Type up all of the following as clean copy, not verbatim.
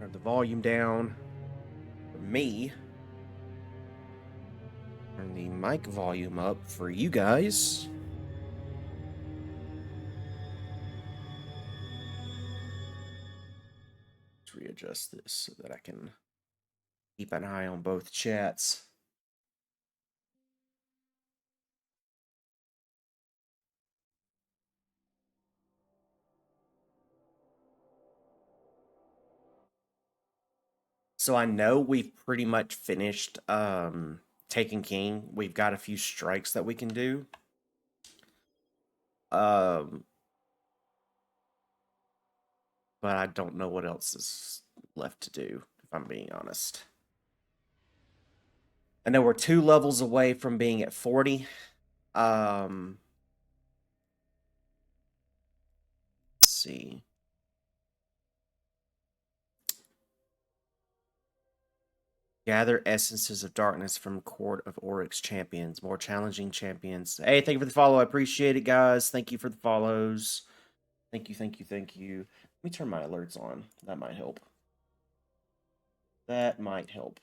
Turn the volume down for me. Turn the mic volume up for you guys. Let's readjust this so that I can keep an eye on both chats. So I know we've pretty much finished Taken King. We've got a few strikes that we can do. Um, but I don't know what else is left to do, if I'm being honest. I know we're 2 levels away from being at 40. Let's see. Gather essences of darkness from Court of Oryx champions, more challenging champions. Hey, thank you for the follow. I appreciate it, guys. Thank you for the follows. Thank you, thank you, thank you. Let me turn my alerts on. That might help. That might help.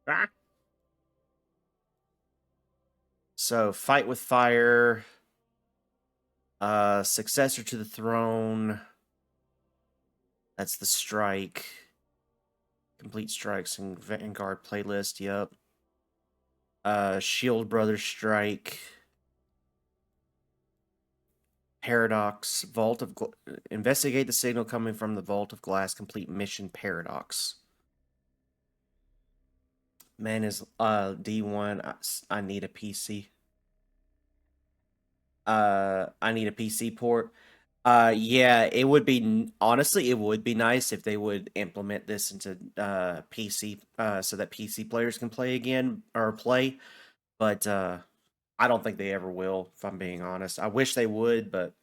Ah. So, fight with fire. Successor to the throne. That's the strike. Complete strikes and Vanguard playlist. Yep. Shield Brothers strike. Paradox. Vault of investigate the signal coming from the Vault of Glass. Complete mission Paradox. Man is D1. I need a PC. I need a PC port. Yeah, it would be honestly, it would be nice if they would implement this into PC so that PC players can play again or play, but I don't think they ever will, if I'm being honest. I wish they would, but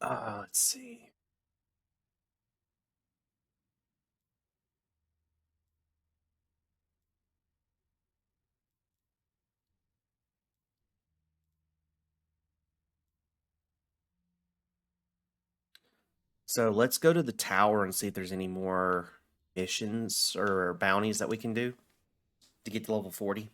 let's see. So let's go to the tower and see if there's any more missions or bounties that we can do to get to level 40.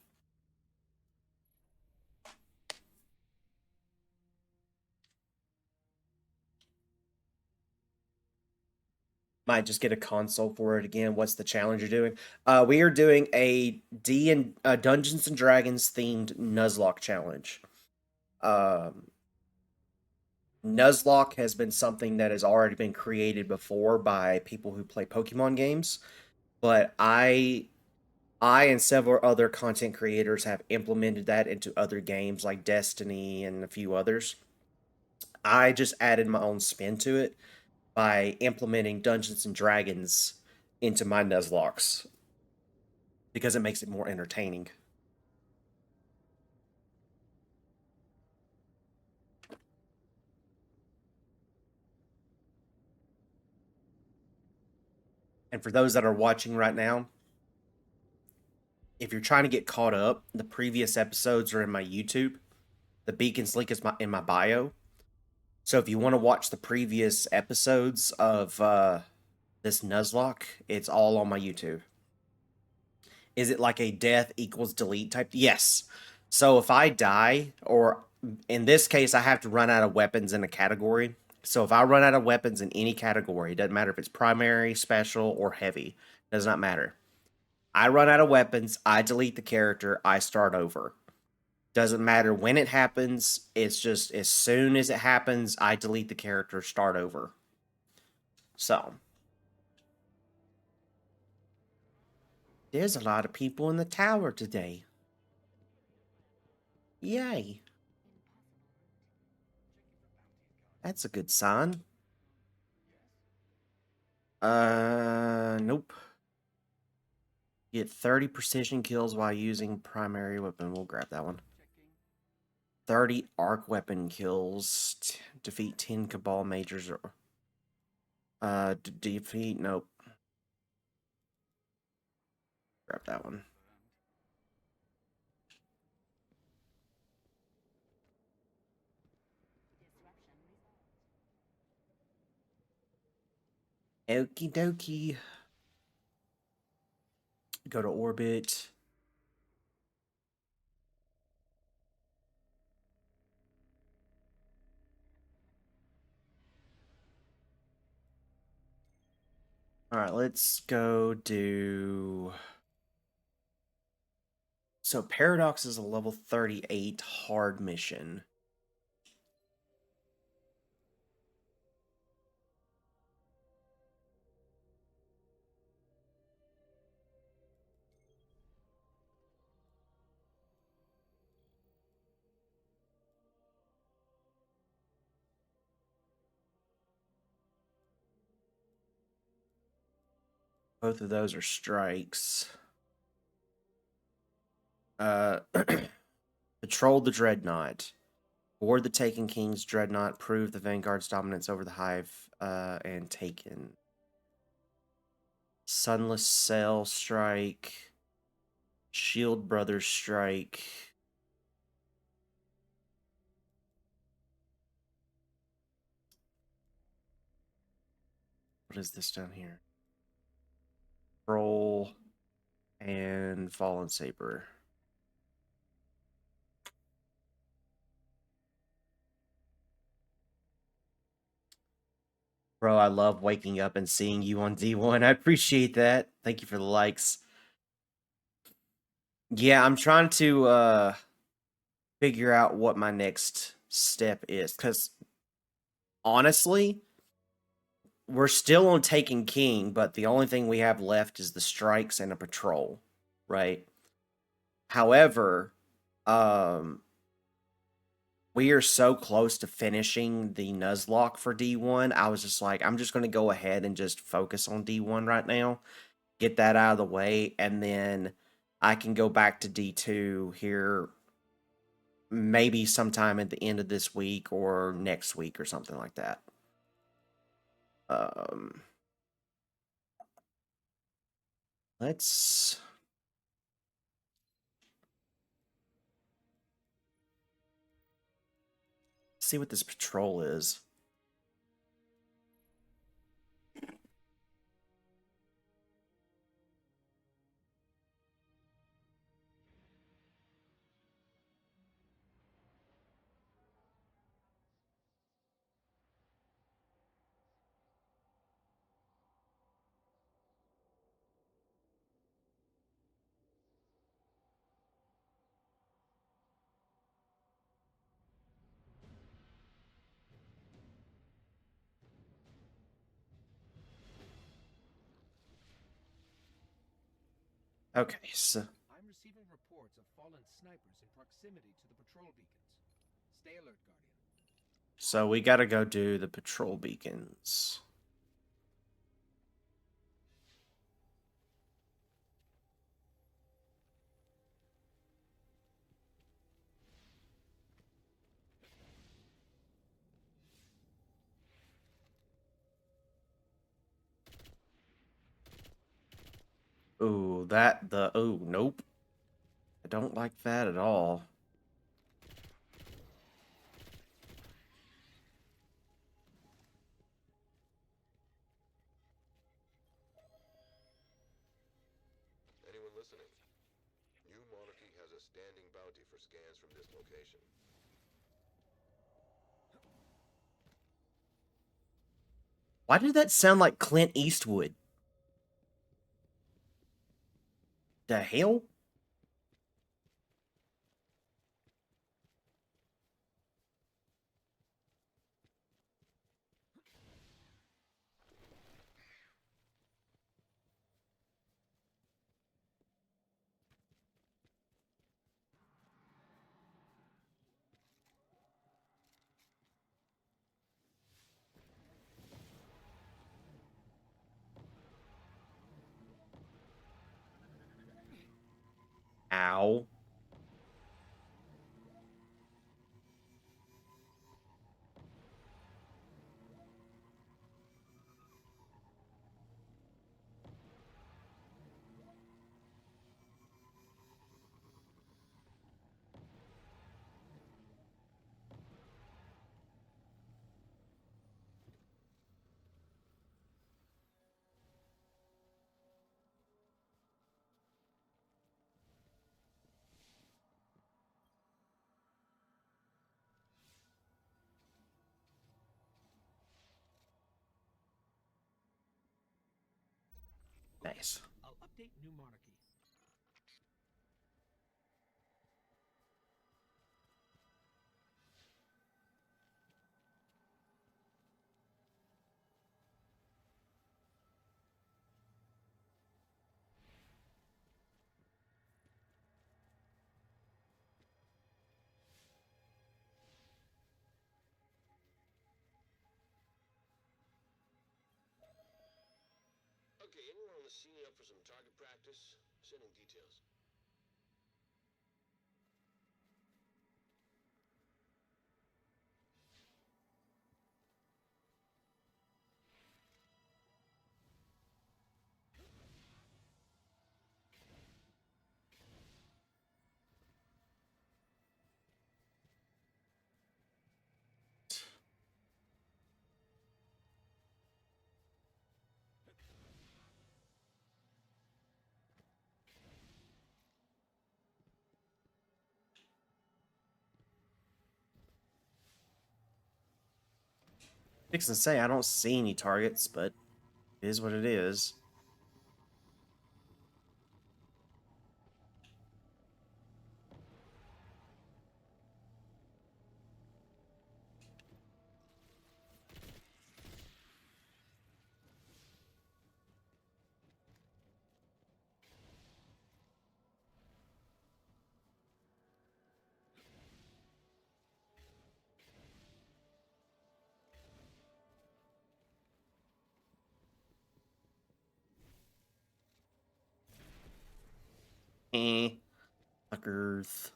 Might just get a console for it again. What's the challenge you're doing? We are doing a Dungeons and Dragons themed Nuzlocke challenge. Um, Nuzlocke has been something that has already been created before by people who play Pokemon games, but I and several other content creators have implemented that into other games like Destiny and a few others. I just added my own spin to it by implementing Dungeons and Dragons into my Nuzlocks because it makes it more entertaining. And for those that are watching right now, if you're trying to get caught up, the previous episodes are in my YouTube. The Beacons link is in my bio. So if you want to watch the previous episodes of this Nuzlocke, it's all on my YouTube. Is it like a death equals delete type? Yes. So if I die, or in this case, I have to run out of weapons in a category. So if I run out of weapons in any category, it doesn't matter if it's primary, special, or heavy, does not matter. I run out of weapons, I delete the character, I start over. Doesn't matter when it happens, it's just as soon as it happens, I delete the character, start over. So, there's a lot of people in the tower today. Yay. That's a good sign. Nope. Get 30 precision kills while using primary weapon. We'll grab that one. 30 arc weapon kills. Defeat 10 Cabal Majors. Defeat. Nope. Grab that one. Okie dokie. Go to orbit. All right, let's go do. So Paradox is a level 38 hard mission. Both of those are strikes. Patrol the Dreadnought. Board the Taken King's Dreadnought. Prove the Vanguard's dominance over the Hive and Taken. Sunless Sail strike. Shield Brothers strike. What is this down here? Roll and Fallen Saber. Bro, I love waking up and seeing you on D1. I appreciate that. Thank you for the likes. Yeah, I'm trying to figure out what my next step is, because honestly, we're still on Taken King, but the only thing we have left is the strikes and a patrol, right? However, we are so close to finishing the Nuzlocke for D1. I was just like, I'm just going to go ahead and just focus on D1 right now, get that out of the way, and then I can go back to D2 here maybe sometime at the end of this week or next week or something like that. Let's see what this patrol is. Okay, so I'm receiving reports of fallen snipers in proximity to the patrol beacons. Stay alert, Guardian. we got to go do the patrol beacons. Ooh, nope. I don't like that at all. Anyone listening? New Monarchy has a standing bounty for scans from this location. Why did that sound like Clint Eastwood? The hell? Ow. Nice. I'll update New Monarchy. Okay, anyone on the scene up for some target practice? Sending details. Fixing to say I don't see any targets, but it is what it is. Fuckers.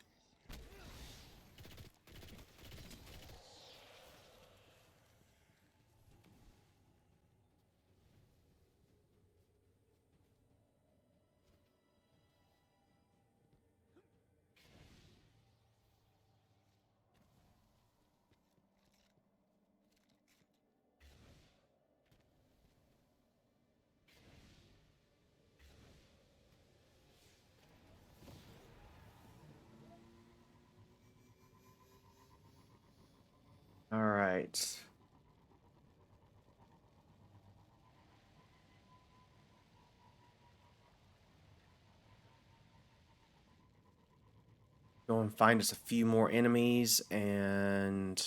All right. Go and find us a few more enemies and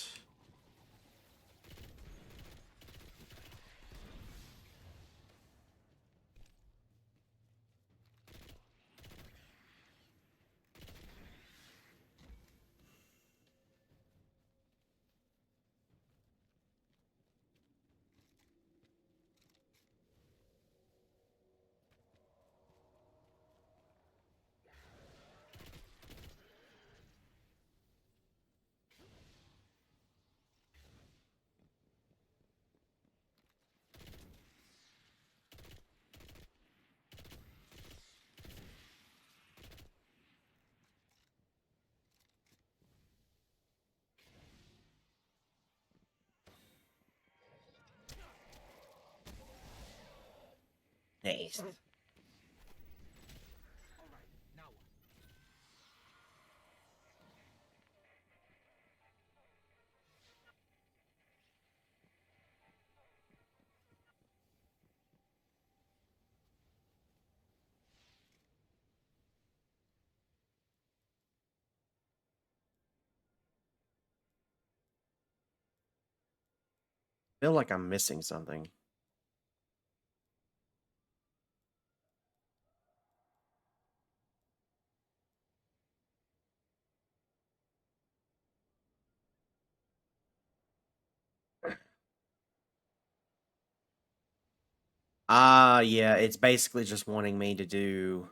nice. All right, now what? Feel like I'm missing something. Yeah, it's basically just wanting me to do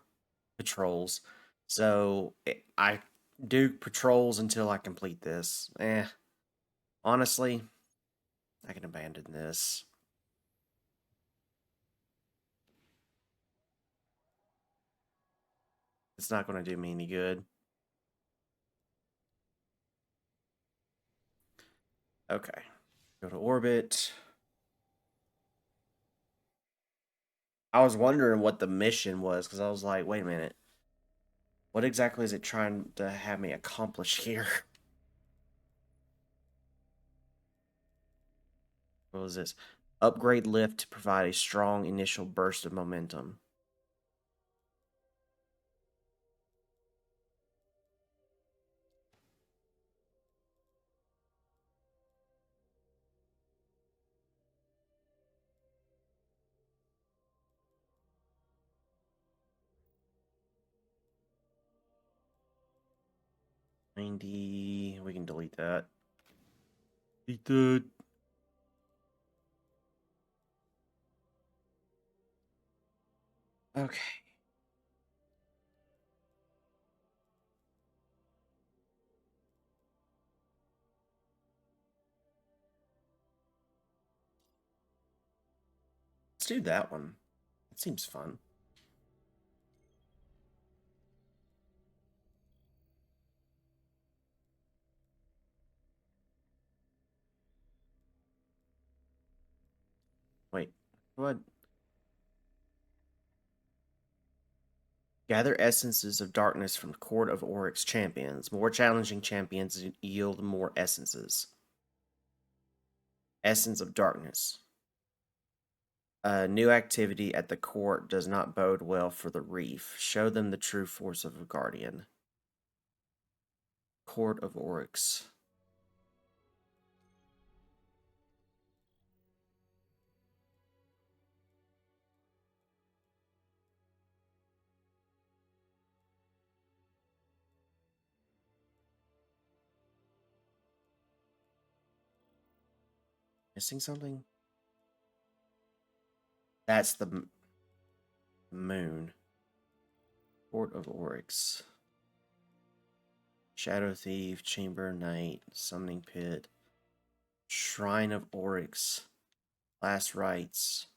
patrols. So I do patrols until I complete this. Honestly, I can abandon this. It's not going to do me any good. Okay. Go to orbit. I was wondering what the mission was because I was like, wait a minute. What exactly is it trying to have me accomplish here? What was this? Upgrade lift to provide a strong initial burst of momentum. 90. We can delete that. Delete that. Okay. Let's do that one. It seems fun. Wait, what? Gather essences of darkness from Court of Oryx champions. More challenging champions yield more essences. Essence of darkness. New activity at the court does not bode well for the reef. Show them the true force of a guardian. Court of Oryx. Missing something? That's the moon. Court of Oryx. Shadow Thief, Chamber Knight, Summoning Pit, Shrine of Oryx, Last Rites,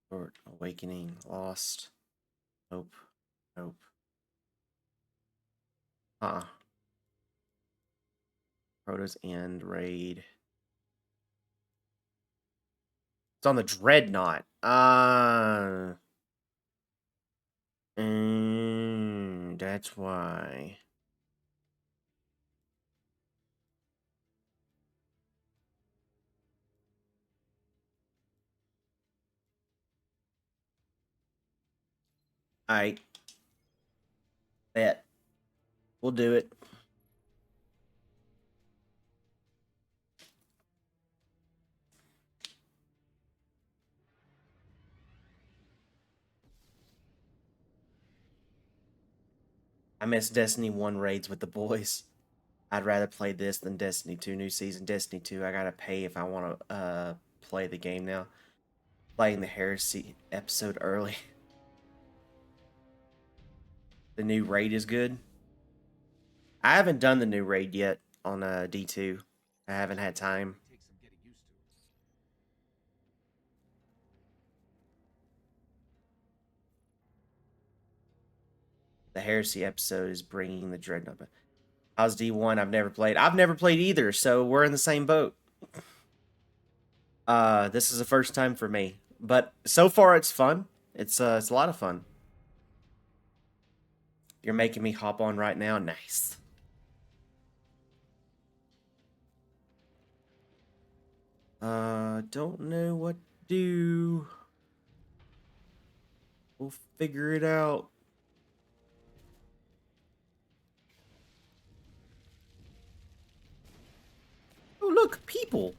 Court Awakening, Lost, Nope, Nope. Proto's End, Raid. It's on the Dreadnought. That's why. Alright. Bet. We'll do it. I miss Destiny 1 raids with the boys. I'd rather play this than Destiny 2 new season. Destiny 2, I gotta pay if I want to play the game now. Playing the Heresy episode early. The new raid is good. I haven't done the new raid yet on D2. I haven't had time. Take some getting used to. The Heresy episode is bringing the Dreadnought. How's D1? I've never played. I've never played either, so we're in the same boat. This is the first time for me, but so far it's fun. It's a lot of fun. You're making me hop on right now. Nice. Don't know what to do. We'll figure it out. Oh, look, people.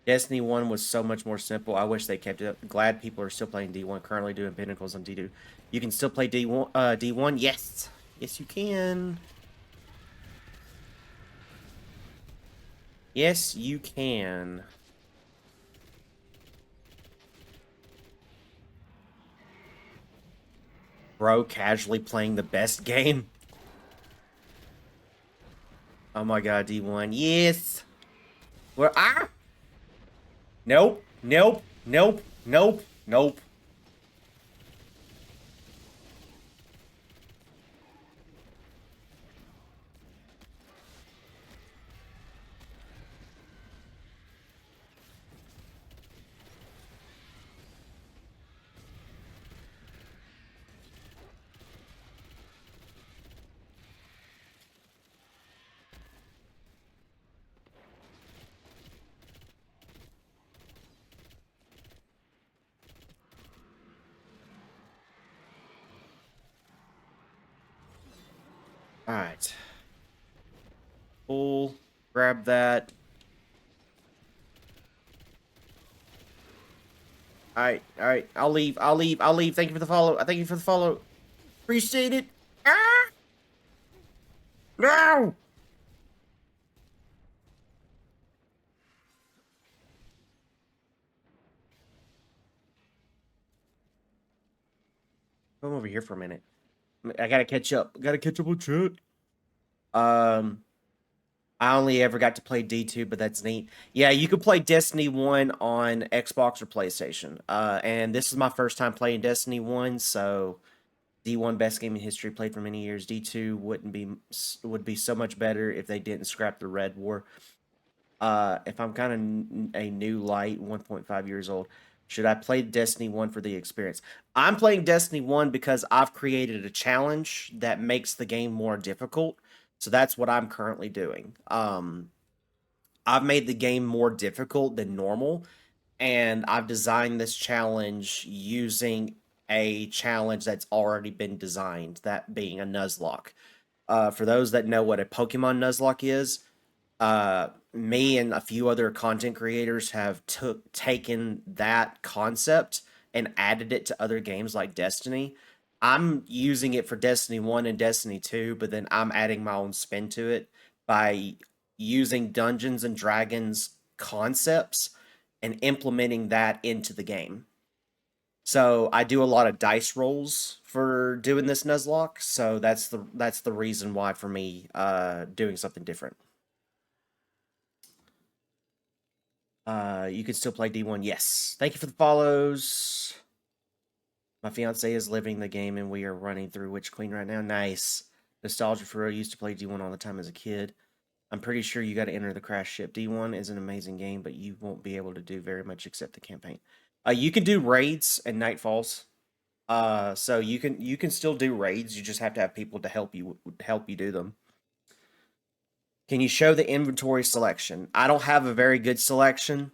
Destiny 1 was so much more simple. I wish they kept it up. Glad people are still playing D1, currently doing Pinnacles on D2. You can still play D1? D1? Yes. Yes, you can. Yes, you can. Bro, casually playing the best game. Oh my god, D1. Yes. Where? Ah! Nope. Nope. Nope. Nope. Nope. Alright. Pull. Grab that. Alright. I'll leave. Thank you for the follow. Thank you for the follow. Appreciate it. Ah! No! Come over here for a minute. I gotta catch up. Gotta catch up with chat. I only ever got to play D2, but that's neat. Yeah, you can play Destiny 1 on Xbox or PlayStation. And this is my first time playing Destiny 1, so D1 best game in history, played for many years. D2 would be so much better if they didn't scrap the Red War. If I'm kind of a new light, 1.5 years old, should I play Destiny 1 for the experience? I'm playing Destiny 1 because I've created a challenge that makes the game more difficult. So that's what I'm currently doing. I've made the game more difficult than normal, and I've designed this challenge using a challenge that's already been designed, that being a Nuzlocke. For those that know what a Pokemon Nuzlocke is, me and a few other content creators have taken that concept and added it to other games like Destiny. I'm using it for Destiny 1 and Destiny 2, but then I'm adding my own spin to it by using Dungeons and Dragons concepts and implementing that into the game. So I do a lot of dice rolls for doing this Nuzlocke, so that's the reason why for me doing something different. You can still play D1. Yes. Thank you for the follows. My fiance is living the game and we are running through Witch Queen right now. Nice. Nostalgia for real. Used to play D1 all the time as a kid. I'm pretty sure you got to enter the crash ship. D1 is an amazing game, but you won't be able to do very much except the campaign. You can do raids and nightfalls. So you can still do raids. You just have to have people to help you do them. Can you show the inventory selection? I don't have a very good selection.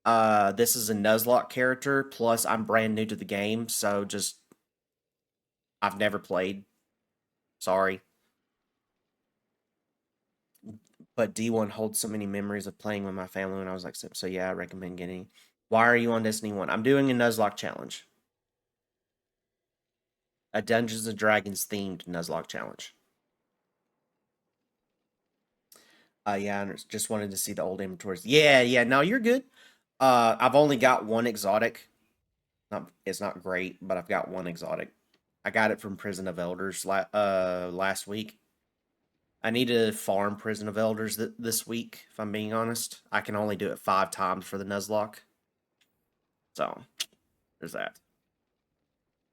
This is a Nuzlocke character, plus I'm brand new to the game, so just I've never played. Sorry. But D1 holds so many memories of playing with my family when I was like, so yeah, I recommend getting. Why are you on Destiny 1? I'm doing a Nuzlocke challenge. A Dungeons and Dragons themed Nuzlocke challenge. Yeah, I just wanted to see the old inventories. Yeah, no, you're good. I've only got one exotic. It's not great, but I've got one exotic. I got it from Prison of Elders last week. I need to farm Prison of Elders this week, if I'm being honest. I can only do it 5 times for the Nuzlocke. So, there's that.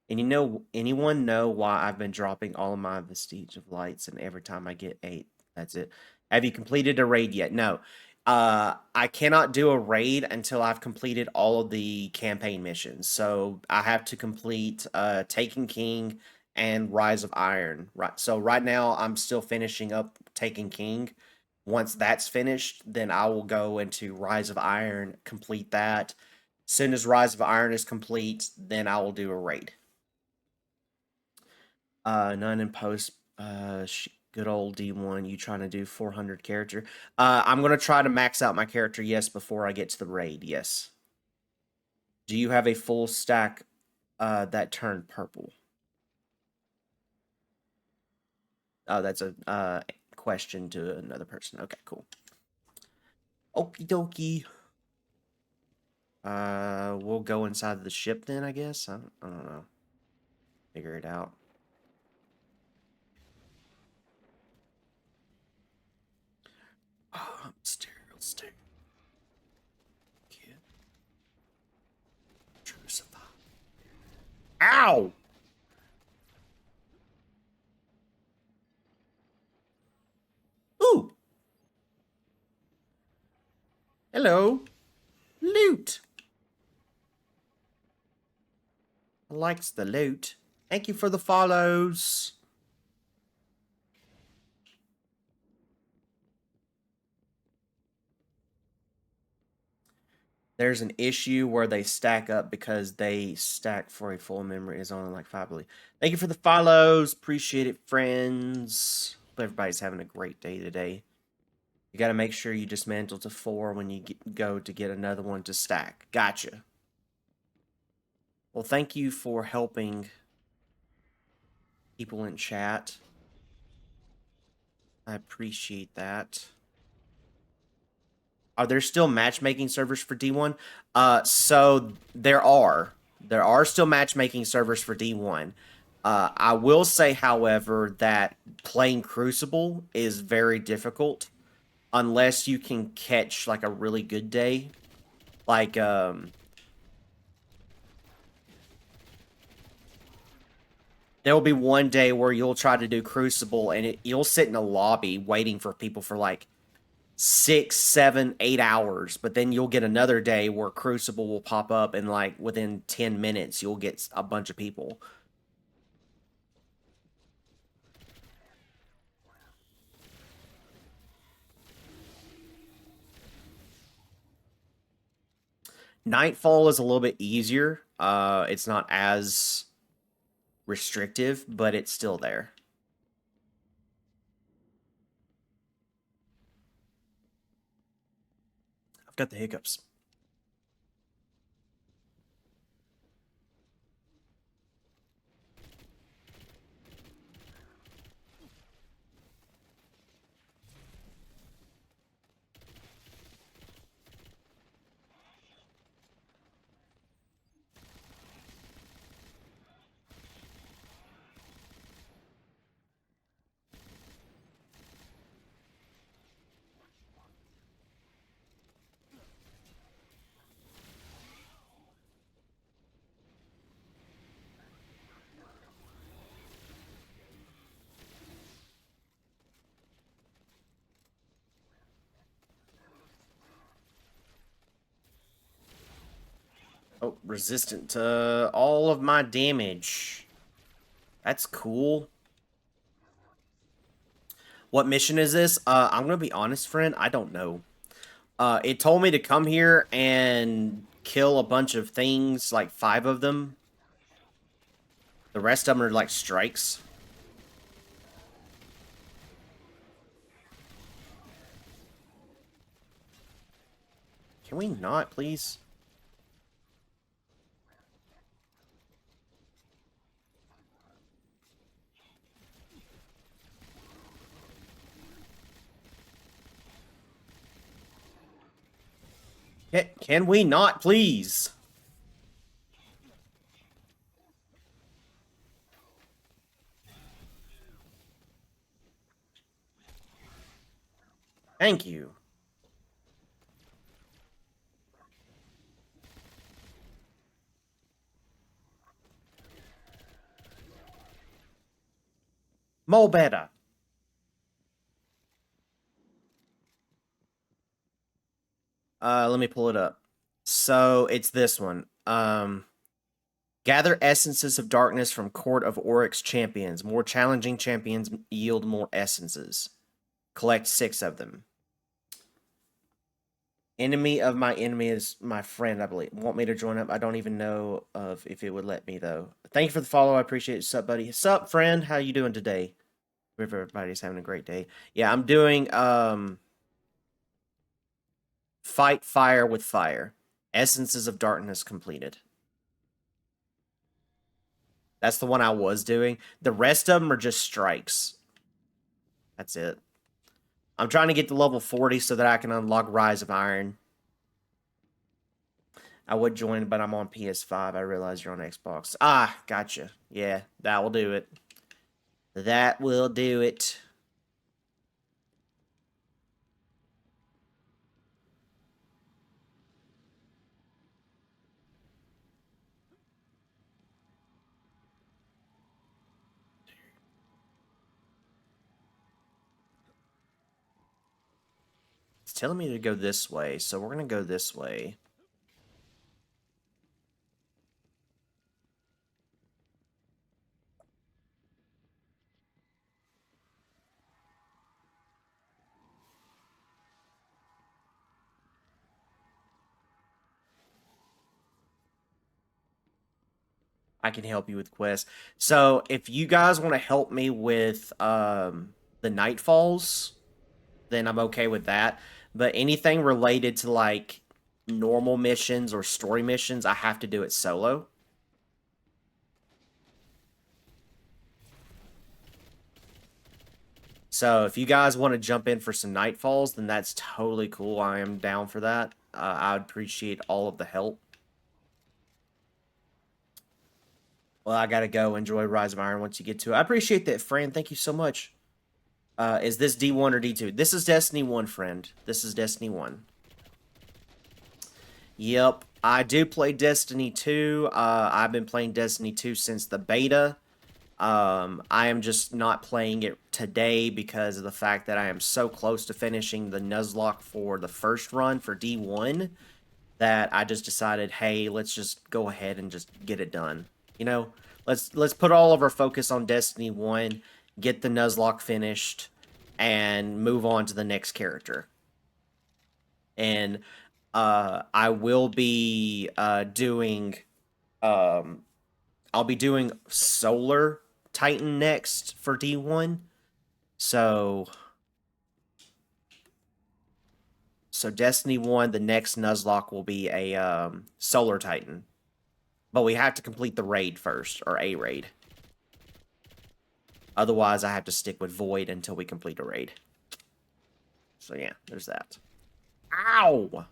And anyone know why I've been dropping all of my Vestige of Lights and every time I get 8, that's it. Have you completed a raid yet? No. I cannot do a raid until I've completed all of the campaign missions. So I have to complete Taken King and Rise of Iron. Right. So right now I'm still finishing up Taken King. Once that's finished, then I will go into Rise of Iron, complete that. As soon as Rise of Iron is complete, then I will do a raid. None in post. Good old D1. You trying to do 400 character? I'm gonna try to max out my character. Yes, before I get to the raid. Yes. Do you have a full stack that turned purple? Oh, that's a question to another person. Okay, cool. Okie dokie. We'll go inside the ship then, I guess. I don't know. Figure it out. Oh, I'm sterile. Kid. Drusilla. Ow! Ooh! Hello. Loot. Likes the loot. Thank you for the follows. There's an issue where they stack up because they stack for a full memory is only like 5, I believe. Thank you for the follows. Appreciate it, friends. everybody's having a great day today. You got to make sure you dismantle to 4 when you go to get another one to stack. Gotcha. Well, thank you for helping people in chat. I appreciate that. Are there still matchmaking servers for D1? So there are. There are still matchmaking servers for D1. I will say, however, that playing Crucible is very difficult unless you can catch like a really good day. Like there will be one day where you'll try to do Crucible and you'll sit in a lobby waiting for people for like 6, 7, 8 hours, but then you'll get another day where Crucible will pop up and like within 10 minutes you'll get a bunch of people. Nightfall is a little bit easier. It's not as restrictive, but it's still there. I've got the hiccups. Oh, resistant to all of my damage. That's cool. What mission is this? I'm gonna be honest, friend. I don't know. It told me to come here and kill a bunch of things, like 5 of them. The rest of them are like strikes. Can we not, please? Can we not, please? Thank you. Mo better. Let me pull it up. So it's this one. Gather essences of darkness from Court of Oryx champions. More challenging champions yield more essences. Collect 6 of them. Enemy of my enemy is my friend, I believe. Want me to join up? I don't even know of if it would let me, though. Thank you for the follow. I appreciate it. Sup, buddy? Sup, friend? How you doing today? Hope everybody's having a great day. Yeah, I'm doing Fight Fire with Fire. Essences of Darkness completed. That's the one I was doing. The rest of them are just strikes. That's it. I'm trying to get to level 40 so that I can unlock Rise of Iron. I would join, but I'm on PS5. I realize you're on Xbox. Ah, gotcha. Yeah, that will do it. That will do it. It's telling me to go this way, so we're going to go this way. I can help you with quests. So if you guys want to help me with the night falls, then I'm okay with that. But anything related to like normal missions or story missions, I have to do it solo. So if you guys want to jump in for some nightfalls, then that's totally cool. I am down for that. I would appreciate all of the help. Well, I gotta go enjoy Rise of Iron once you get to it. I appreciate that, Fran. Thank you so much. Is this D1 or D2? This is Destiny 1, friend. This is Destiny 1. Yep, I do play Destiny 2. I've been playing Destiny 2 since the beta. I am just not playing it today because of the fact that I am so close to finishing the Nuzlocke for the first run for D1 that I just decided, hey, let's just go ahead and just get it done. You know, let's put all of our focus on Destiny 1, get the Nuzlocke finished, and move on to the next character. And I will be doing I'll be doing Solar Titan next for D1. So Destiny 1, the next Nuzlocke will be a Solar Titan. But we have to complete the raid first, or a raid. Otherwise, I have to stick with Void until we complete a raid. So yeah, there's that. Ow!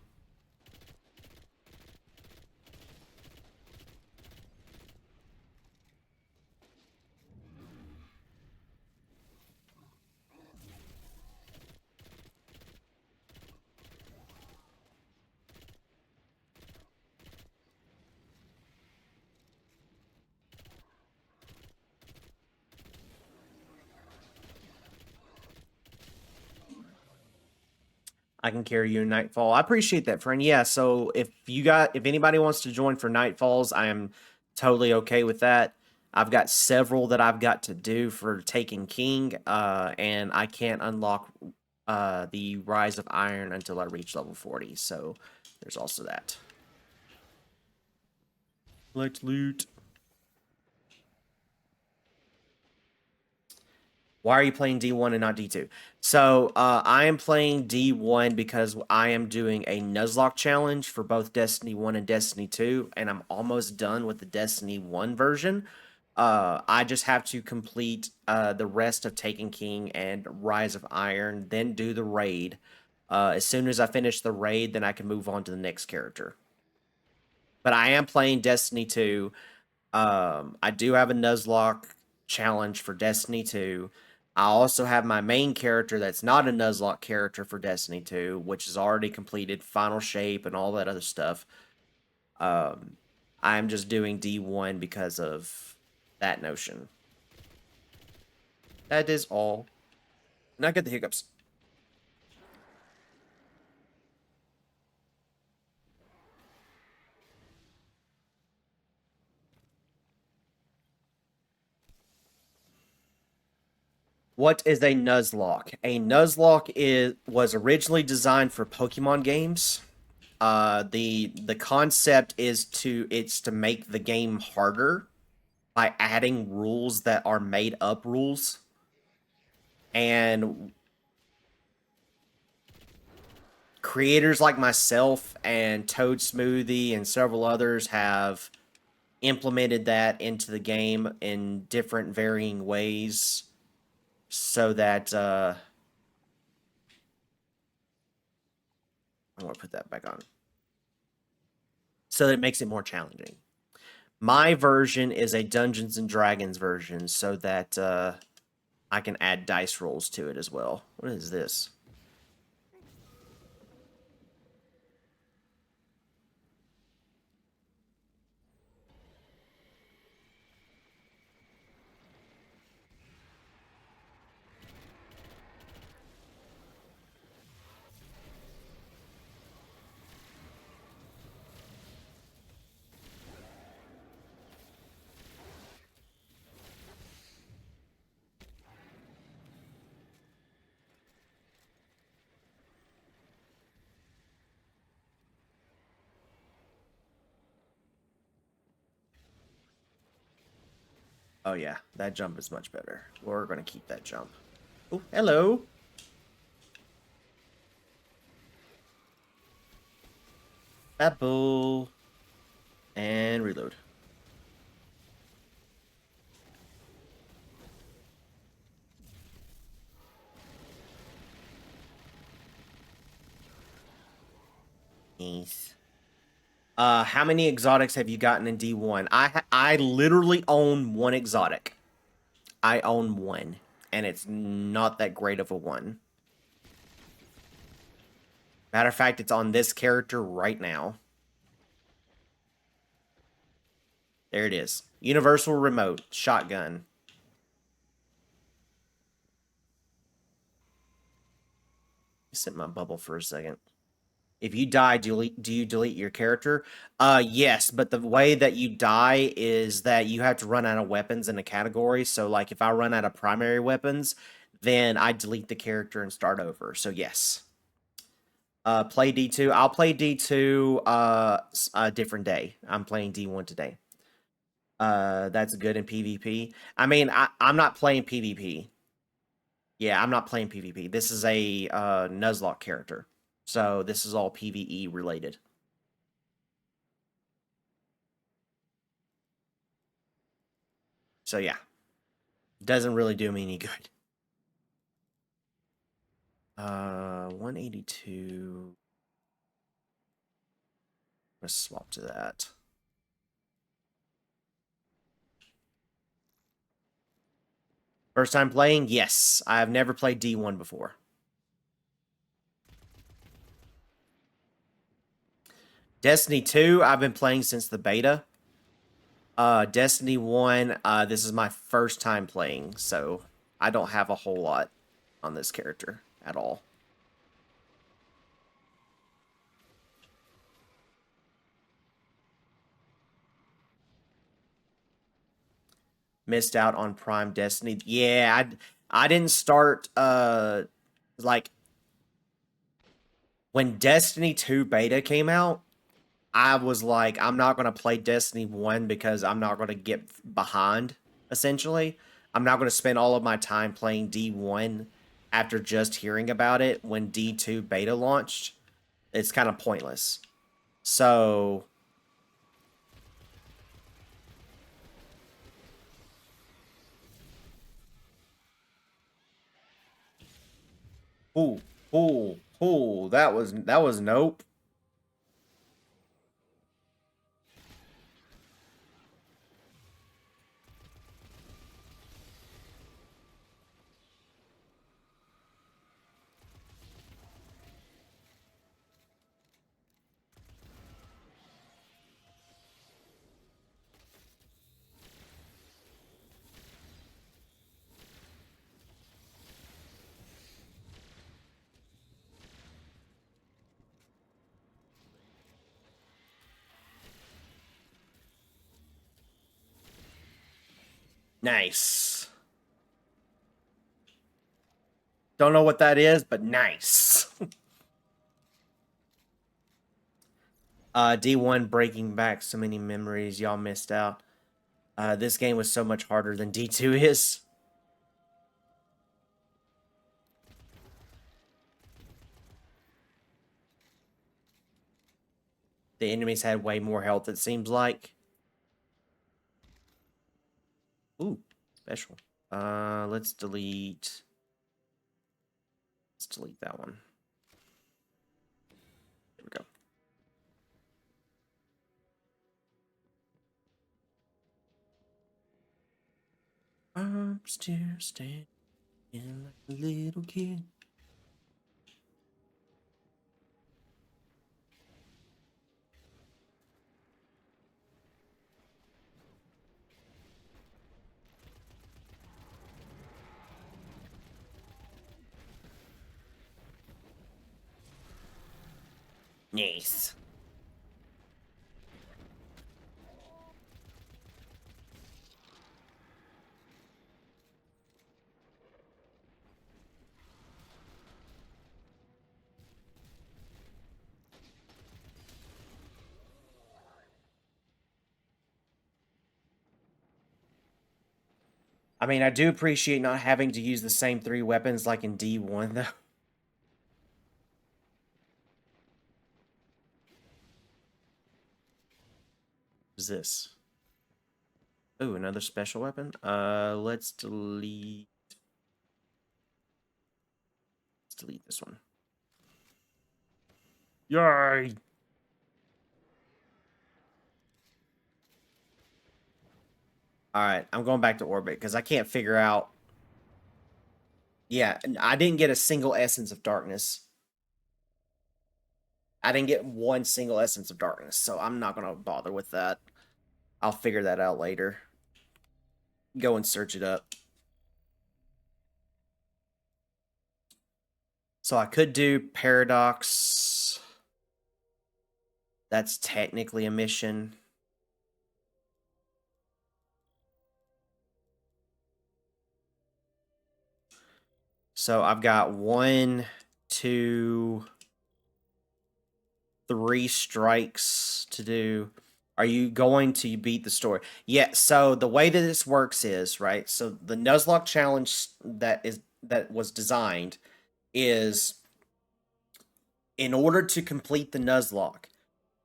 I can carry you in Nightfall. I appreciate that, friend. Yeah, so if anybody wants to join for Nightfalls, I am totally okay with that. I've got several that I've got to do for Taken King, and I can't unlock the Rise of Iron until I reach level 40. So there's also that. Let's loot. Why are you playing D1 and not D2? So I am playing D1 because I am doing a Nuzlocke challenge for both Destiny 1 and Destiny 2, and I'm almost done with the Destiny 1 version. I just have to complete the rest of Taken King and Rise of Iron, then do the raid. As soon as I finish the raid, then I can move on to the next character. But I am playing Destiny 2. I do have a Nuzlocke challenge for Destiny 2. I also have my main character that's not a Nuzlocke character for Destiny 2, which is already completed final shape and all that other stuff. I'm just doing D1 because of that notion. That is all. And I get the hiccups. What is a Nuzlocke? A Nuzlocke was originally designed for Pokemon games. The concept is to make the game harder by adding rules that are made up rules. And creators like myself and Toad Smoothie and several others have implemented that into the game in different varying ways so that I'm going to put that back on. So that it makes it more challenging. My version is a Dungeons and Dragons version so that I can add dice rolls to it as well. What is this? Oh yeah, that jump is much better. We're going to keep that jump. Oh, hello. Apple. And reload. Nice. How many exotics have you gotten in D1? I literally own one exotic. I own one, and it's not that great of a one. Matter of fact, it's on this character right now. There it is. Universal remote shotgun. Set my bubble for a second. If you die, do you delete your character? Yes, but the way that you die is that you have to run out of weapons in a category. So, like, if I run out of primary weapons, then I delete the character and start over. So, yes. Play D2. I'll play D2 a different day. I'm playing D1 today. That's good in PvP. I mean, I'm not playing PvP. Yeah, I'm not playing PvP. This is a Nuzlocke character. So this is all PvE related. So yeah. Doesn't really do me any good. 182. Let's swap to that. First time playing? Yes. I've never played D1 before. Destiny 2, I've been playing since the beta. Destiny 1, this is my first time playing, so I don't have a whole lot on this character at all. Missed out on Prime Destiny. Yeah, I didn't start like when Destiny 2 beta came out, I was like, I'm not going to play Destiny 1 because I'm not going to get behind, essentially. I'm not going to spend all of my time playing D1 after just hearing about it when D2 beta launched. It's kind of pointless. So, ooh, that was nope. Nice. Don't know what that is, but nice. D1 breaking back so many memories y'all missed out. This game was so much harder than D2 is. The enemies had way more health, it seems like. Ooh, special. Let's delete that one. There we go. I'm still standing like a little kid. Nice. I mean, I do appreciate not having to use the same 3 weapons like in D1, though. What's this? Ooh, another special weapon. Let's delete. Let's delete this one. Yay! All right, I'm going back to orbit because I can't figure out. Yeah, I didn't get a single essence of darkness. I didn't get one single essence of darkness, so I'm not gonna bother with that. I'll figure that out later. Go and search it up. So I could do paradox. That's technically a mission. So I've got 1, 2, 3 strikes to do. Are you going to beat the story? Yeah, so the way that this works is, right? So the Nuzlocke challenge that was designed is in order to complete the Nuzlocke,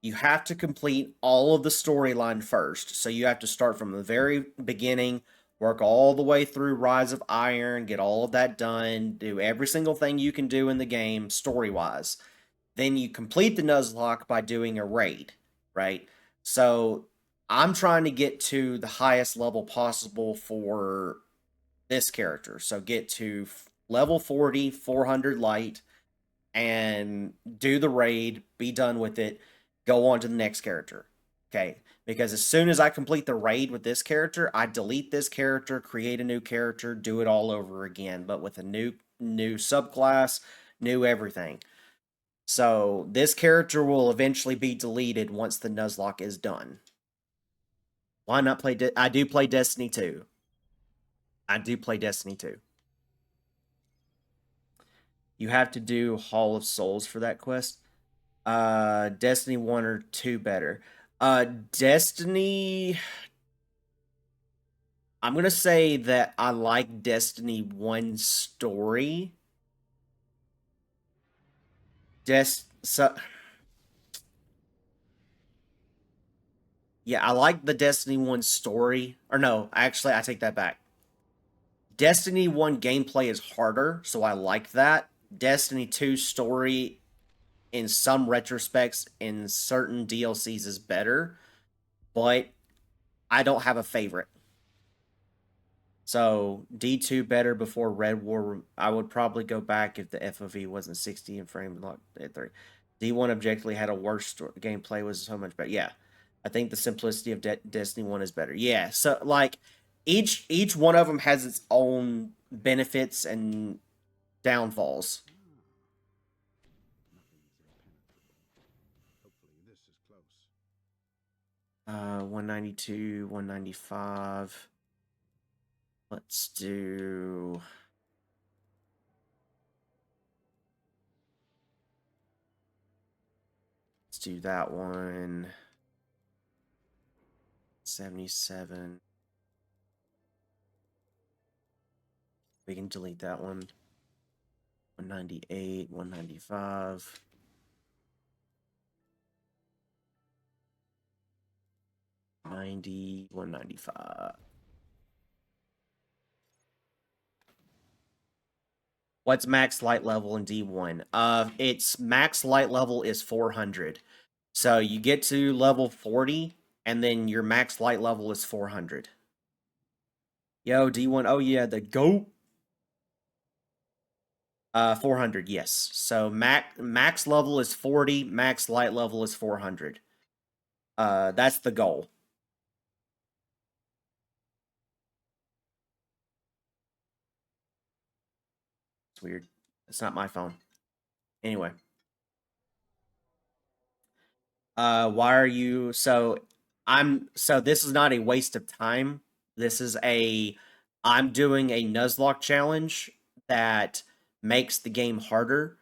you have to complete all of the storyline first. So you have to start from the very beginning, work all the way through Rise of Iron, get all of that done, do every single thing you can do in the game story-wise. Then you complete the Nuzlocke by doing a raid, right? So I'm trying to get to the highest level possible for this character. So get to level 40, 400 light, and do the raid, be done with it, go on to the next character. Okay? Because as soon as I complete the raid with this character, I delete this character, create a new character, do it all over again, but with a new subclass, new everything. So this character will eventually be deleted once the Nuzlocke is done. Why not play? I do play Destiny 2. I do play Destiny 2. You have to do Hall of Souls for that quest. Destiny 1 or 2 better. Destiny. I'm gonna say that I like Destiny 1 story. Yeah, I like the Destiny 1 story. Or no, actually, I take that back. Destiny 1 gameplay is harder, so I like that. Destiny 2 story, in some retrospects, in certain DLCs, is better, but I don't have a favorite. So D2 better before Red War. I would probably go back if the FOV wasn't 60 in frame at 3. D1 objectively had a worse gameplay, was so much better. Yeah, I think the simplicity of Destiny 1 is better. Yeah, so like each one of them has its own benefits and downfalls. Hopefully this is close. 192, 195. Let's do. Let's do that one. 77. We can delete that one. 198, 195. 90, 195. What's max light level in D1? Its max light level is 400. So you get to level 40, and then your max light level is 400. Yo, D1. Oh yeah, the GOAT. 400, yes. So max level is 40, max light level is 400. That's the goal. It's weird. It's not my phone. Anyway. Why are you so this is not a waste of time. This is I'm doing a Nuzlocke challenge that makes the game harder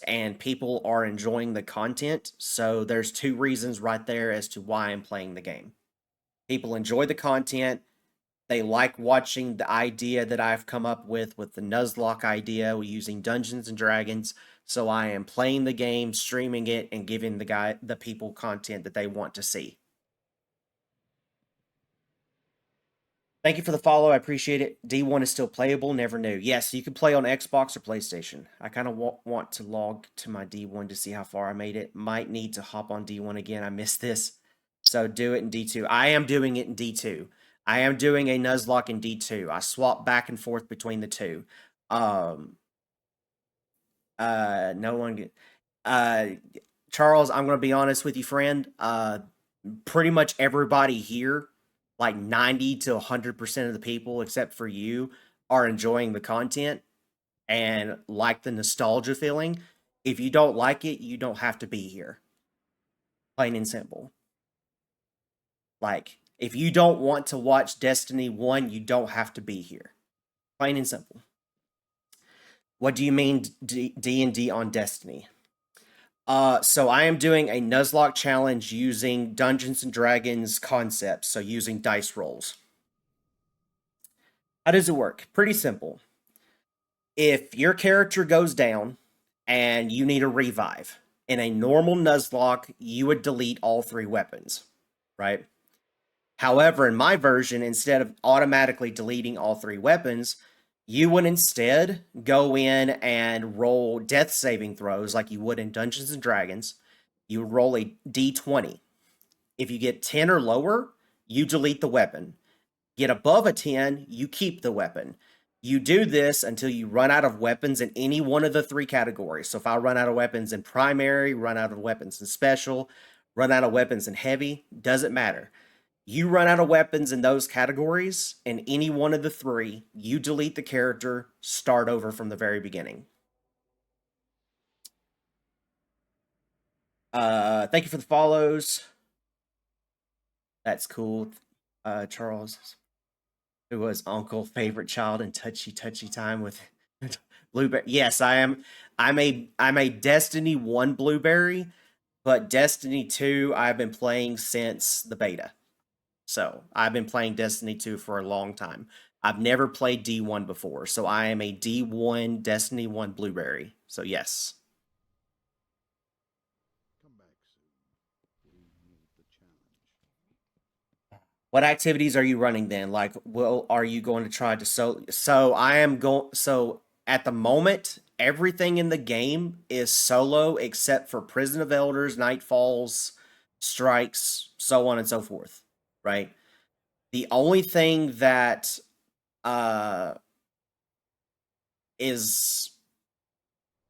and people are enjoying the content. So there's 2 reasons right there as to why I'm playing the game. People enjoy the content They like watching the idea that I've come up with the Nuzlocke idea using Dungeons and Dragons. So I am playing the game, streaming it, and giving the people content that they want to see. Thank you for the follow. I appreciate it. D1 is still playable. Never knew. Yes, you can play on Xbox or PlayStation. I kind of want to log to my D1 to see how far I made it. Might need to hop on D1 again. I missed this. So do it in D2. I am doing it in D2. I am doing a Nuzlocke in D2. I swap back and forth between the two. No one. Charles, I'm going to be honest with you, friend. Pretty much everybody here, like 90 to 100% of the people, except for you, are enjoying the content and like the nostalgia feeling. If you don't like it, you don't have to be here. Plain and simple. Like, if you don't want to watch Destiny 1, you don't have to be here. Plain and simple. What do you mean D&D on Destiny? So I am doing a Nuzlocke challenge using Dungeons and Dragons concepts, so using dice rolls. How does it work? Pretty simple. If your character goes down and you need a revive, in a normal Nuzlocke, you would delete all 3 weapons, right? However, in my version, instead of automatically deleting all 3 weapons, you would instead go in and roll death saving throws like you would in Dungeons and Dragons. You roll a d20. If you get 10 or lower, you delete the weapon. Get above a 10, you keep the weapon. You do this until you run out of weapons in any one of the 3 categories. So if I run out of weapons in primary, run out of weapons in special, run out of weapons in heavy, doesn't matter. You run out of weapons in those categories, in any one of the 3, you delete the character, start over from the very beginning. Thank you for the follows. That's cool. Charles, who was uncle, favorite child, and touchy time with Blueberry. Yes, I am. I'm a Destiny 1 Blueberry, but Destiny 2 I've been playing since the beta. So I've been playing Destiny 2 for a long time. I've never played D1 before, so I am a D1 Destiny 1 Blueberry. So yes. Come back soon. We need the challenge. What activities are you running then? Like, are you going to try to so I am going so at the moment, everything in the game is solo except for Prison of Elders, Nightfalls, Strikes, so on and so forth, right? The only thing that is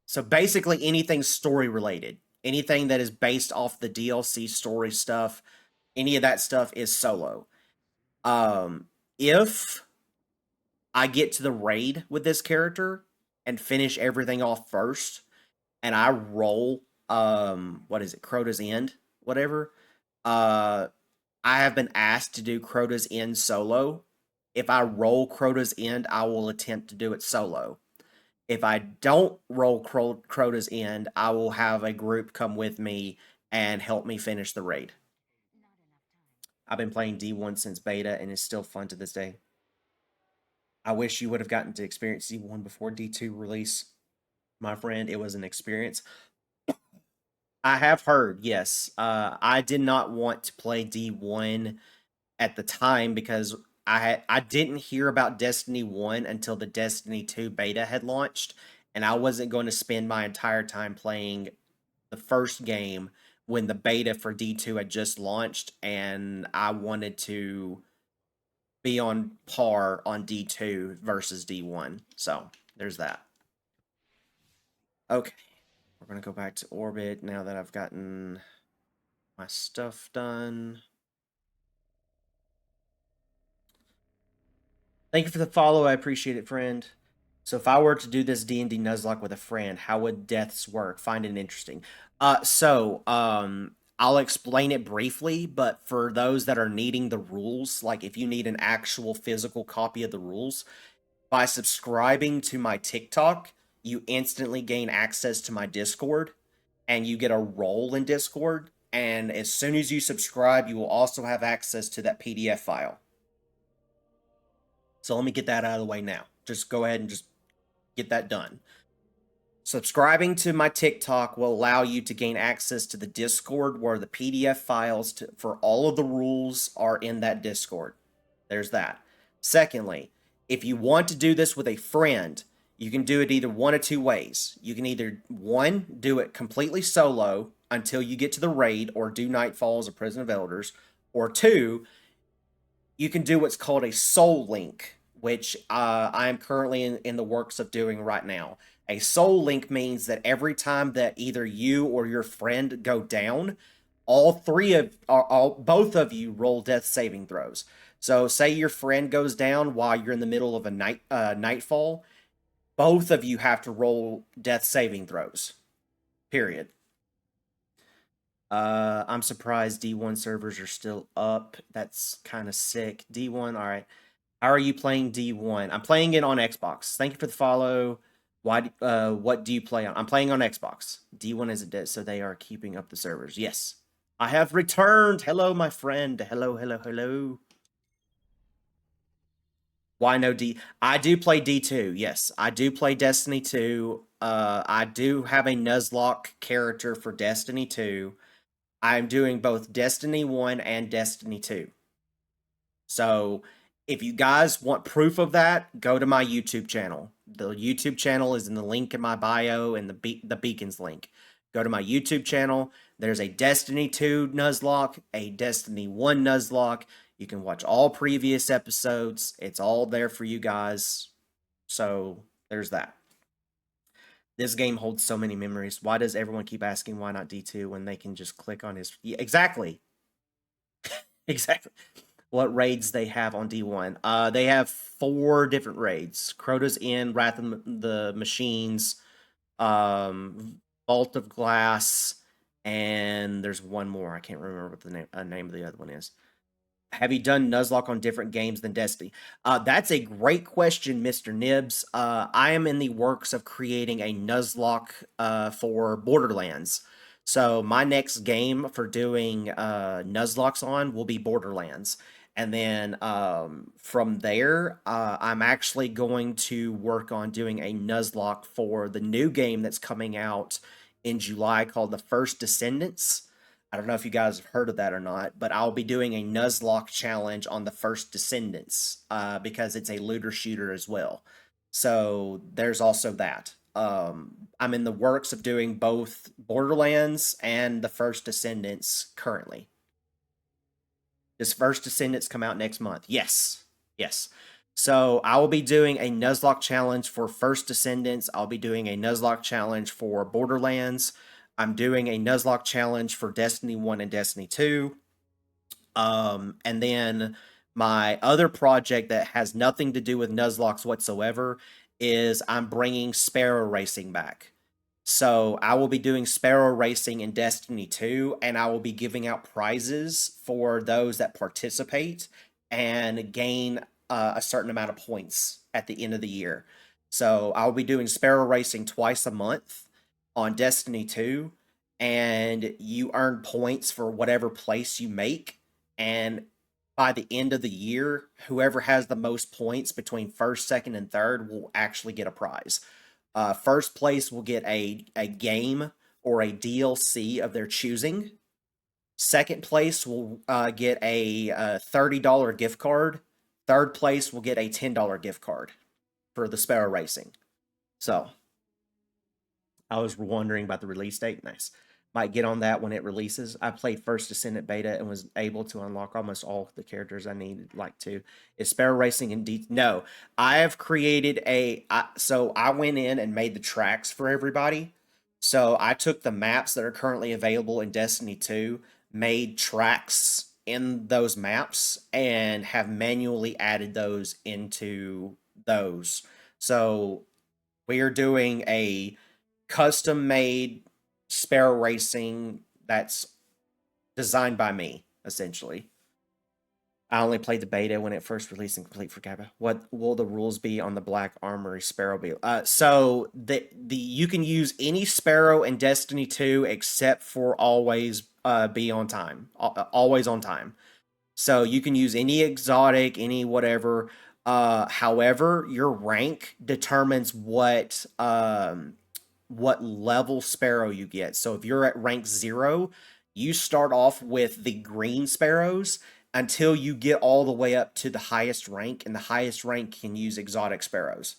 so basically anything story related, anything that is based off the DLC story stuff, any of that stuff is solo. If I get to the raid with this character and finish everything off first, and I roll what is it, Crota's End, whatever. I have been asked to do Crota's End solo. If I roll Crota's End, I will attempt to do it solo. If I don't roll Crota's End, I will have a group come with me and help me finish the raid. I've been playing D1 since beta, and it's still fun to this day. I wish you would have gotten to experience D1 before D2 release, my friend. It was an experience. I have heard, yes. I did not want to play D1 at the time because I didn't hear about Destiny 1 until the Destiny 2 beta had launched, and I wasn't going to spend my entire time playing the first game when the beta for D2 had just launched, and I wanted to be on par on D2 versus D1. So, there's that. Okay. We're going to go back to orbit now that I've gotten my stuff done. Thank you for the follow. I appreciate it, friend. So if I were to do this D&D Nuzlocke with a friend, how would deaths work? Find it interesting. I'll explain it briefly, but for those that are needing the rules, like if you need an actual physical copy of the rules, by subscribing to my TikTok, you instantly gain access to my Discord, and you get a role in Discord. And as soon as you subscribe, you will also have access to that PDF file. So let me get that out of the way now. Just go ahead and just get that done. Subscribing to my TikTok will allow you to gain access to the Discord where the PDF files for all of the rules are in that Discord. There's that. Secondly, if you want to do this with a friend, you can do it either one of two ways. You can either, one, do it completely solo until you get to the raid or do Nightfalls or Prison of Elders, or two, you can do what's called a soul link, which I am currently in the works of doing right now. A soul link means that every time that either you or your friend go down, both of you roll death saving throws. So, say your friend goes down while you're in the middle of a nightfall, both of you have to roll death saving throws. Period. I'm surprised D1 servers are still up. That's kind of sick. D1, all right. How are you playing D1? I'm playing it on Xbox. Thank you for the follow. Why? What do you play on? I'm playing on Xbox. D1 is a dead, so they are keeping up the servers. Yes, I have returned. Hello, my friend. Hello, hello, hello. Why no D? I do play D2. Yes, I do play Destiny 2. I do have a Nuzlocke character for Destiny 2. I'm doing both Destiny 1 and Destiny 2. So if you guys want proof of that, go to my YouTube channel. The YouTube channel is in the link in my bio and the beacons link. Go to my YouTube channel. There's a Destiny 2 Nuzlocke, a Destiny 1 Nuzlocke. You can watch all previous episodes. It's all there for you guys. So there's that. This game holds so many memories. Why does everyone keep asking why not D2 when they can just click on his... Yeah, exactly. Exactly. What raids they have on D1. They have 4 different raids. Crota's Inn, Wrath of the Machines, Vault of Glass, and there's one more. I can't remember what the name of the other one is. Have you done Nuzlocke on different games than Destiny? That's a great question, Mr. Nibs. I am in the works of creating a Nuzlocke for Borderlands. So my next game for doing Nuzlocks on will be Borderlands. And then from there, I'm actually going to work on doing a Nuzlocke for the new game that's coming out in July called The First Descendants. I don't know if you guys have heard of that or not, but I'll be doing a Nuzlocke challenge on The First Descendants because it's a looter shooter as well. So there's also that. I'm in the works of doing both Borderlands and The First Descendants currently. Does First Descendants come out next month? Yes. Yes. So I will be doing a Nuzlocke challenge for First Descendants. I'll be doing a Nuzlocke challenge for Borderlands. I'm doing a Nuzlocke challenge for Destiny 1 and Destiny 2. And then my other project that has nothing to do with Nuzlocks whatsoever is I'm bringing Sparrow Racing back. So I will be doing Sparrow Racing in Destiny 2, and I will be giving out prizes for those that participate and gain a certain amount of points at the end of the year. So I'll be doing Sparrow Racing twice a month on Destiny 2, and you earn points for whatever place you make. And by the end of the year, whoever has the most points between first, second, and third will actually get a prize. First place will get a game or a DLC of their choosing. Second place will get a $30 gift card. Third place will get a $10 gift card for the Sparrow Racing. So, I was wondering about the release date. Nice. Might get on that when it releases. I played First Descendant beta and was able to unlock almost all the characters I needed. Is Sparrow Racing indeed? No, I have created so I went in and made the tracks for everybody. So I took the maps that are currently available in Destiny 2, made tracks in those maps, and have manually added those into those. So we are doing a custom made Sparrow Racing that's designed by me, essentially. I only played the beta when it first released and complete for Kappa. What will the rules be on the Black Armory Sparrow be? So you can use any Sparrow in Destiny 2 except for always be on time. Always on time. So you can use any exotic, any whatever. However, your rank determines what level sparrow you get. So if you're at rank 0, you start off with the green sparrows until you get all the way up to the highest rank, and the highest rank can use exotic sparrows.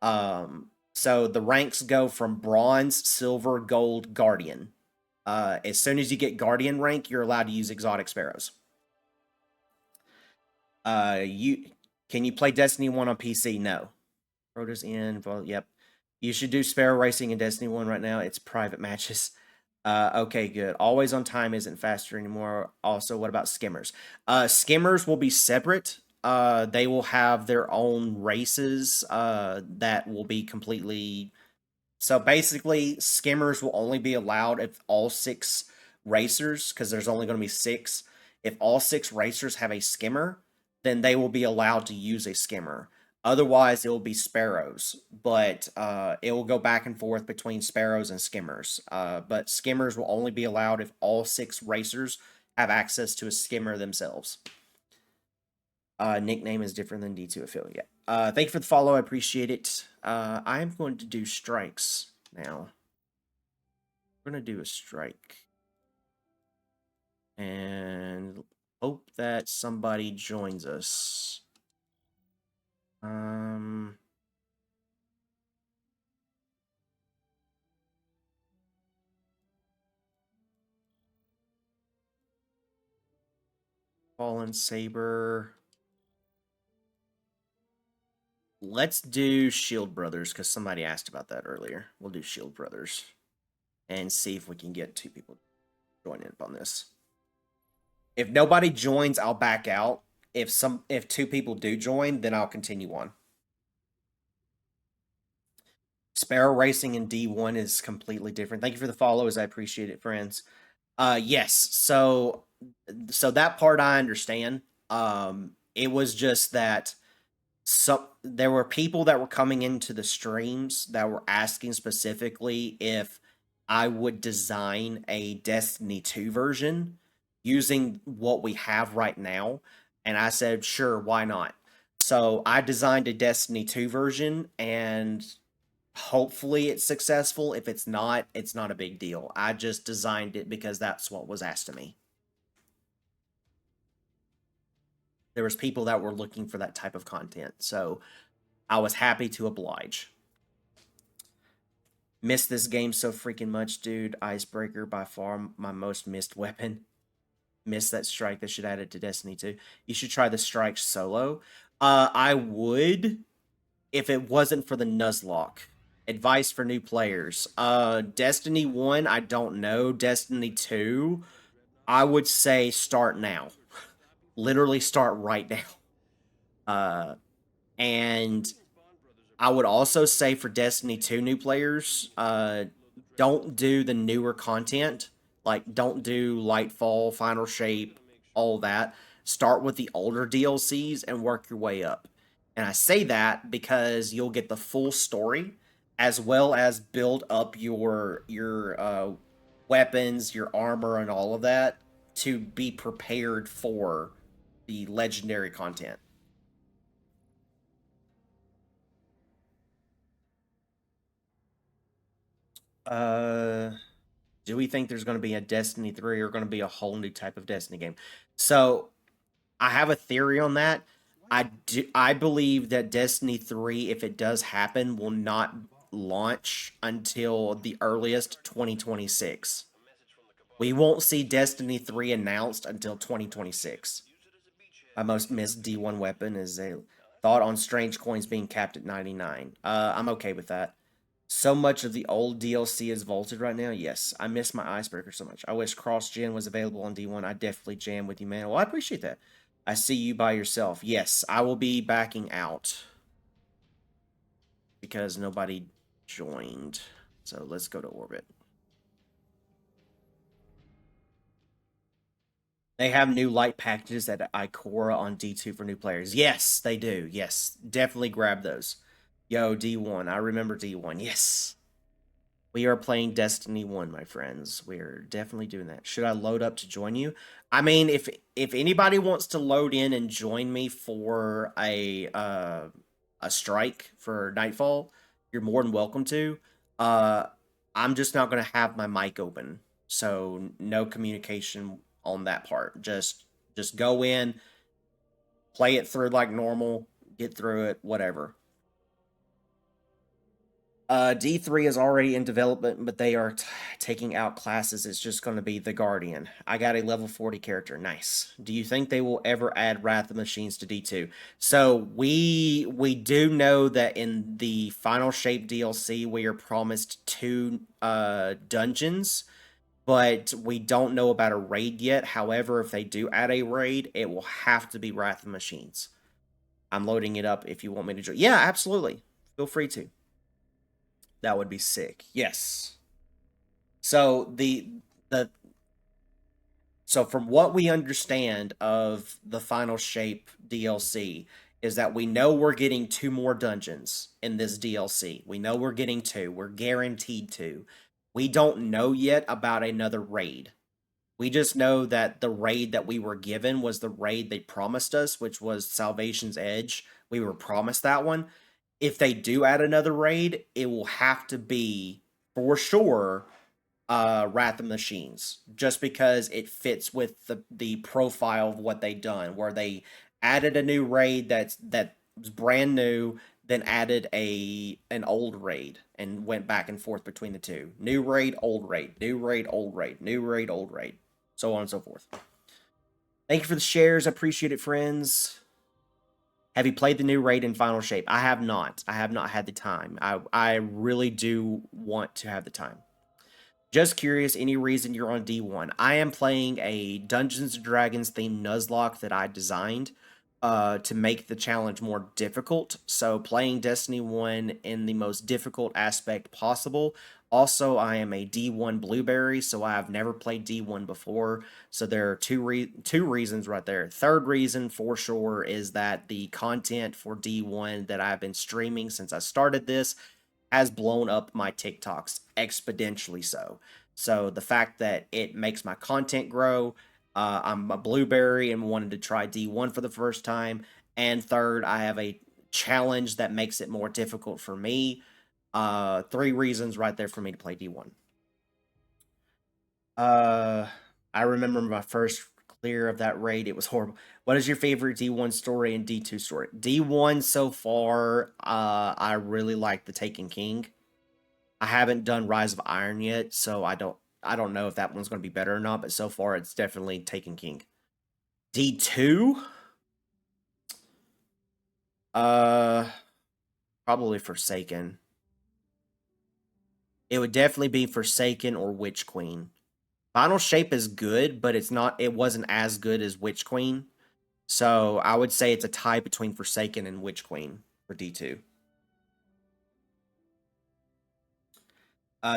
So the ranks go from bronze, silver, gold, guardian. As soon as you get guardian rank, you're allowed to use exotic sparrows. Can you play Destiny 1 on PC? No. Rhoda's in. Well, yep. You should do Sparrow Racing in Destiny 1 right now. It's private matches. Okay, good. Always on time isn't faster anymore. Also, what about skimmers? Skimmers will be separate. They will have their own races that will be completely. So basically, skimmers will only be allowed if all 6 racers, because there's only going to be 6. If all 6 racers have a skimmer, then they will be allowed to use a skimmer. Otherwise, it will be sparrows, but it will go back and forth between sparrows and skimmers. But skimmers will only be allowed if all 6 racers have access to a skimmer themselves. Nickname is different than D2 affiliate. Thank you for the follow. I appreciate it. I'm going to do strikes now. We're going to do a strike. And hope that somebody joins us. Fallen Saber. Let's do Shield Brothers, because somebody asked about that earlier. We'll do Shield Brothers and see if we can get 2 people to join in on this. If nobody joins, I'll back out. If 2 people do join, then I'll continue on. Sparrow Racing in D1 is completely different. Thank you for the follows. I appreciate it, friends. Yes. So that part I understand. It was just that there were people that were coming into the streams that were asking specifically if I would design a Destiny 2 version using what we have right now. And I said, sure, why not? So I designed a Destiny 2 version, and hopefully it's successful. If it's not a big deal. I just designed it because that's what was asked of me. There was people that were looking for that type of content, so I was happy to oblige. Missed this game so freaking much, dude. Icebreaker, by far my most missed weapon. Missed that strike. They should add it to Destiny 2. You should try the strike solo. I would, if it wasn't for the Nuzlocke. Advice for new players. Destiny 1, I don't know. Destiny 2, I would say start now. Literally start right now. And I would also say for Destiny 2 new players, don't do the newer content. Like, don't do Lightfall, Final Shape, all that. Start with the older DLCs and work your way up. And I say that because you'll get the full story, as well as build up your weapons, your armor, and all of that to be prepared for the legendary content. Do we think there's going to be a Destiny 3 or going to be a whole new type of Destiny game? So I have a theory on that. I believe that Destiny 3, if it does happen, will not launch until the earliest 2026. We won't see Destiny 3 announced until 2026. My most missed D1 weapon is a thought on strange coins being capped at 99. I'm okay with that. So much of the old DLC is vaulted right now. Yes, I miss my Icebreaker so much. I wish cross-gen was available on D1. I definitely jam with you, man. Well, I appreciate that. I see you by yourself. Yes, I will be backing out because nobody joined. So let's go to Orbit. They have new light packages at Ikora on D2 for new players. Yes, they do. Yes, definitely grab those. Yo, D1. I remember D1. Yes. We are playing Destiny 1, my friends. We're definitely doing that. Should I load up to join you? I mean, if anybody wants to load in and join me for a strike for Nightfall, you're more than welcome to. Uh I'm just not going to have my mic open. So no communication on that part. Just go in, play it through like normal, get through it, whatever. D3 is already in development, but they are taking out classes. It's just going to be the Guardian. I got a level 40 character. Nice. Do you think they will ever add Wrath of Machines to D2? So we do know that in the Final Shape DLC, we are promised 2 dungeons, but we don't know about a raid yet. However, if they do add a raid, it will have to be Wrath of Machines. I'm loading it up if you want me to join. Yeah, absolutely. Feel free to. That would be sick. Yes. So the so from what we understand of the Final Shape DLC is that we know we're getting 2 more dungeons in this DLC. We know we're getting 2. We're guaranteed 2. We don't know yet about another raid. We just know that the raid that we were given was the raid they promised us, which was Salvation's Edge. We were promised that one. If they do add another raid, it will have to be for sure Wrath of Machines, just because it fits with the profile of what they done, where they added a new raid that's brand new, then added an old raid and went back and forth between the two. New raid, old raid, new raid, old raid, new raid, old raid, so on and so forth. Thank you for the shares. I appreciate it, friends. Have you played the new raid in Final Shape? I have not. I have not had the time. I really do want to have the time. Just curious, any reason you're on D1? I am playing a Dungeons & Dragons themed Nuzlocke that I designed to make the challenge more difficult. So playing Destiny 1 in the most difficult aspect possible. Also, I am a D1 Blueberry, so I have never played D1 before. So there are two reasons right there. Third reason for sure is that the content for D1 that I've been streaming since I started this has blown up my TikToks exponentially so. So the fact that it makes my content grow, I'm a blueberry and wanted to try D1 for the first time. And third, I have a challenge that makes it more difficult for me. 3 reasons right there for me to play D1. I remember my first clear of that raid. It was horrible. What is your favorite D1 story and D2 story? D1 so far, I really like the Taken King. I haven't done Rise of Iron yet, so I don't know if that one's going to be better or not, but so far it's definitely Taken King. D2? Probably Forsaken. It would definitely be Forsaken or Witch Queen. Final Shape is good, but it wasn't as good as Witch Queen. So I would say it's a tie between Forsaken and Witch Queen for D2.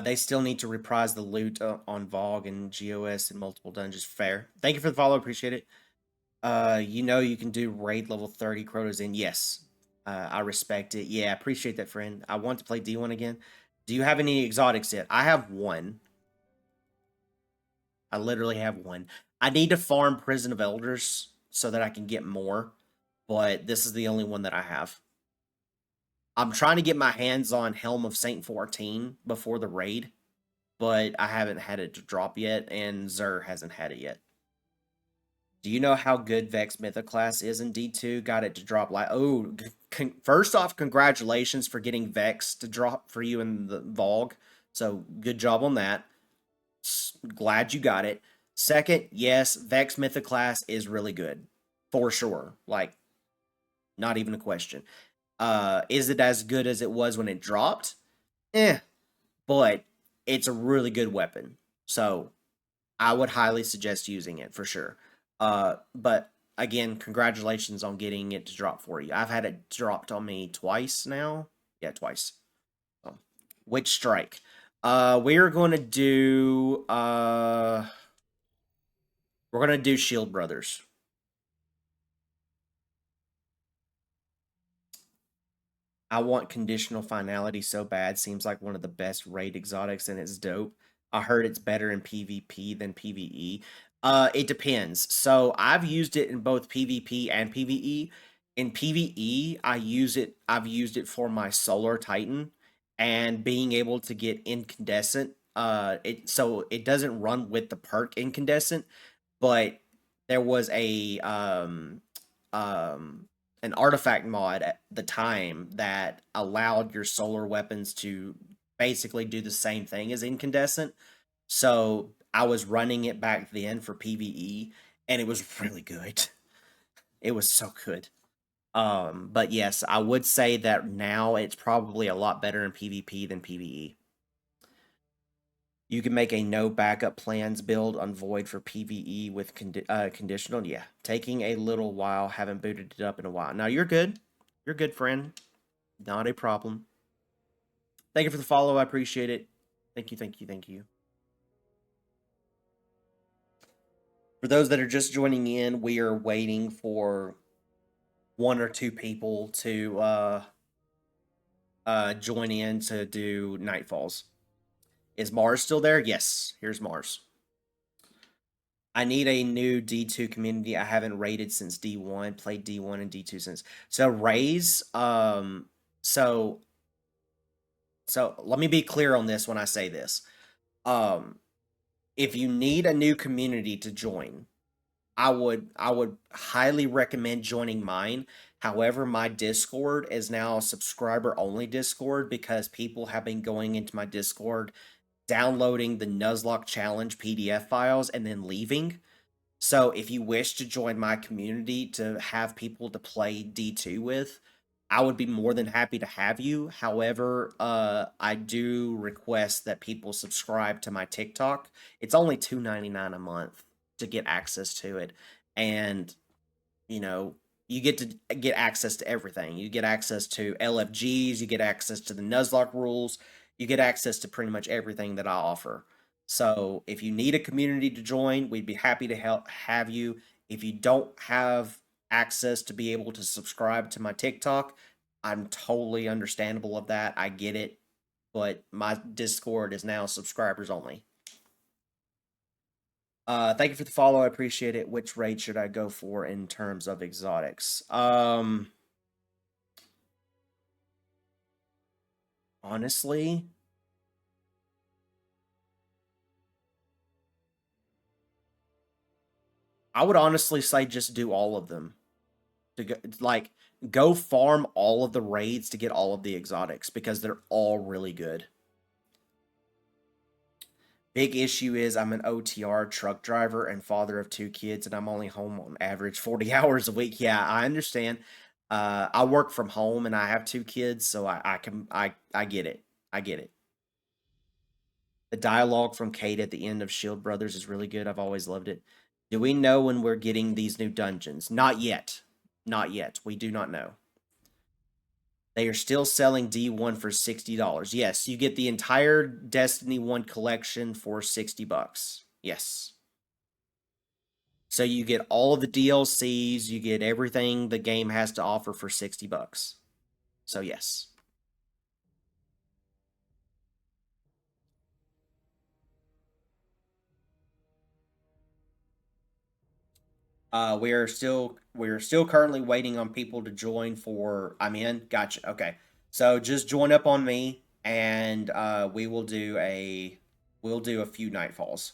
They still need to reprise the loot on Vogue and GOS in multiple dungeons. Fair. Thank you for the follow. Appreciate it. You know you can do raid level 30 Crotas in. Yes. I respect it. Yeah, appreciate that, friend. I want to play D1 again. Do you have any exotics yet? I have one. I literally have one. I need to farm Prison of Elders so that I can get more, but this is the only one that I have. I'm trying to get my hands on Helm of Saint 14 before the raid, but I haven't had it to drop yet, and Xur hasn't had it yet. Do you know how good Vex Mythoclast is in D2? Got it to drop like, oh, first off, congratulations for getting Vex to drop for you in the Vogue. So good job on that. Glad you got it. Second, yes, Vex Mythoclast is really good. For sure. Like, not even a question. Is it as good as it was when it dropped? But it's a really good weapon. So I would highly suggest using it for sure. But again, congratulations on getting it to drop for you. I've had it dropped on me twice now. Yeah, twice. Witch Strike. We're gonna do Shield Brothers. I want conditional finality so bad. Seems like one of the best raid exotics, and it's dope. I heard it's better in PvP than PvE. It depends. So I've used it in both PvP and PvE. In PvE, I've used it for my Solar Titan and being able to get incandescent. It doesn't run with the perk incandescent, but there was um an artifact mod at the time that allowed your solar weapons to basically do the same thing as incandescent. So I was running it back then for PvE, and it was really good. It was so good. But yes, I would say that now it's probably a lot better in PvP than PvE. You can make a no backup plans build on Void for PvE with conditional. Yeah, taking a little while. Haven't booted it up in a while. Now you're good. You're good, friend. Not a problem. Thank you for the follow. I appreciate it. Thank you, thank you, thank you. For those that are just joining in, we are waiting for one or two people to join in to do Nightfalls. Is Mars still there? Yes. Here's Mars. I need a new D2 community. I haven't raided since D1, played D1 and D2 since. So raise so let me be clear on this when I say this. If you need a new community to join, I would highly recommend joining mine. However, my Discord is now a subscriber only Discord because people have been going into my Discord, downloading the Nuzlocke challenge PDF files and then leaving. So if you wish to join my community to have people to play D2 with, I would be more than happy to have you. However, I do request that people subscribe to my TikTok. It's only $2.99 a month to get access to it. And you know, you get to get access to everything. You get access to LFGs, you get access to the Nuzlocke rules, you get access to pretty much everything that I offer. So if you need a community to join, we'd be happy to have you. If you don't have access to be able to subscribe to my TikTok, I'm totally understandable of that. I get it. But my Discord is now subscribers only. Thank you for the follow. I appreciate it. Which raid should I go for in terms of exotics? Honestly, I would honestly say just do all of them. To go farm all of the raids to get all of the exotics because they're all really good. Big issue is I'm an OTR truck driver and father of 2 kids, and I'm only home on average 40 hours a week. Yeah, I understand. I work from home and I have 2 kids, so I get it. I get it. The dialogue from Kate at the end of Shield Brothers is really good. I've always loved it. Do we know when we're getting these new dungeons? Not yet. Not yet. We do not know. They are still selling D1 for $60. Yes, you get the entire Destiny 1 collection for $60. Yes. So you get all of the DLCs, you get everything the game has to offer for $60. So yes. We are still currently waiting on people to join for I'm in. Gotcha. Okay. So just join up on me and we'll do a few nightfalls.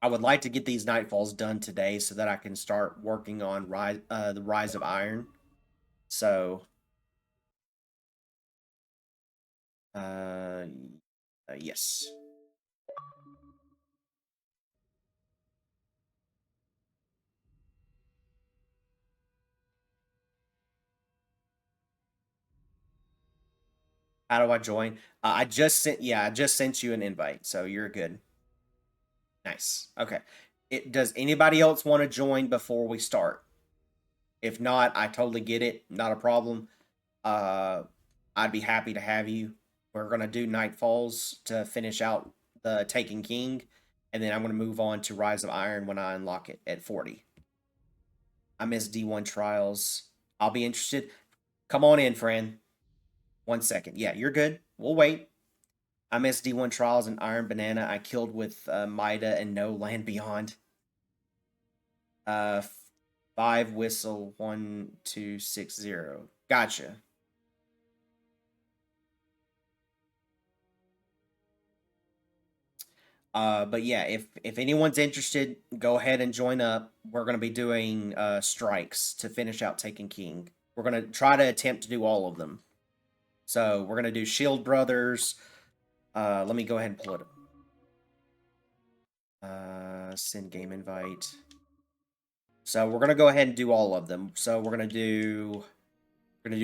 I would like to get these nightfalls done today so that I can start working on the Rise of Iron. So yes. How do I join? I just sent you an invite, so you're good. Nice. Okay. Does anybody else want to join before we start? If not, I totally get it. Not a problem. I'd be happy to have you. We're gonna do Nightfalls to finish out the Taken King, and then I'm going to move on to Rise of Iron when I unlock it at 40. I missed D1 Trials. I'll be interested. Come on in, Fran. 1 second. Yeah, you're good. We'll wait. I missed D1 Trials and Iron Banana. I killed with Mida and No Land Beyond. 5 Whistle 1260. Gotcha. But yeah, if anyone's interested, go ahead and join up. We're gonna be doing strikes to finish out Taken King. We're gonna try to attempt to do all of them. So we're gonna do Shield Brothers. Let me go ahead and pull it up. Send game invite. So we're gonna go ahead and do all of them. So we're gonna do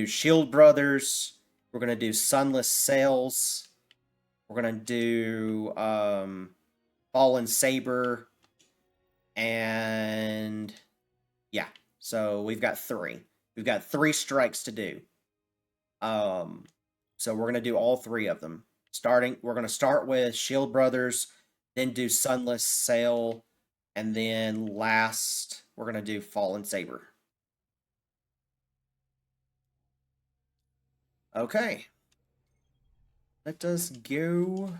Shield Brothers. We're gonna do Sunless Sails. We're gonna do Fallen Saber, and yeah. So we've got 3. We've got 3 strikes to do. So we're gonna do all 3 of them. We're gonna start with Shield Brothers, then do Sunless Sail, and then last we're gonna do Fallen Saber. Okay. Let us go.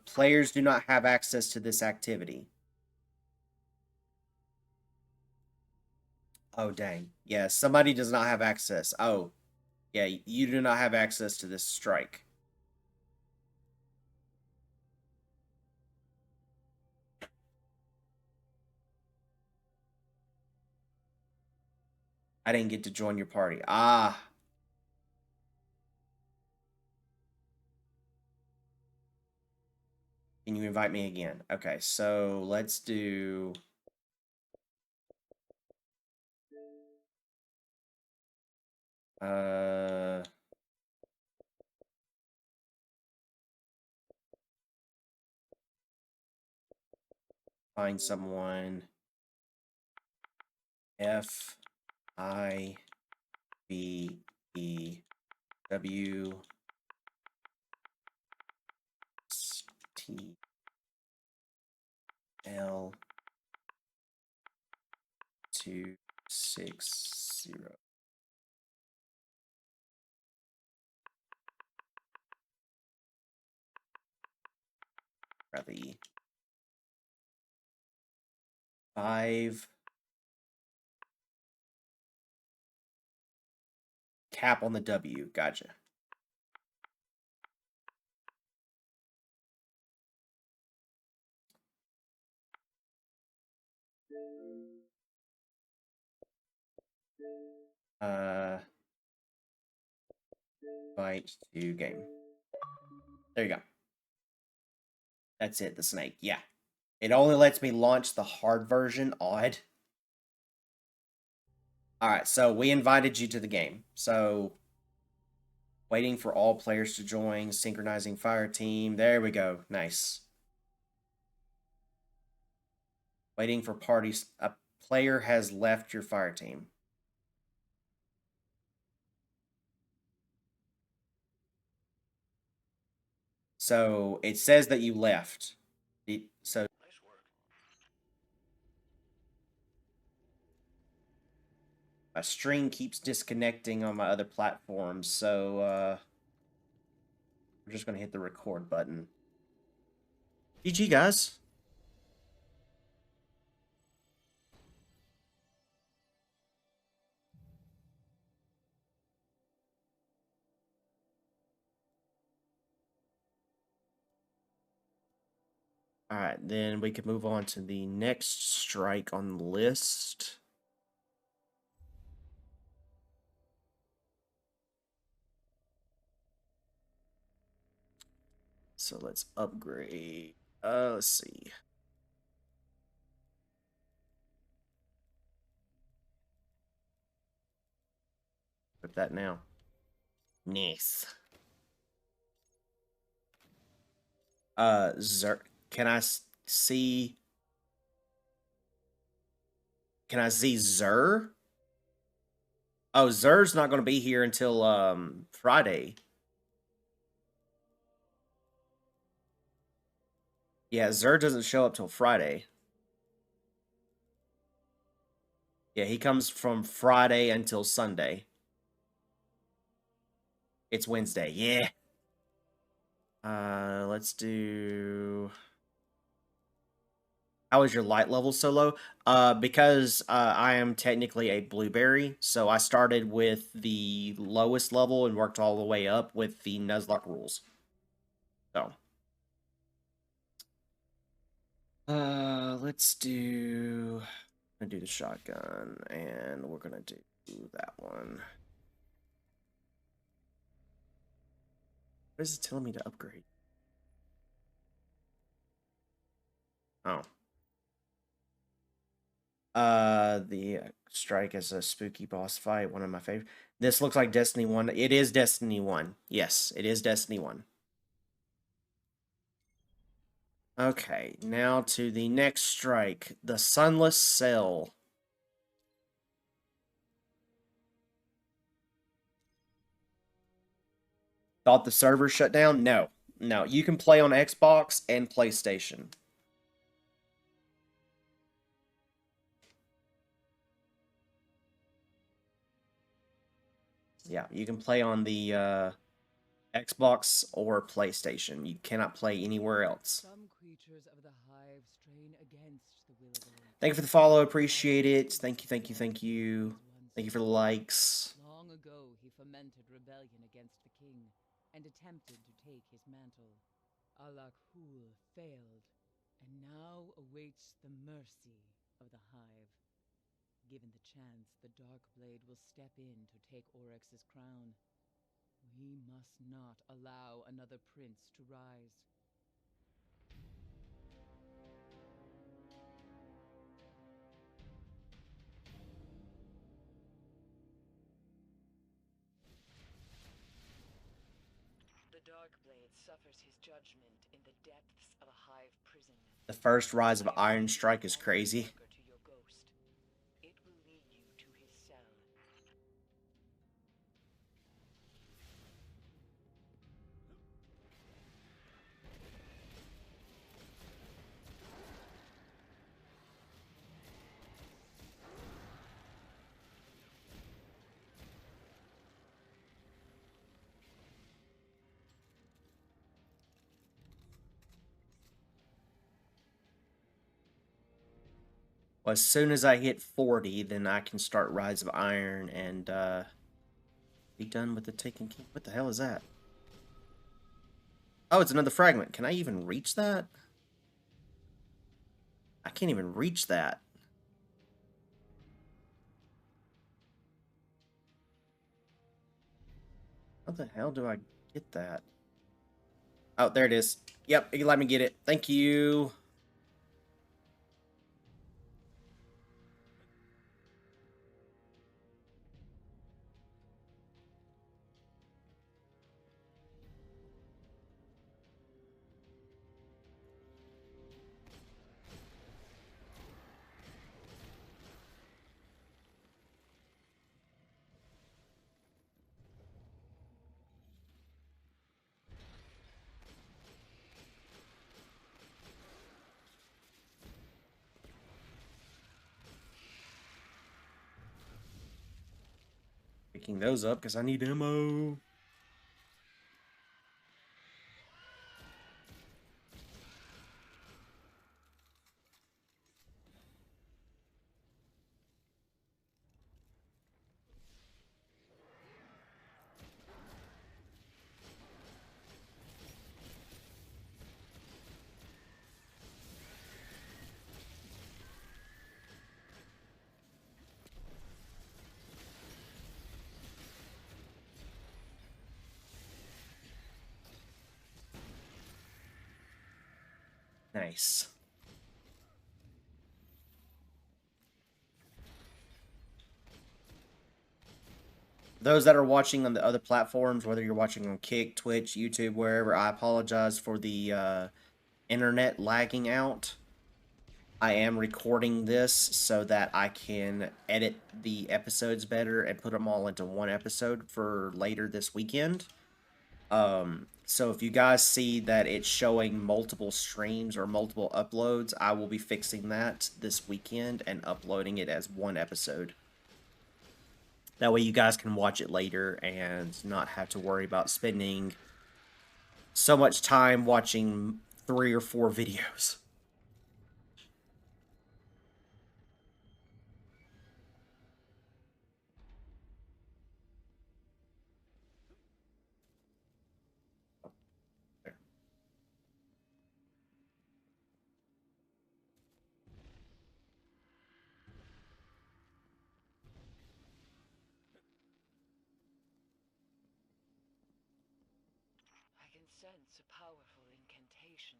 Players do not have access to this activity. Oh, dang. Yeah, somebody does not have access. Oh, yeah, you do not have access to this strike. I didn't get to join your party. Ah. Can you invite me again? Okay, so let's do... Find someone. F I B E W T L 260. The 5 cap on the W. Gotcha. Invite to game. There you go. That's it, the snake. Yeah. It only lets me launch the hard version. Odd. Alright, so we invited you to the game. So, waiting for all players to join, synchronizing fire team. There we go. Nice. Waiting for parties. A player has left your fire team. So, it says that you left. So, my stream keeps disconnecting on my other platforms, so we're just gonna hit the record button. GG, guys. All right, then we can move on to the next strike on the list. So let's upgrade. Let's see. Put that now. Nice. Can I see? Can I see Zer? Oh, Zer's not going to be here until Friday. Yeah, Zer doesn't show up till Friday. Yeah, he comes from Friday until Sunday. It's Wednesday. Yeah. Let's do. How is your light level so low? Because I am technically a blueberry, so I started with the lowest level and worked all the way up with the Nuzlocke rules. So, let's do. I'm gonna do the shotgun, and we're gonna do that one. What is it telling me to upgrade? Oh. The strike is a spooky boss fight, one of my favorite. This looks like Destiny 1. It is Destiny 1. Yes, it is Destiny 1. Okay, now to the next strike, the Sunless Cell. Thought the server shut down? No. No, you can play on Xbox and PlayStation. Yeah, you can play on the Xbox or PlayStation. You cannot play anywhere else. Some creatures of the hive strain against the will of the Lord. Thank you for the follow. Appreciate it. Thank you, thank you, thank you. Thank you for the likes. Long ago, he fomented rebellion against the king and attempted to take his mantle. Alakhul failed, and now awaits the mercy of the hive. Given the chance, the Darkblade will step in to take Oryx's crown. We must not allow another prince to rise. The Darkblade suffers his judgment in the depths of a hive prison. The first rise of Iron Strike is crazy. To your ghost. It will lead you to his cell. Well, as soon as I hit 40, then I can start Rise of Iron and be done with the Taken King. What the hell is that? Oh, it's another fragment. Can I even reach that? I can't even reach that. How the hell do I get that? Oh, there it is. Yep, you let me get it. Thank you. Picking those up because I need ammo. Nice. Those that are watching on the other platforms, whether you're watching on Kick, Twitch, YouTube, wherever, I apologize for the internet lagging out. I am recording this so that I can edit the episodes better and put them all into one episode for later this weekend. So if you guys see that it's showing multiple streams or multiple uploads, I will be fixing that this weekend and uploading it as one episode. That way you guys can watch it later and not have to worry about spending so much time watching 3 or 4 videos. I can sense a powerful incantation.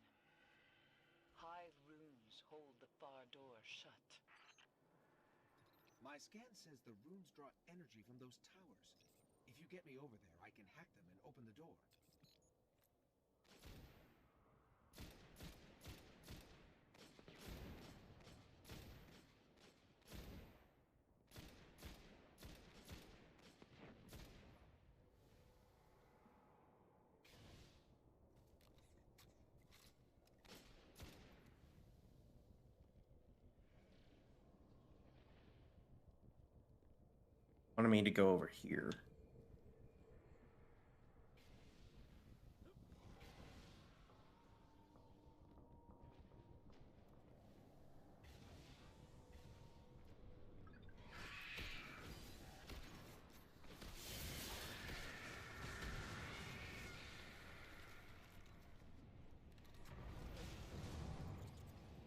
High runes hold the far door shut. My scan says the runes draw energy from those towers. If you get me over there, I can hack them and open the door. Wanted me to go over here.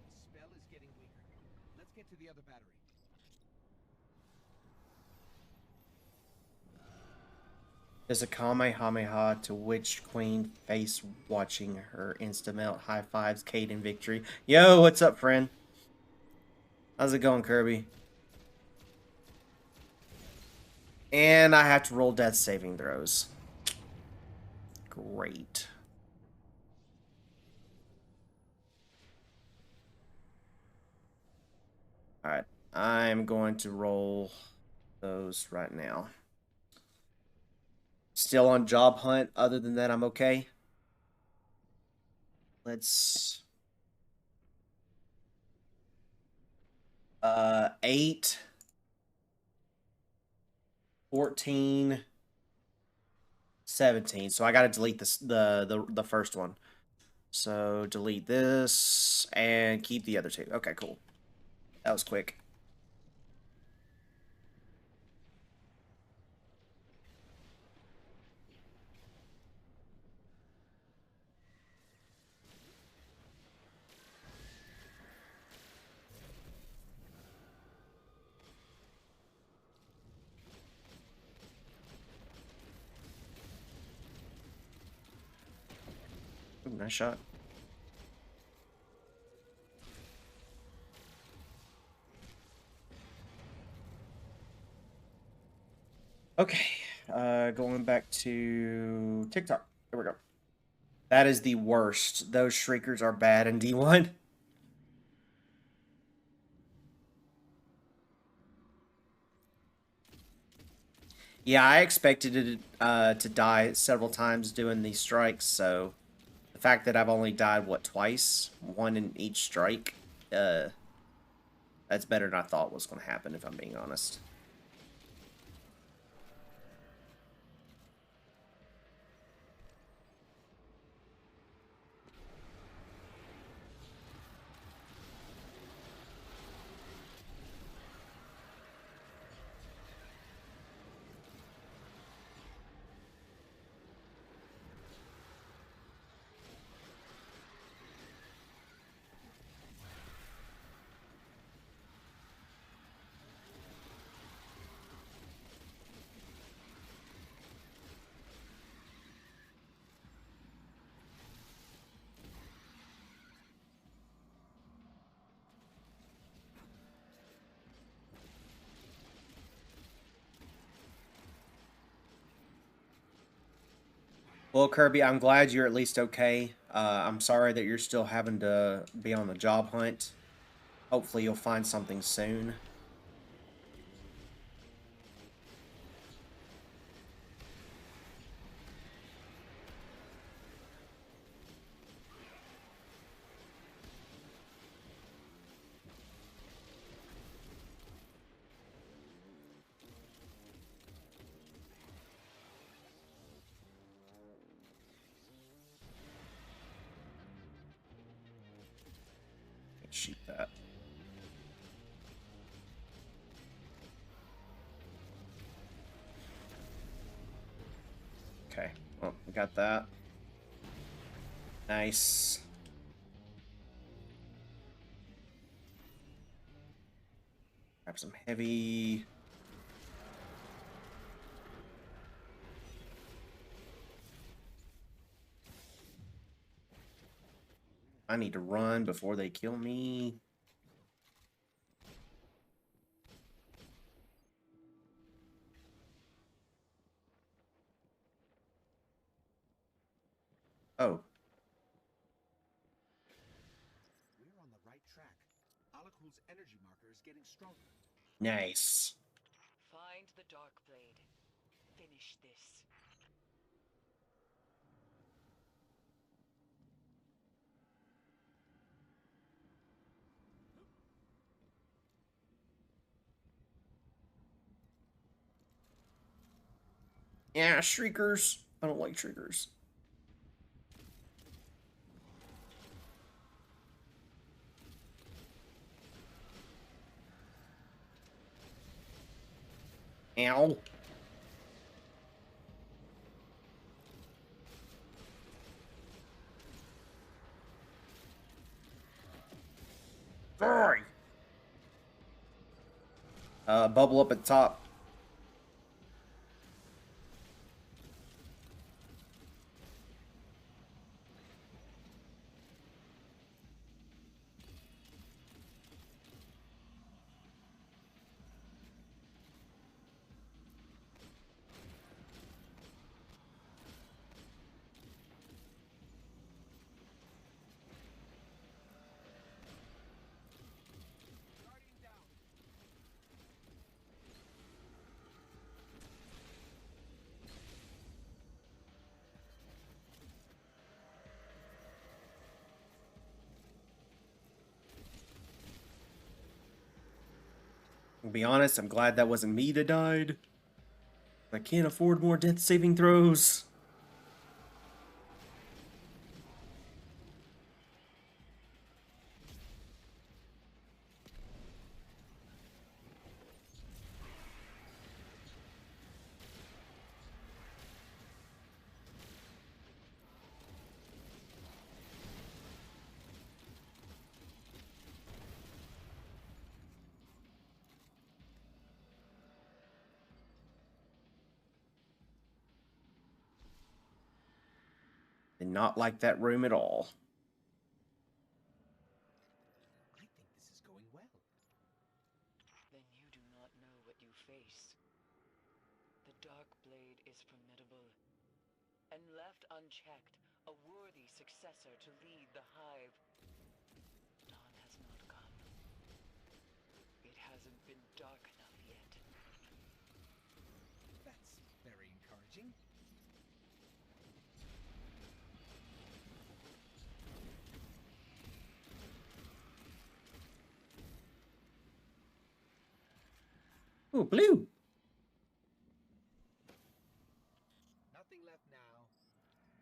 The spell is getting weaker. Let's get to the other battery. There's a Kamehameha to Witch Queen face watching her insta-melt. High fives, Caden victory. Yo, what's up, friend? How's it going, Kirby? And I have to roll death saving throws. Great. Alright, I'm going to roll those right now. Still on job hunt. Other than that, I'm okay. Let's... 8... 14... 17. So I gotta delete this the first one. So delete this and keep the other 2. Okay, cool. That was quick. Ooh, nice shot. Okay, going back to TikTok. Here we go. That is the worst. Those shriekers are bad in D1. Yeah, I expected it to die several times doing these strikes, so the fact that I've only died, what, twice? One in each strike? That's better than I thought was going to happen, if I'm being honest. Well, Kirby, I'm glad you're at least okay. I'm sorry that you're still having to be on the job hunt. Hopefully you'll find something soon. shoot that. Okay, well, we got that. Nice. Grab some heavy. I need to run before they kill me. Oh, We're on the right track. Alakul's energy marker is getting stronger. nice. Find the Dark Blade. Finish this. Yeah, shriekers. I don't like shriekers. Ow. Sorry. Bubble up at the top. Guardian down. To be honest, I'm glad that wasn't me that died. I can't afford more death saving throws. Did not like that room at all. I think this is going well. Then you do not know what you face. The Dark Blade is formidable, and left unchecked, a worthy successor to lead the Hive. Dawn has not come. It hasn't been dark enough yet. That's very encouraging. Ooh, blue. Nothing left now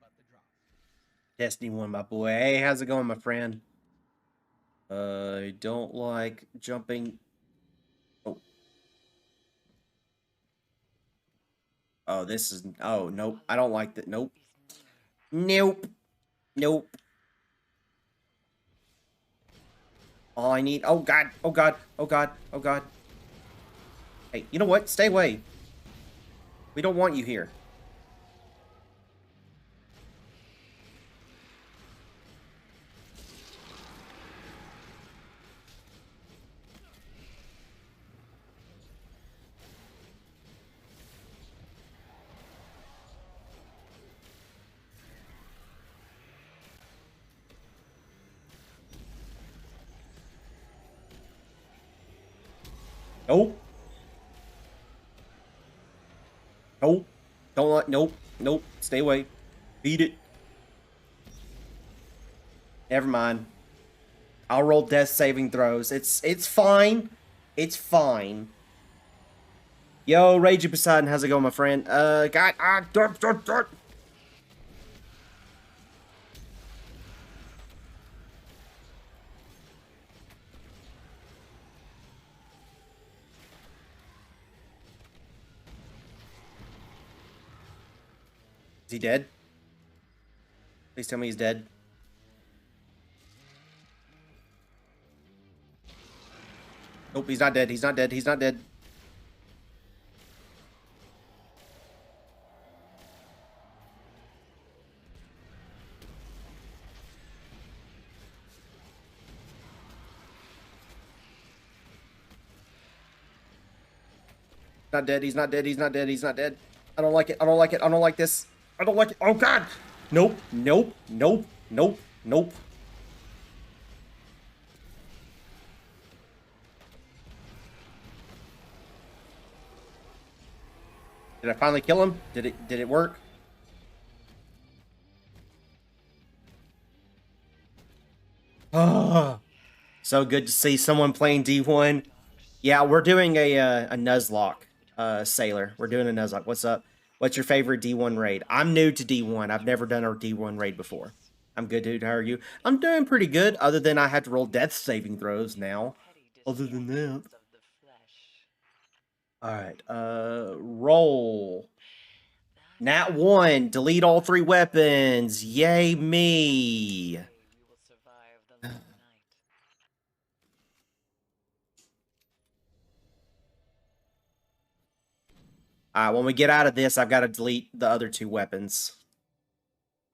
but the drop. Destiny 1, my boy. Hey, how's it going, my friend? I don't like jumping. Oh. Oh, this is. Oh, nope. I don't like that. Nope. Is near. Nope. Nope. All I need. Oh, God. Oh, God. Oh, God. Oh, God. Hey, you know what? Stay away. We don't want you here. Nope. Nope. Don't let. Nope. Nope. Stay away. Beat it. Never mind. I'll roll death saving throws. It's fine. It's fine. Yo, Ragey Poseidon, how's it going, my friend? God, dirt. Is he dead? Please tell me he's dead. Nope, he's not dead. He's not dead. He's not dead. Not dead. He's not dead. He's not dead. He's not dead. I don't like it. I don't like it. I don't like this. I don't like it. Oh, God. Nope. Nope. Nope. Nope. Nope. Did I finally kill him? Did it work? Oh, so good to see someone playing D1. Yeah, we're doing a Nuzlocke, Sailor. We're doing a Nuzlocke. What's up? What's your favorite D1 raid? I'm new to D1. I've never done a D1 raid before. I'm good, dude. How are you? I'm doing pretty good, other than I had to roll death saving throws now. Other than that. Alright, roll. Nat 1, delete all 3 weapons. Yay me. Alright, when we get out of this, I've got to delete the other 2 weapons.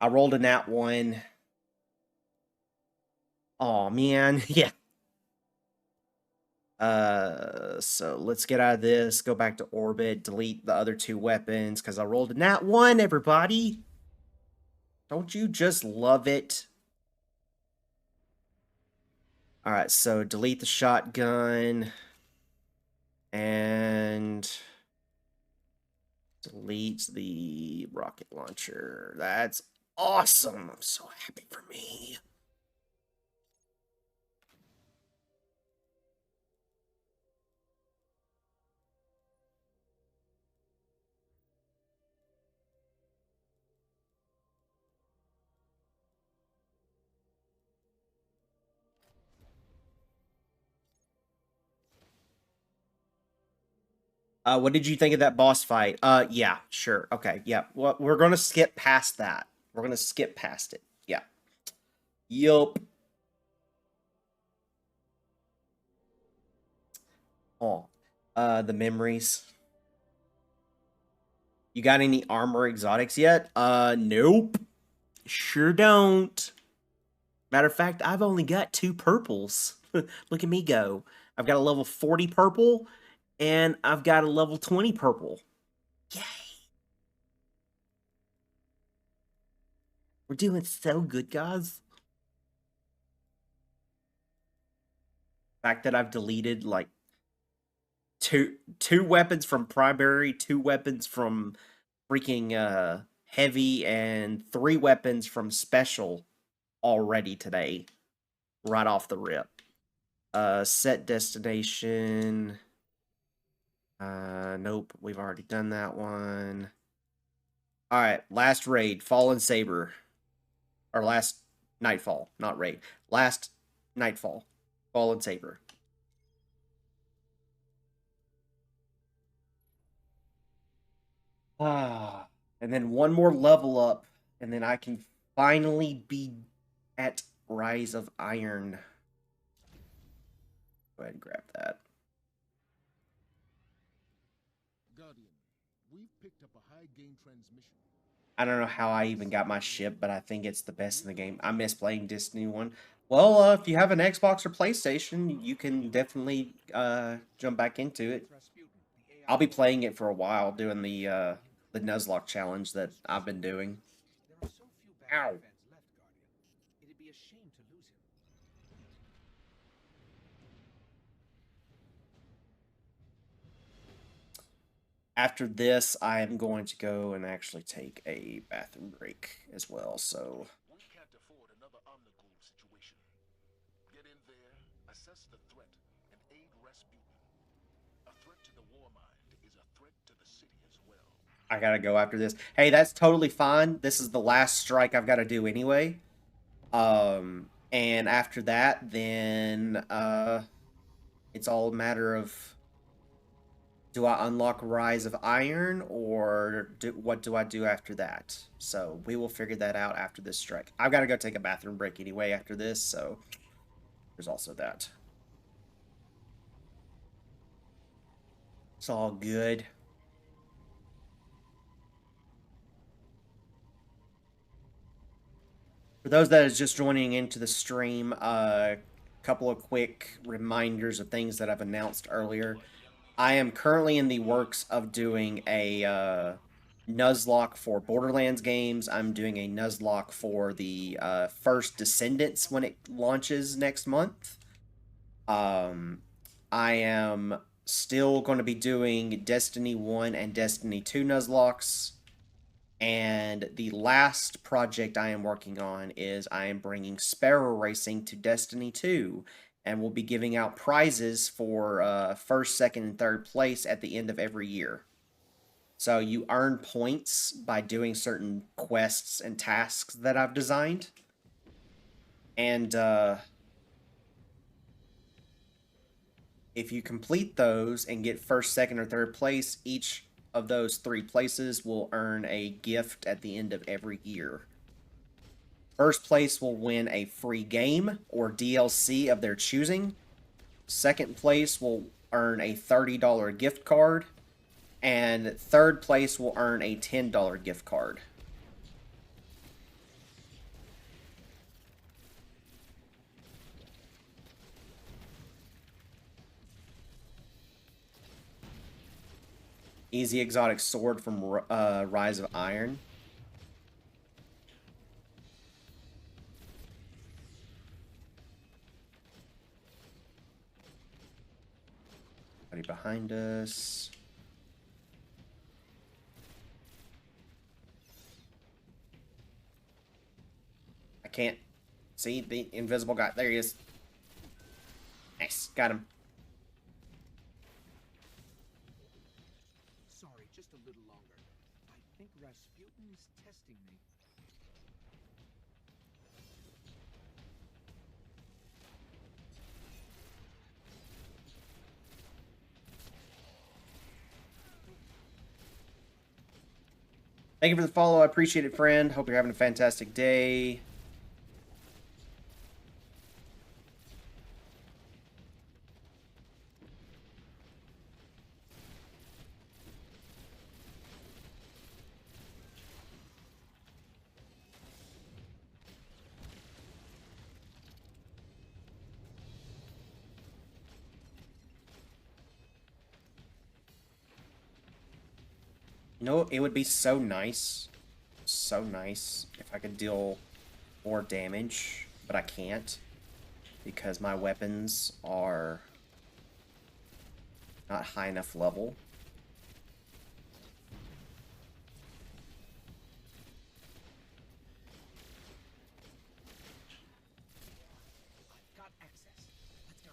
I rolled a nat 1. Oh man, yeah. So let's get out of this, go back to orbit, delete the other 2 weapons, because I rolled a nat 1, everybody. Don't you just love it? Alright, so delete the shotgun. And delete the rocket launcher. That's awesome. I'm so happy for me. What did you think of that boss fight? Yeah, sure. Okay, yeah. Well, we're gonna skip past that. We're gonna skip past it. Yeah. Yup. Oh. The memories. You got any armor exotics yet? Nope. Sure don't. Matter of fact, I've only got 2 purples. Look at me go. I've got a level 40 purple, and I've got a level 20 purple. Yay! We're doing so good, guys. The fact that I've deleted, like, two weapons from primary, 2 weapons from freaking heavy, and 3 weapons from special already today. Right off the rip. Set destination. Nope, we've already done that one. Alright, last raid, Fallen Saber. Or last Nightfall, not raid. Last Nightfall, Fallen Saber. And then one more level up, and then I can finally be at Rise of Iron. Go ahead and grab that. Guardian, we've picked up a high gain transmission. I don't know how I even got my ship, but I think it's the best in the game. I miss playing Destiny 1. Well, if you have an Xbox or PlayStation, you can definitely jump back into it. I'll be playing it for a while, doing the Nuzlocke challenge that I've been doing. There are so few bad defense left, Guardian. It'd be a shame to lose him. After this, I am going to go and actually take a bathroom break as well, so... We can't afford another Omnigul situation. Get in there, assess the threat, and aid Rasputin. A threat to the Warmind is a threat to the city as well. I gotta go after this. Hey, that's totally fine. This is the last strike I've got to do anyway. And after that, then, it's all a matter of do I unlock Rise of Iron, or what do I do after that? So we will figure that out after this strike. I've got to go take a bathroom break anyway after this, so there's also that. It's all good. For those that is just joining into the stream, a couple of quick reminders of things that I've announced earlier. I am currently in the works of doing a Nuzlocke for Borderlands games. I'm doing a Nuzlocke for the first Descendants when it launches next month. I am still going to be doing Destiny 1 and Destiny 2 Nuzlockes. And the last project I am working on is I am bringing Sparrow Racing to Destiny 2. And we'll be giving out prizes for first, second, and third place at the end of every year. So you earn points by doing certain quests and tasks that I've designed. And if you complete those and get first, second, or third place, each of those 3 places will earn a gift at the end of every year. First place will win a free game or DLC of their choosing. Second place will earn a $30 gift card. And third place will earn a $10 gift card. Easy exotic sword from Rise of Iron. Somebody behind us. I can't see the invisible guy. There he is. Nice. Got him. Sorry, just a little longer. I think Rasputin's testing me. Thank you for the follow. I appreciate it, friend. Hope you're having a fantastic day. You know, it would be so nice if I could deal more damage, but I can't because my weapons are not high enough level. I've got access. Let's go.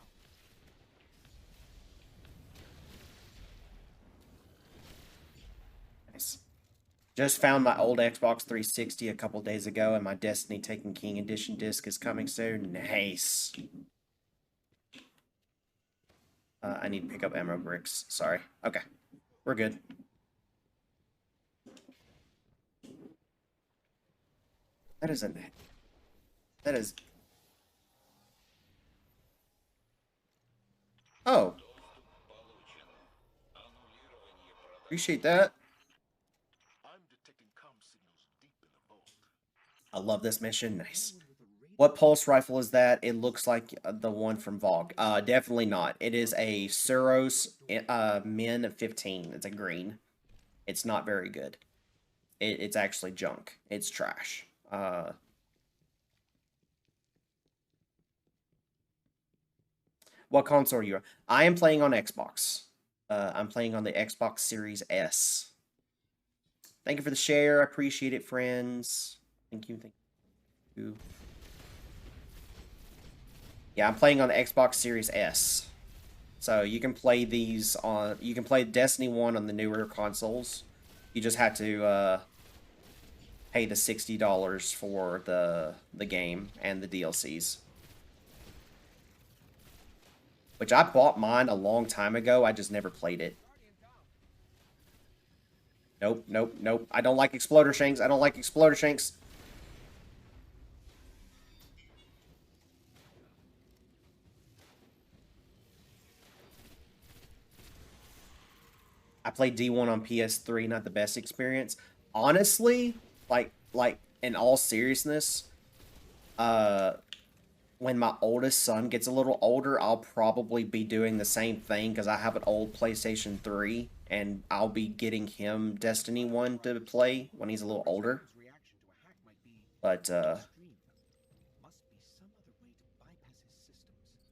Nice. Just found my old Xbox 360 a couple days ago, and my Destiny Taken King Edition disc is coming soon. Nice. I need to pick up ammo bricks. Sorry. Okay. We're good. That isn't... That is... Oh. Appreciate that. I'm detecting comm signals deep in the vault. I love this mission. Nice. What pulse rifle is that? It looks like the one from Vogue. Definitely not. It is a Suros Min 15. It's a green. It's not very good. It's actually junk. It's trash. What console are you on? I am playing on Xbox. I'm playing on the Xbox Series S. Thank you for the share. I appreciate it, friends. Thank you. Thank you. Yeah, I'm playing on the Xbox Series S. So you can play these on... You can play Destiny 1 on the newer consoles. You just have to pay the $60 for the game and the DLCs. Which I bought mine a long time ago. I just never played it. Nope, nope, nope. I don't like exploder shanks. I don't like exploder shanks. I played D1 on PS3, not the best experience. Honestly, like in all seriousness, when my oldest son gets a little older, I'll probably be doing the same thing because I have an old PlayStation 3 and I'll be getting him Destiny 1 to play when he's a little older. Reaction to a hack might be But extreme. Must be some other way to bypass his systems.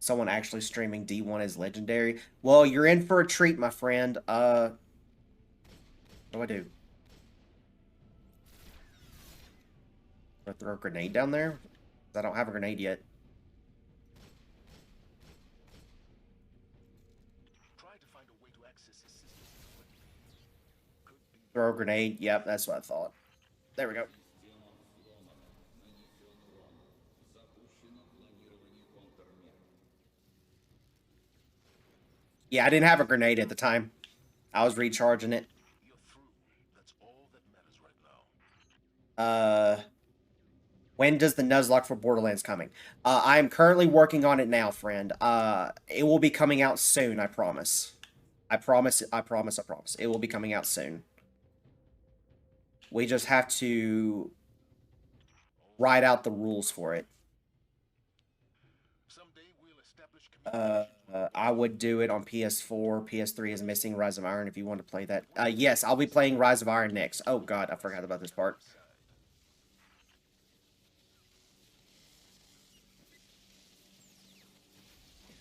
someone actually streaming D1 is legendary. Well, you're in for a treat, my friend. What do I do? Do I throw a grenade down there? I don't have a grenade yet. Try to find a way to access his systems quickly. Could be Throw a grenade. Yep, that's what I thought. There we go. Yeah, I didn't have a grenade at the time. I was recharging it. you're through. That's all that matters right now. When does the Nuzlocke for Borderlands coming? I am currently working on it now, friend. It will be coming out soon, I promise. I promise, I promise, I promise. It will be coming out soon. We just have to write out the rules for it. Someday we'll establish I would do it on PS4. PS3 is missing Rise of Iron if you want to play that. Yes, I'll be playing Rise of Iron next. Oh god, I forgot about this part.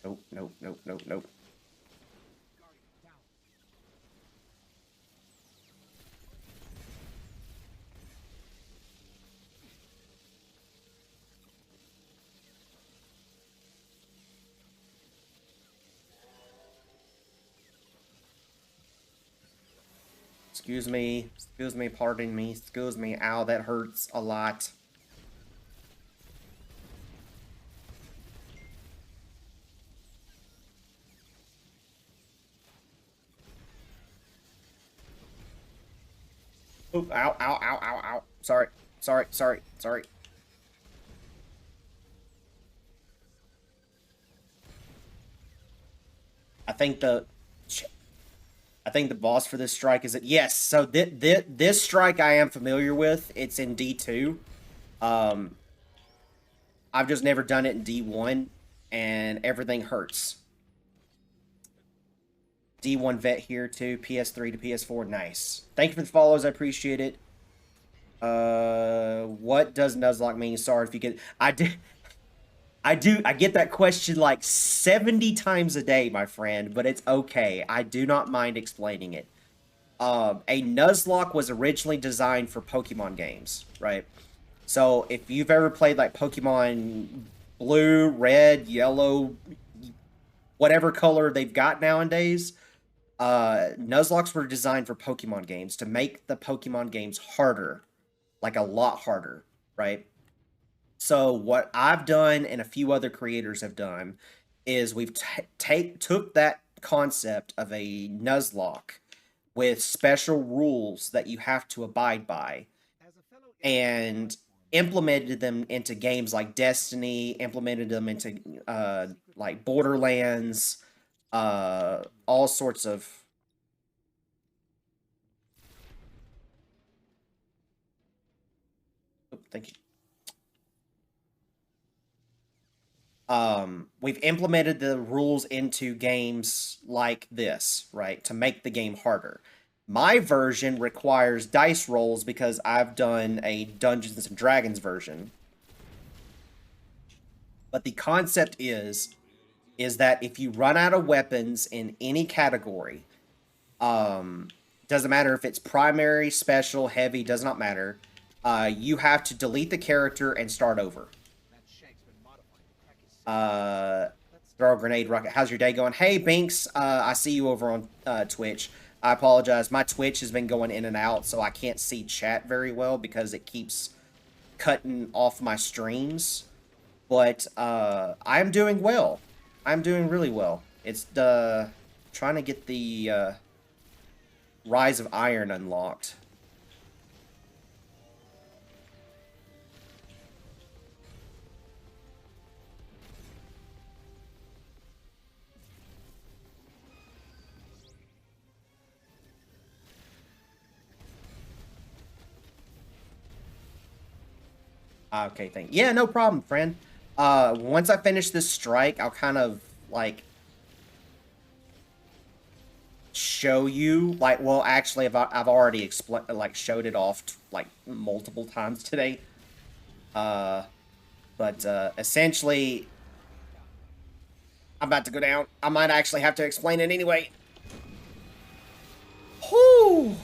Nope, nope, nope, nope, nope. Guardian down. Excuse me, pardon me, excuse me. Ow, that hurts a lot. Ow, ow, ow, ow, ow, ow. Sorry, sorry, sorry, sorry. I think the... I think the boss for this strike is it. Yes, so this strike I am familiar with. It's in D2. I've just never done it in D1, and everything hurts. D1 vet here too. PS3 to PS4. Nice. Thank you for the follows. I appreciate it. What does Nuzlocke mean? Sorry if you get. I get that question like 70 times a day, my friend, but it's okay. I do not mind explaining it. A Nuzlocke was originally designed for Pokemon games, right? So if you've ever played like Pokemon Blue, Red, Yellow, whatever color they've got nowadays, Nuzlocks were designed for Pokemon games to make the Pokemon games harder, like a lot harder, right? So what I've done and a few other creators have done is we've took that concept of a Nuzlocke with special rules that you have to abide by As a fellow and implemented them into games like Destiny, implemented them into like Borderlands, all sorts of. Oh, thank you. We've implemented the rules into games like this, right, to make the game harder. My version requires dice rolls because I've done a Dungeons and Dragons version. But the concept is that if you run out of weapons in any category, doesn't matter if it's primary, special, heavy, does not matter. You have to delete the character and start over. that shank's been modified to crack his system. Throw a grenade rocket. How's your day going? Hey, Binks, I see you over on Twitch. I apologize. My Twitch has been going in and out, so I can't see chat very well because it keeps cutting off my streams. But I'm doing well. I'm doing really well. It's trying to get the Rise of Iron unlocked. Okay, thank you. Yeah, no problem, friend. Once I finish this strike, I'll kind of, like, show you, like, well, actually, I've already showed it off, like, multiple times today. But essentially, I'm about to go down. I might actually have to explain it anyway. Whew!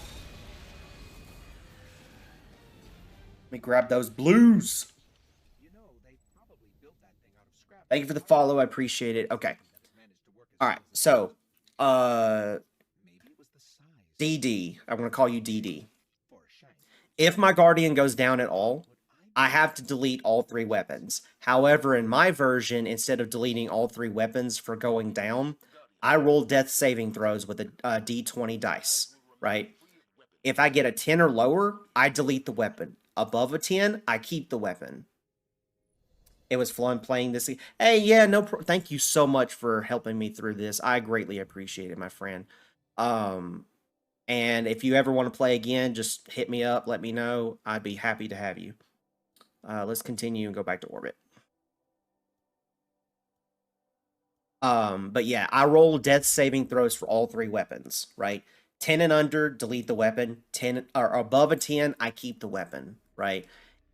Let me grab those blues. You know, they probably built that thing out of scrap. Thank you for the follow. I appreciate it. Okay. All right. So, Maybe it was the size. DD. I'm going to call you DD. For a shank. If my guardian goes down at all, I have to delete all 3 weapons. However, in my version, instead of deleting all 3 weapons for going down, I roll death saving throws with a D20 dice, right? If I get a 10 or lower, I delete the weapon. Above a 10, I keep the weapon. It was fun playing this. Hey, yeah, thank you so much for helping me through this. I greatly appreciate it, my friend. And if you ever want to play again, just hit me up, let me know. I'd be happy to have you. Let's continue and go back to orbit. But yeah, I roll death saving throws for all 3 weapons, right? 10 and under, delete the weapon. 10 or above a 10, I keep the weapon, right?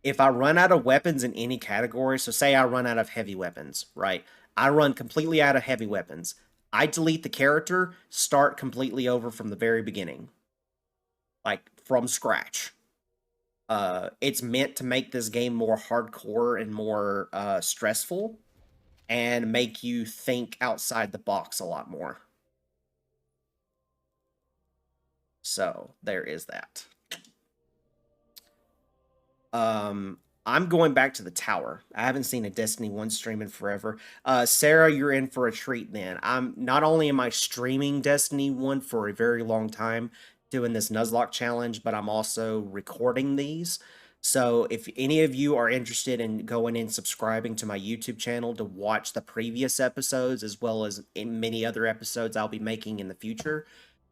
If I run out of weapons in any category, so say I run out of heavy weapons, right? I run completely out of heavy weapons. I delete the character, start completely over from the very beginning. Like, from scratch. It's meant to make this game more hardcore and more stressful, and make you think outside the box a lot more. So, there is that. I'm going back to the tower. I haven't seen a Destiny 1 stream in forever. Sarah, you're in for a treat then. Not only am I streaming Destiny 1 for a very long time, doing this Nuzlocke challenge, but I'm also recording these. So if any of you are interested in going and subscribing to my YouTube channel to watch the previous episodes, as well as in many other episodes I'll be making in the future,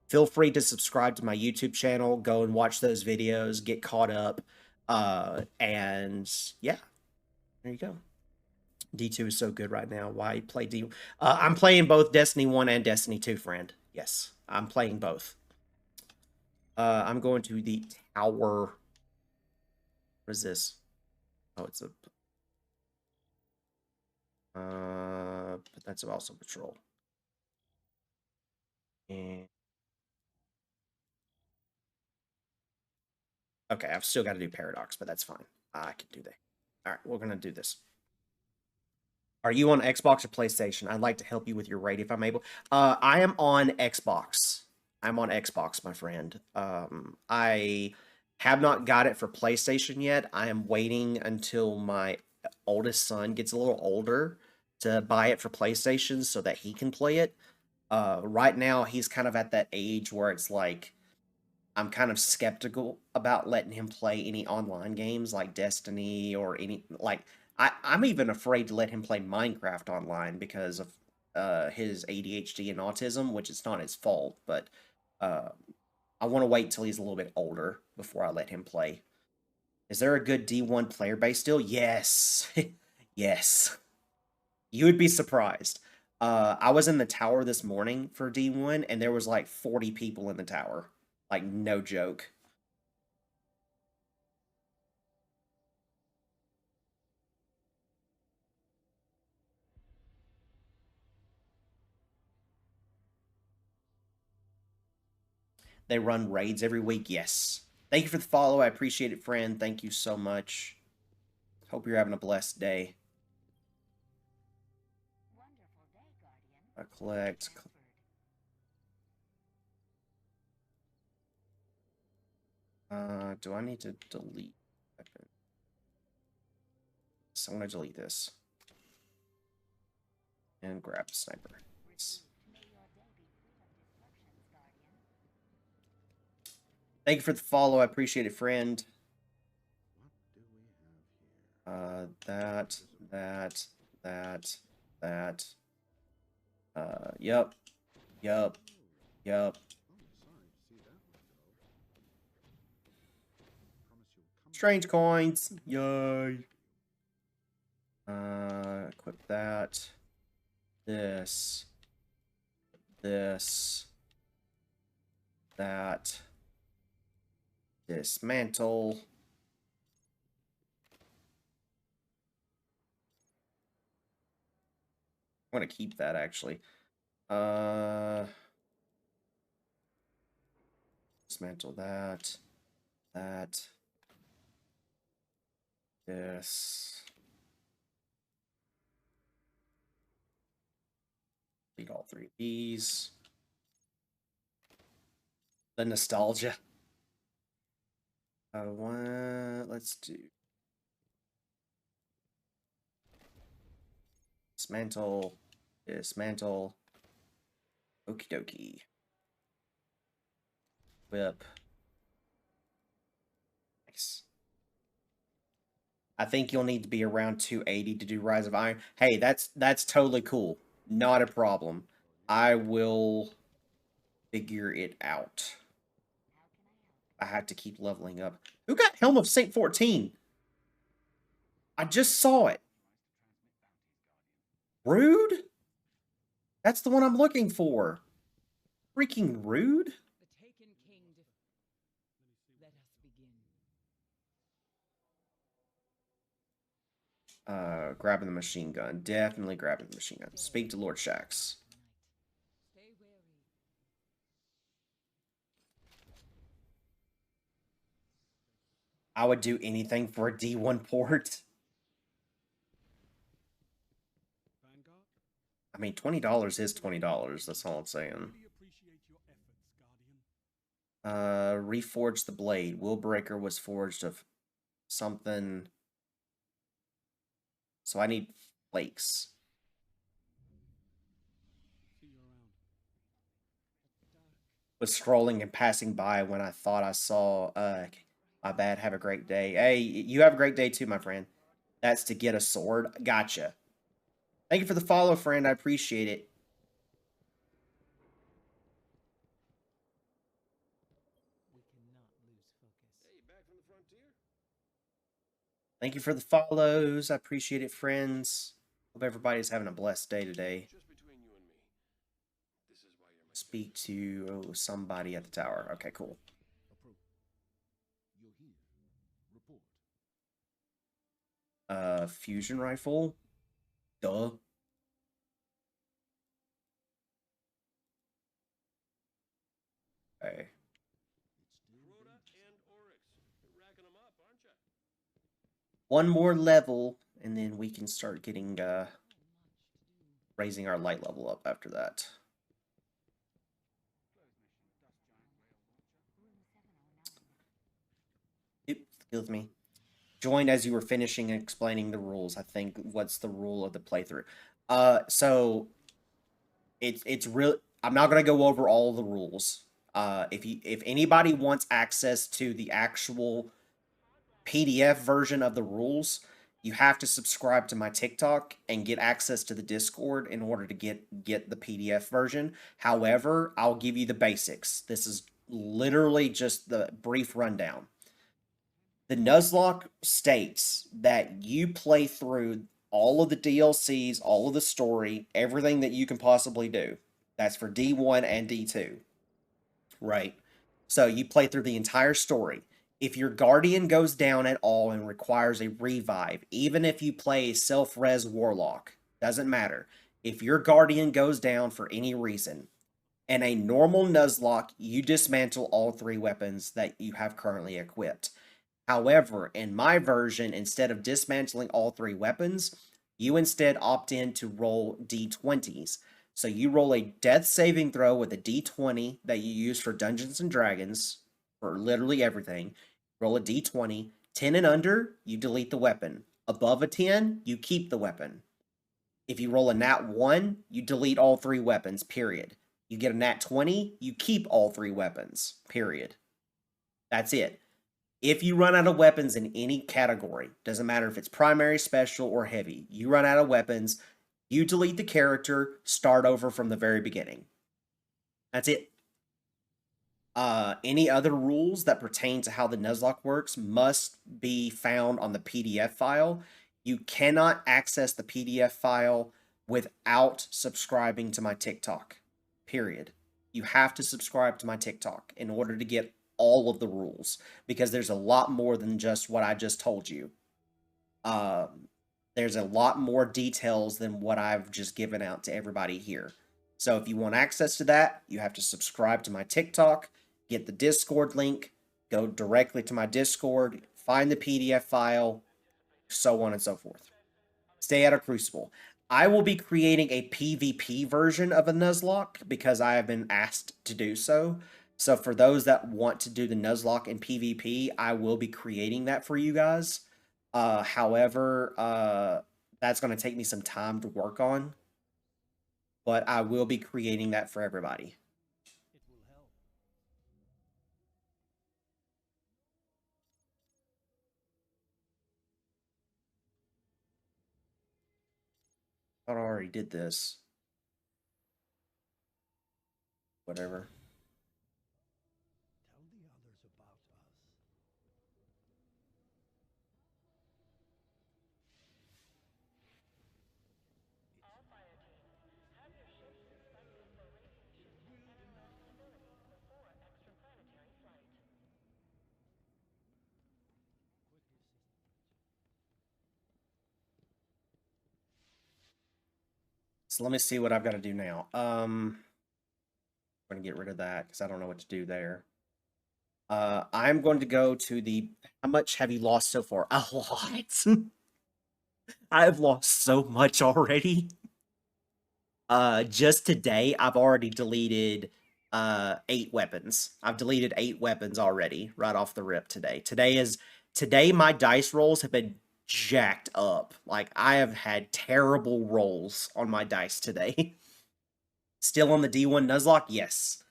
feel free to subscribe to my YouTube channel, go and watch those videos, get caught up. And yeah, there you go. D2 is so good right now. Why play D? I'm playing both Destiny 1 and Destiny 2, friend. Yes, I'm playing both. I'm going to the tower. What is this? Oh, it's a... but that's also patrol. And... okay, I've still got to do Paradox, but that's fine. I can do that. All right, we're going to do this. Are you on Xbox or PlayStation? I'd like to help you with your raid if I'm able. I am on Xbox. I'm on Xbox, my friend. I have not got it for PlayStation yet. I am waiting until my oldest son gets a little older to buy it for PlayStation so that he can play it. Right now, he's kind of at that age where it's like, I'm kind of skeptical about letting him play any online games like Destiny or any, like, I'm even afraid to let him play Minecraft online because of his ADHD and autism, which is not his fault, but I want to wait till he's a little bit older before I let him play. Is there a good D1 player base still? Yes. Yes. You would be surprised. I was in the tower this morning for D1, and there was like 40 people in the tower. Like, no joke. They run raids every week. Yes. Thank you for the follow. I appreciate it, friend. Thank you so much. Hope you're having a blessed day. I collect. Do I need to delete? So I'm going to delete this. And grab the sniper. Thank you for the follow. I appreciate it, friend. What do we have here? That. Yep. Oh, sorry to see that one go. Promise you'll come Strange back. coins. Yay. Equip that. This. That. Dismantle. I'm gonna keep that actually. Dismantle that. This. Delete all three of these. The nostalgia. Let's do dismantle. Okie dokie. Whip. Nice. I think you'll need to be around 280 to do Rise of Iron. Hey, that's totally cool. Not a problem. I will figure it out. I have to keep leveling up. Who got Helm of Saint 14? I just saw it. Rude? That's the one I'm looking for. Freaking rude? The Taken King let us begin. Grabbing the machine gun. Definitely grabbing the machine gun. Speak to Lord Shax. Stay wary. I would do anything for a D1 port. Vanguard? I mean, $20 is $20. That's all I'm saying. Really appreciate your efforts, Guardian. Reforge the blade. Willbreaker was forged of something. So I need flakes. See you around. Was scrolling and passing by when I thought I saw. My bad. Have a great day. Hey, you have a great day too, my friend. That's to get a sword. Gotcha. Thank you for the follow, friend. I appreciate it. We cannot lose focus. Hey, back from the frontier? Thank you for the follows. I appreciate it, friends. Hope everybody's having a blessed day today. Just between you and me. This is why you're my Speak to somebody at the tower. Okay, cool. Approach. You're here. Report. Fusion rifle? Duh. Okay. Rhoda and Oryx. You're racking them up, aren't you? One more level, and then we can start getting, raising our light level up after that. Excuse me. Joined as you were finishing and explaining the rules. I think what's the rule of the playthrough. So it's real. I'm not gonna go over all the rules. If anybody wants access to the actual PDF version of the rules, you have to subscribe to my TikTok and get access to the Discord in order to get the PDF version. However, I'll give you the basics. This is literally just the brief rundown. The Nuzlocke states that you play through all of the DLCs, all of the story, everything that you can possibly do. That's for D1 and D2. Right? So you play through the entire story. If your guardian goes down at all and requires a revive, even if you play a self-res warlock, doesn't matter. If your guardian goes down for any reason, in a normal Nuzlocke, you dismantle all three weapons that you have currently equipped. However, in my version, instead of dismantling all three weapons, you instead opt in to roll d20s. So you roll a death saving throw with a d20 that you use for Dungeons and Dragons, for literally everything. Roll a d20. 10 and under, you delete the weapon. Above a 10, you keep the weapon. If you roll a nat 1, you delete all three weapons, period. You get a nat 20, you keep all three weapons, period. That's it. If you run out of weapons in any category, doesn't matter if it's primary, special, or heavy, you run out of weapons, you delete the character, start over from the very beginning. That's it. Any other rules that pertain to how the Nuzlocke works must be found on the PDF file. You cannot access the PDF file without subscribing to my TikTok. Period. You have to subscribe to my TikTok in order to get all of the rules because there's a lot more than just what I just told you. There's a lot more details than what I've just given out to everybody here. So if you want access to that, you have to subscribe to my TikTok, get the Discord link, go directly to my Discord, find the PDF file, so on and so forth. Stay out of Crucible. I will be creating a PvP version of a Nuzlocke because I have been asked to do so. So for those that want to do the Nuzlocke in PvP, I will be creating that for you guys. However, that's going to take me some time to work on, but I will be creating that for everybody. I already did this. Whatever. Tell the others about us. So let me see what I've got to do now. I'm going to get rid of that because I don't know what to do there. I'm going to go to the. How much have you lost so far? A lot. I've lost so much already. Just today, I've already deleted 8 weapons. I've deleted 8 weapons already right off the rip today. Today my dice rolls have been jacked up. Like I have had terrible rolls on my dice today. Still on the D1 Nuzlocke? Yes.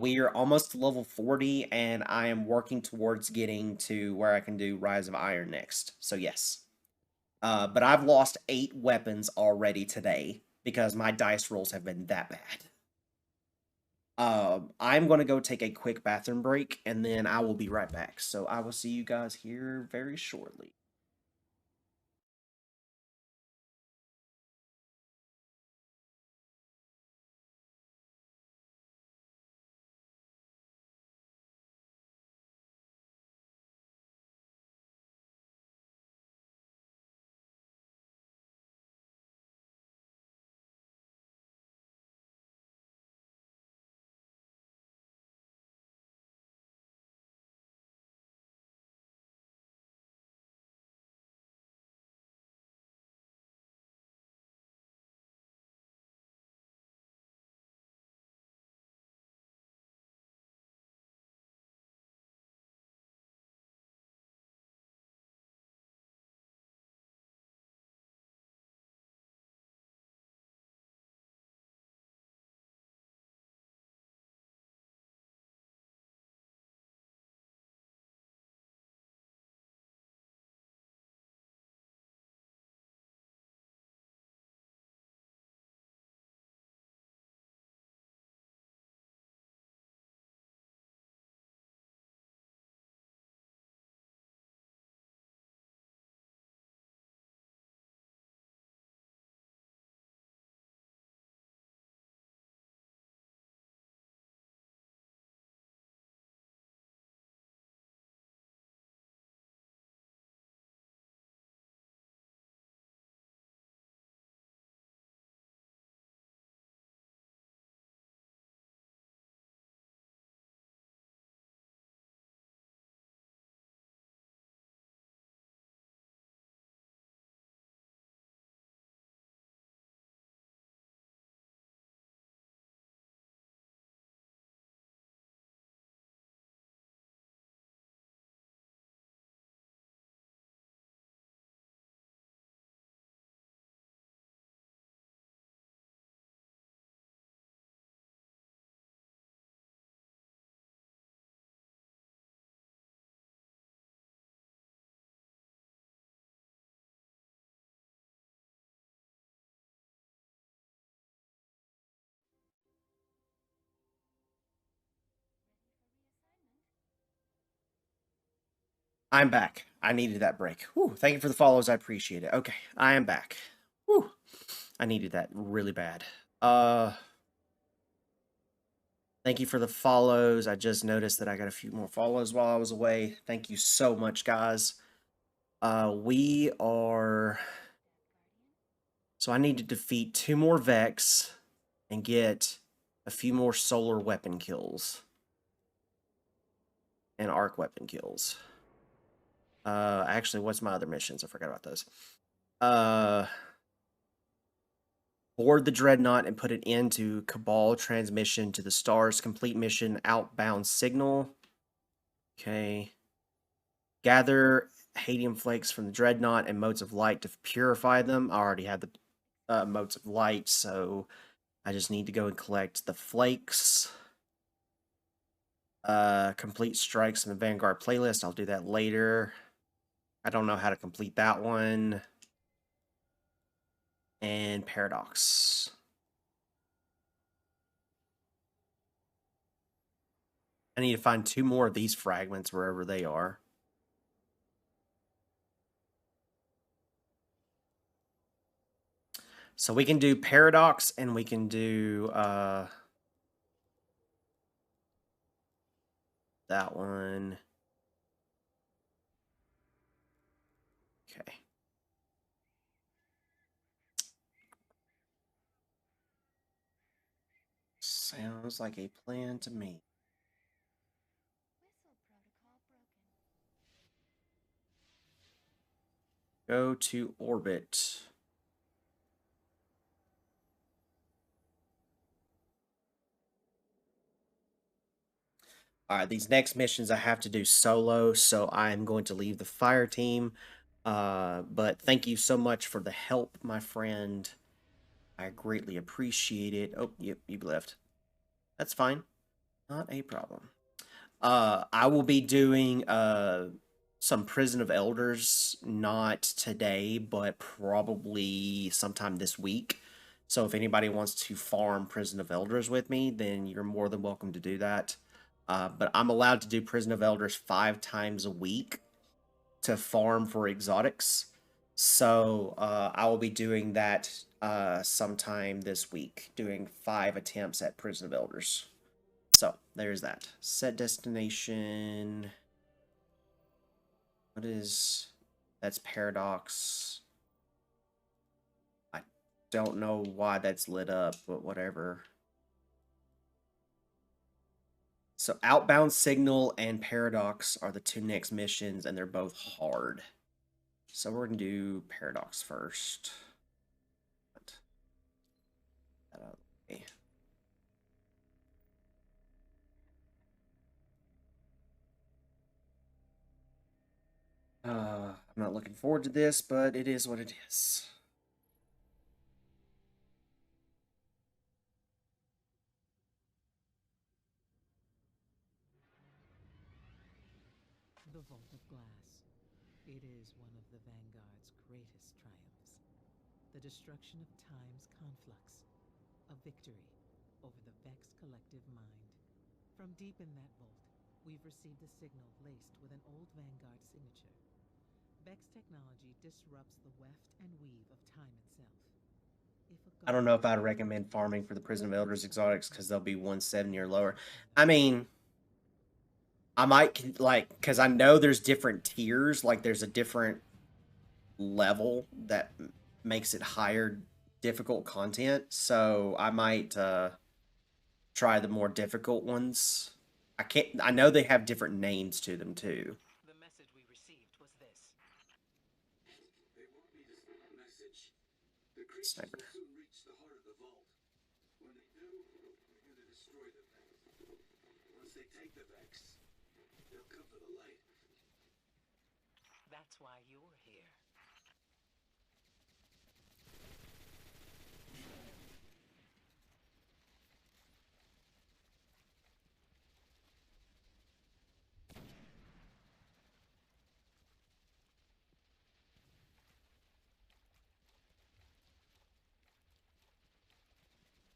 We are almost to level 40, and I am working towards getting to where I can do Rise of Iron next. So yes. But I've lost 8 weapons already today because my dice rolls have been that bad. I'm going to go take a quick bathroom break, and then I will be right back. So I will see you guys here very shortly. I'm back. I needed that break. Whew, thank you for the follows. I appreciate it. Okay, I am back. Whew, I needed that really bad. Thank you for the follows. I just noticed that I got a few more follows while I was away. Thank you so much, guys. We are... So I need to defeat 2 more Vex and get a few more solar weapon kills. And arc weapon kills. Actually, what's my other missions? I forgot about those. Board the Dreadnought and put it into Cabal transmission to the stars. Complete mission outbound signal. Okay. Gather Hadium flakes from the Dreadnought and motes of light to purify them. I already have the motes of light, so I just need to go and collect the flakes. Complete strikes in the Vanguard playlist. I'll do that later. I don't know how to complete that one. And Paradox. I need to find 2 more of these fragments wherever they are. So we can do Paradox and we can do that one. Okay. Sounds like a plan to me. Go to orbit. All right, these next missions I have to do solo, so I'm going to leave the fire team. But thank you so much for the help, my friend. I greatly appreciate it. Oh, yep, you left. That's fine. Not a problem. I will be doing some Prison of Elders, not today, but probably sometime this week. So if anybody wants to farm Prison of Elders with me, then you're more than welcome to do that. But I'm allowed to do Prison of Elders 5 times a week to farm for exotics. So I will be doing that sometime this week, doing 5 attempts at Prison of Elders. So there's that. Set destination. What is... That's Paradox. I don't know why that's lit up, but whatever. So Outbound Signal and Paradox are the 2 next missions, and they're both hard. So we're going to do Paradox first. That out of the way. I'm not looking forward to this, but it is what it is. The Vault of Glass. It is one of the Vanguard's greatest triumphs. The destruction of time's conflux. A victory over the Vex collective mind. From deep in that vault, we've received a signal laced with an old Vanguard signature. Vex technology disrupts the weft and weave of time itself. I don't know if I'd recommend farming for the Prison of Elders exotics because they'll be 170 or lower. I mean, I might, like, because I know there's different tiers. Like, there's a different level that makes it higher difficult content. So I might try the more difficult ones. I know they have different names to them, too. The message we received was this. They want me to send a message. The creatures Sniper. will soon reach the heart of the vault. When they do, they're going to destroy the Vex. Once they take the Vex, they'll come for the light. That's why you're here.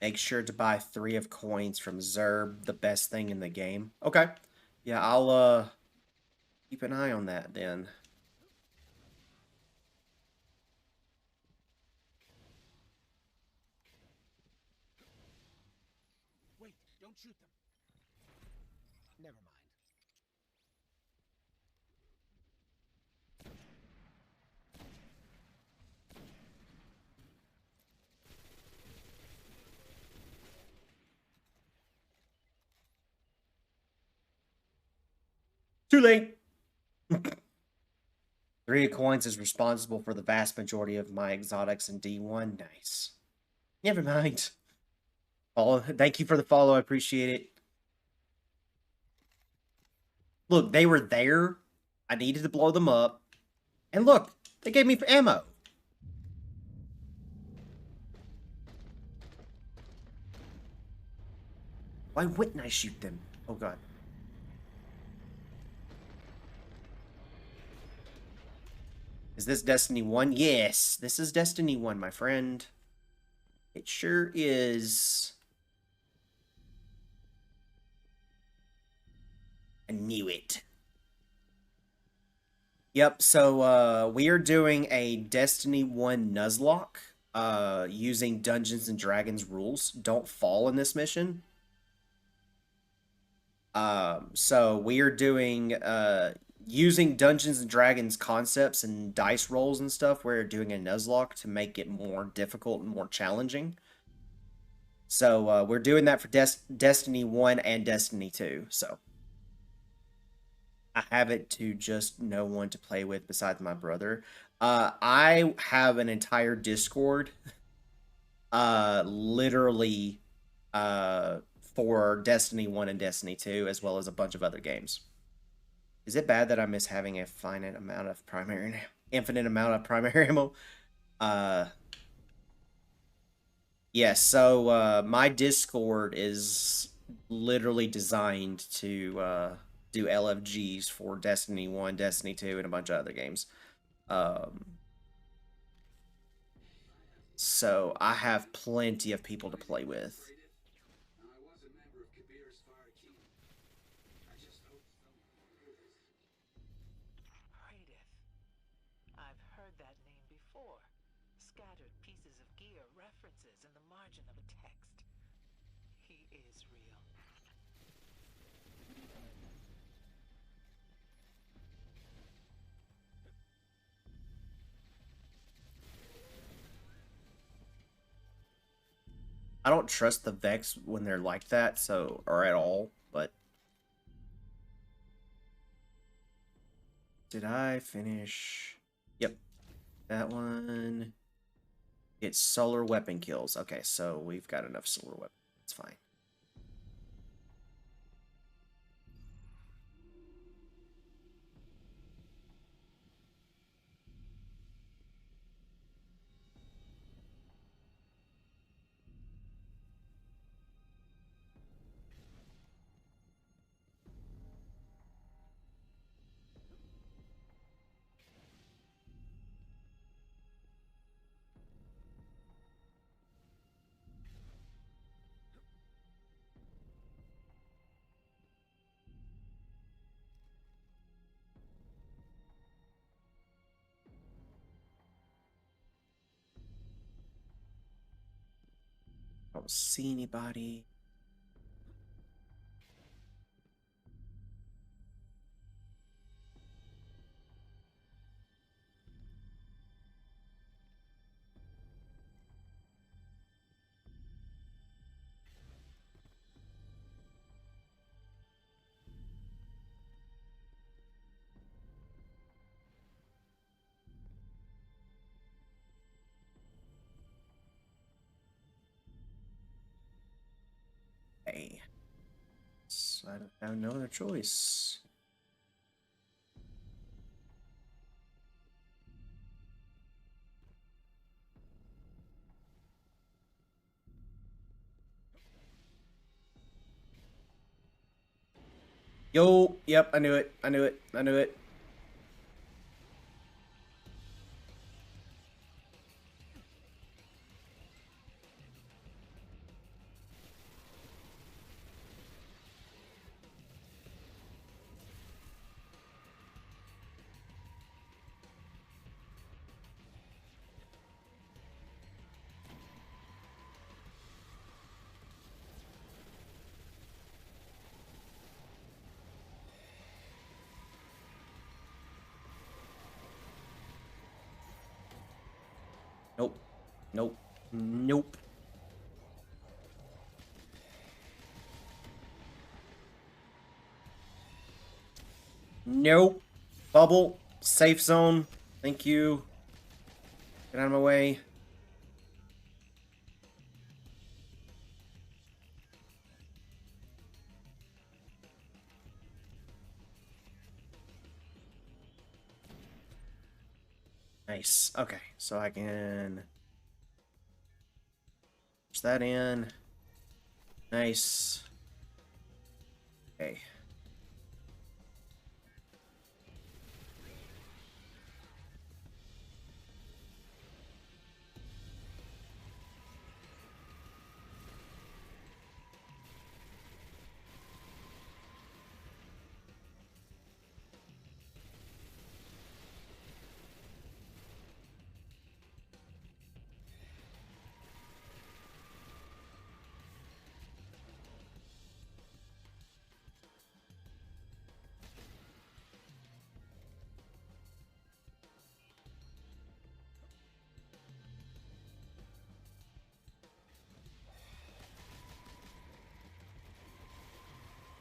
Make sure to buy 3 of coins from Zerb, the best thing in the game. Okay. Yeah, I'll Keep an eye on that then. Wait, don't shoot them. Never mind. Too late. 3 of coins is responsible for the vast majority of my exotics in D1. Nice. Never mind. Follow. Thank you for the follow. I appreciate it. Look, they were there. I needed to blow them up. And look, they gave me ammo. Why wouldn't I shoot them? Oh, God. Is this Destiny 1? Yes, this is Destiny 1, my friend. It sure is. I knew it. Yep, so we are doing a Destiny 1 Nuzlocke using Dungeons and Dragons rules. Don't fall in this mission. So we are doing using Dungeons and Dragons concepts and dice rolls and stuff. We're doing a Nuzlocke to make it more difficult and more challenging. So we're doing that for Destiny 1 and Destiny 2. So I have it to just no one to play with besides my brother. I have an entire Discord literally for Destiny 1 and Destiny 2, as well as a bunch of other games. Is it bad that I miss having a finite amount of primary, infinite amount of primary ammo? Yes, so my Discord is literally designed to do LFGs for Destiny 1, Destiny 2, and a bunch of other games. So I have plenty of people to play with. I was a member of Kabir's fire team. I just hope someone heard it. Radith. I've heard that name before. Scattered pieces of gear references in the margin of a text. He is real. I don't trust the Vex when they're like that, so, or at all, but... Did I finish? Yep. That one... It's solar weapon kills. Okay, so we've got enough solar weapons. It's fine. I don't see anybody. Hey. So I have no other choice. Yo, yep, I knew it. I knew it. I knew it. Nope. Nope. Nope. Nope. Bubble. Safe zone. Thank you. Get out of my way. Nice. Okay, so I can push that in. Nice. Okay.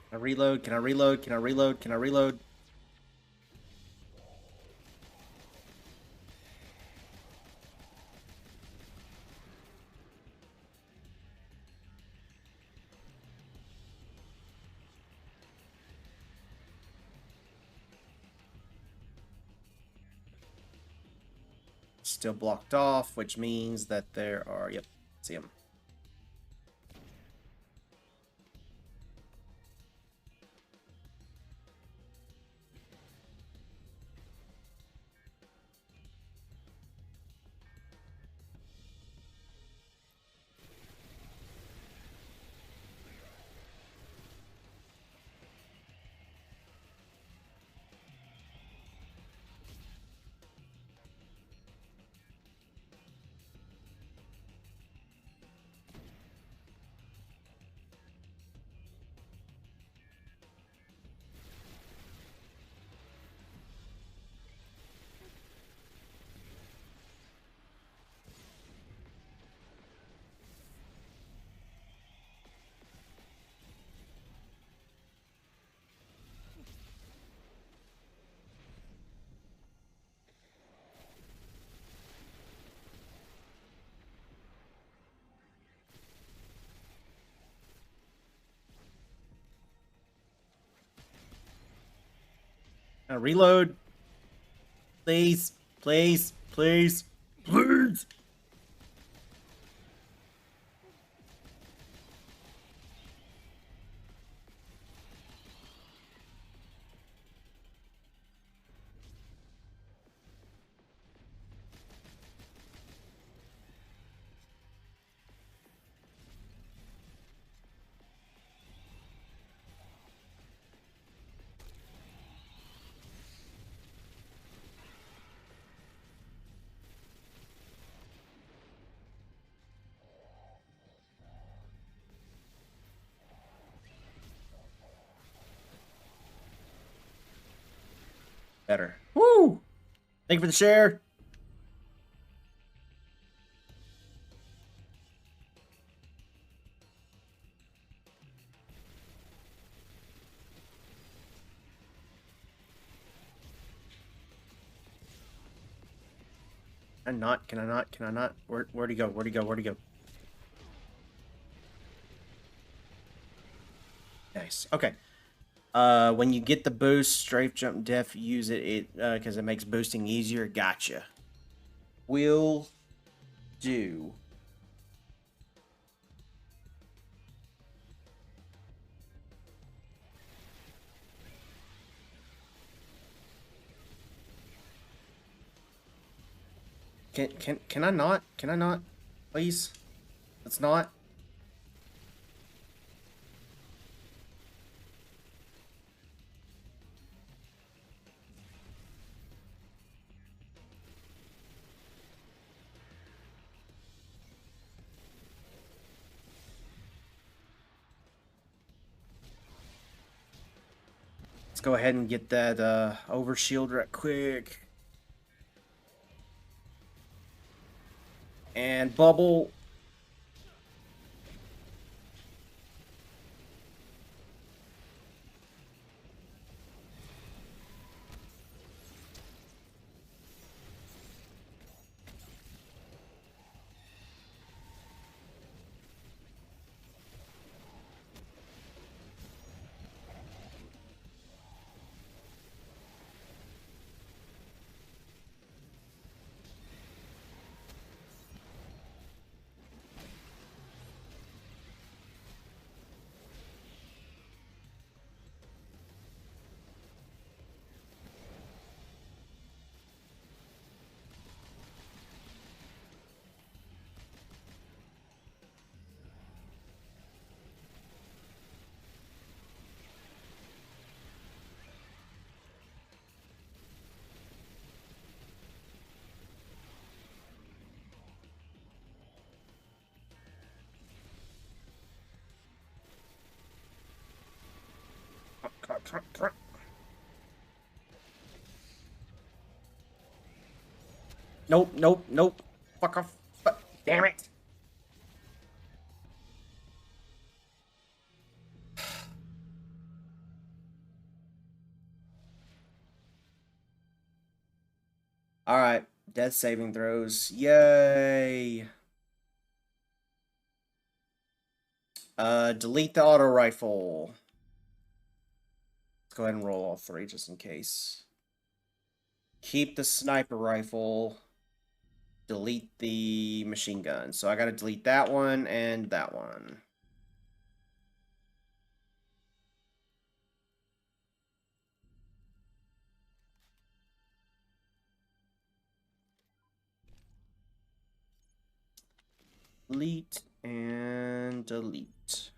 Can I reload? Can I reload? Can I reload? Can I reload? Still blocked off, which means that there are, yep, see them. Reload. Please, please, please, please. Better. Woo! Thank you for the share. Can I not? Can I not? Can I not? Where'd he go? Where'd he go? Where'd he go? Nice. Okay. When you get the boost, strafe, jump, def, use it because it makes boosting easier. Gotcha. Will do. Can I not? Can I not? Please? Let's not. Let's go ahead and get that overshield right quick. And bubble. Nope, nope, nope. Fuck off. Damn it. Alright, death saving throws. Yay. Delete the auto rifle. Let's go ahead and roll all three just in case. Keep the sniper rifle. Delete the machine gun. So I gotta delete that one and that one. Delete and delete.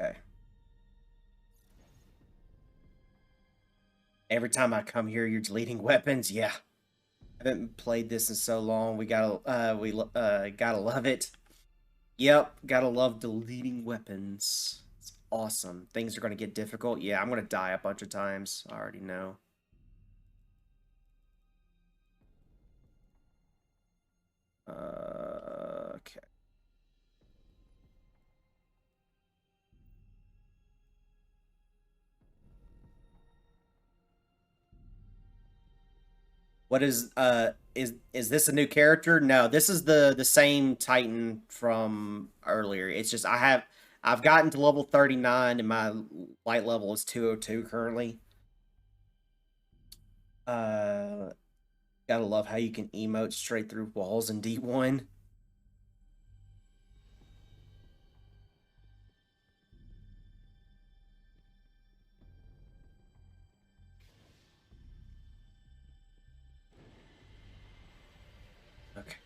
Okay. Every time I come here, you're deleting weapons. Yeah. I haven't played this in so long. We gotta gotta love it. Yep, gotta love deleting weapons. It's awesome. Things are gonna get difficult. Yeah, I'm gonna die a bunch of times. I already know. Okay. What is this a new character? No, this is the same Titan from earlier. It's just I've gotten to level 39 and my light level is 202 currently. Gotta love how you can emote straight through walls in D1. Okay.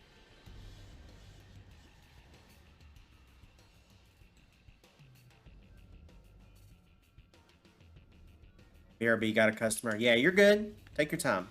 BRB got a customer. Yeah, you're good. Take your time.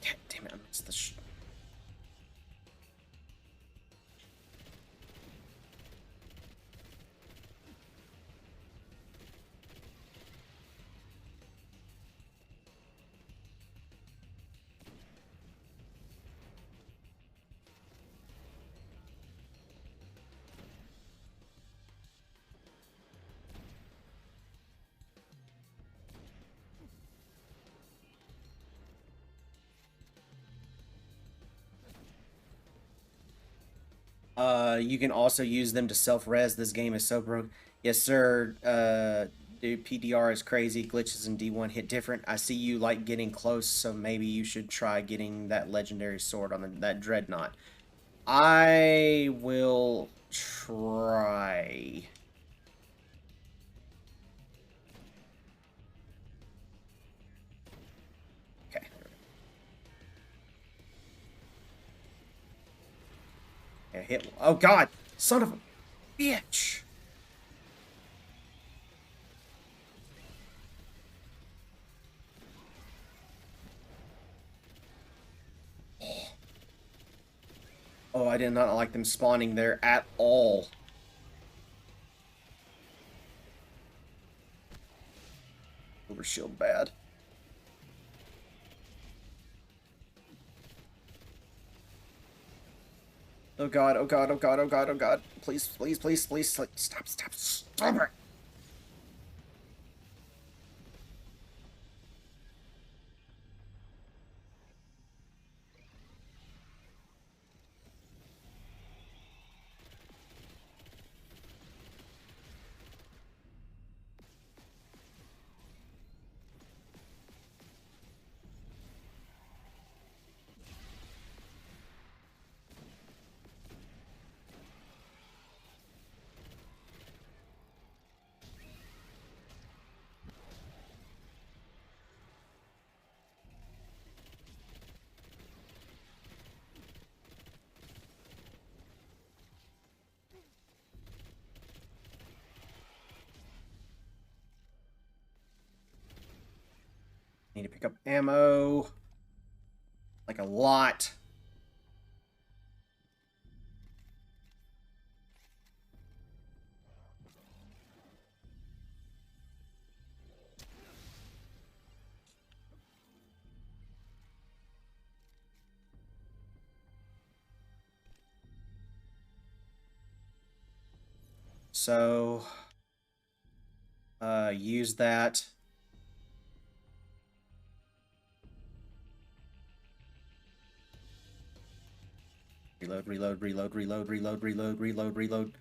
God damn it, I missed the You can also use them to self-res. This game is so broke. Yes, sir. Dude, PDR is crazy. Glitches in D1 hit different. I see you like getting close, so maybe you should try getting that legendary sword on that dreadnought. I will try. Okay. Yeah, hit. Oh God, son of a bitch. Oh, I did not like them spawning there at all. Overshield bad. Oh God, oh God, oh God, oh God, oh God. Please, please, please, please, stop, stop, stop it. Need to pick up ammo. Like a lot. So, use that. Reload, reload, reload, reload, reload, reload, reload, reload.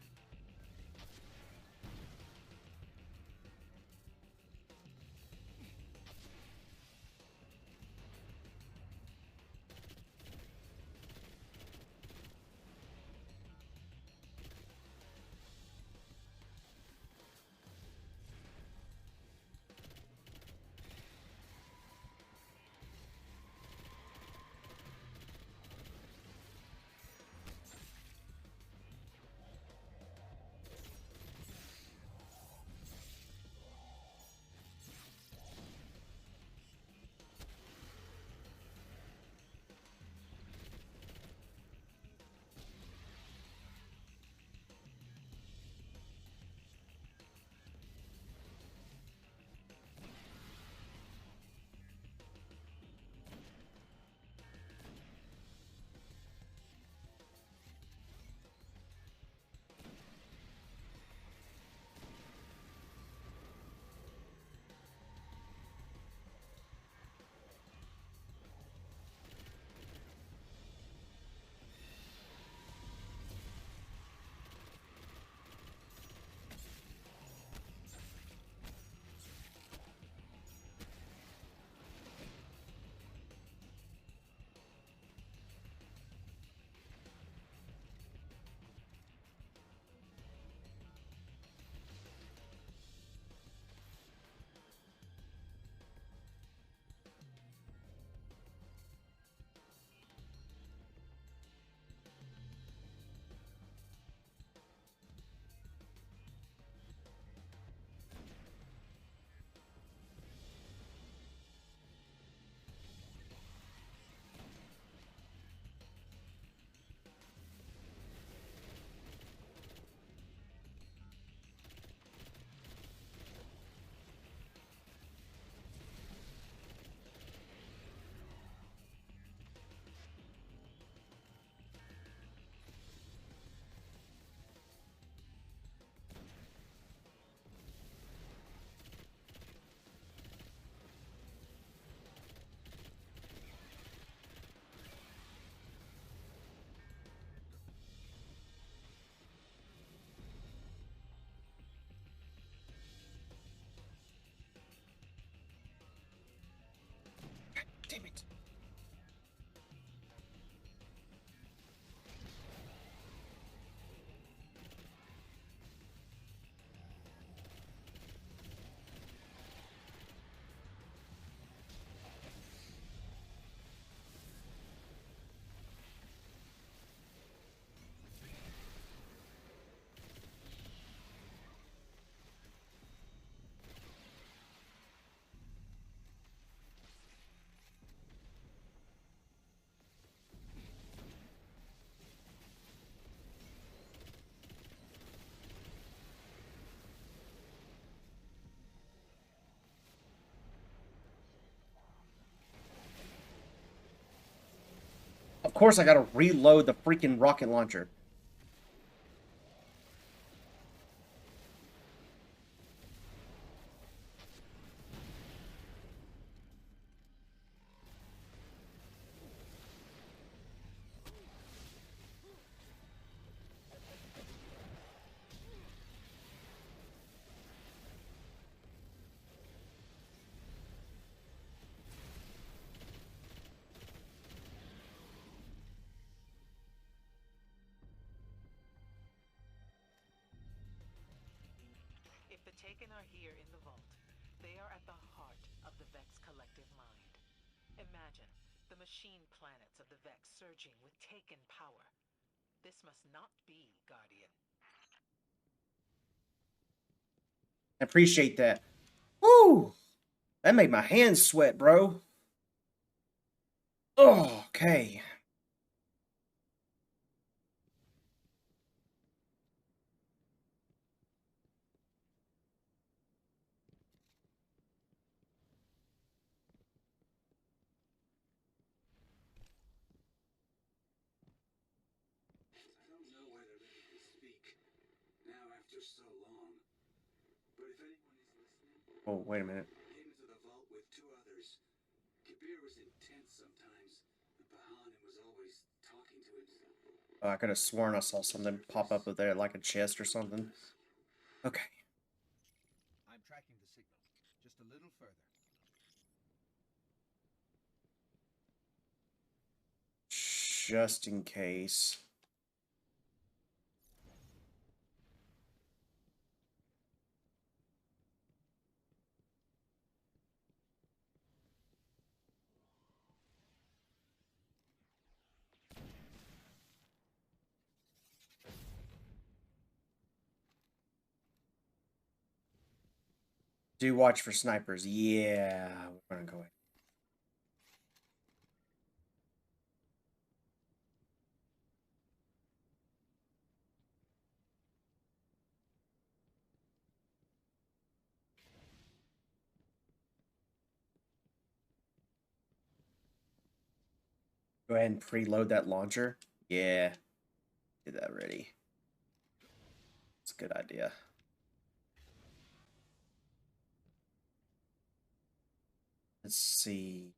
Of course I gotta reload the freaking rocket launcher. If the Taken are here in the vault, they are at the heart of the Vex collective mind. Imagine the machine planets of the Vex surging with Taken power. This must not be, Guardian. I appreciate that. Woo! That made my hands sweat, bro. Oh, okay. I don't know whether they can speak now after so long. But if anyone is listening, Oh, wait a minute. I came into the vault with two others. Kabir was intense sometimes, and Bahanin was always talking to himself. Oh, I could have sworn I saw something pop up with there, like a chest or something. Okay. I'm tracking the signal. Just a little further. Just in case. Do watch for snipers. Yeah, we're gonna go in. Go ahead and preload that launcher. Yeah, get that ready. It's a good idea. Let's see.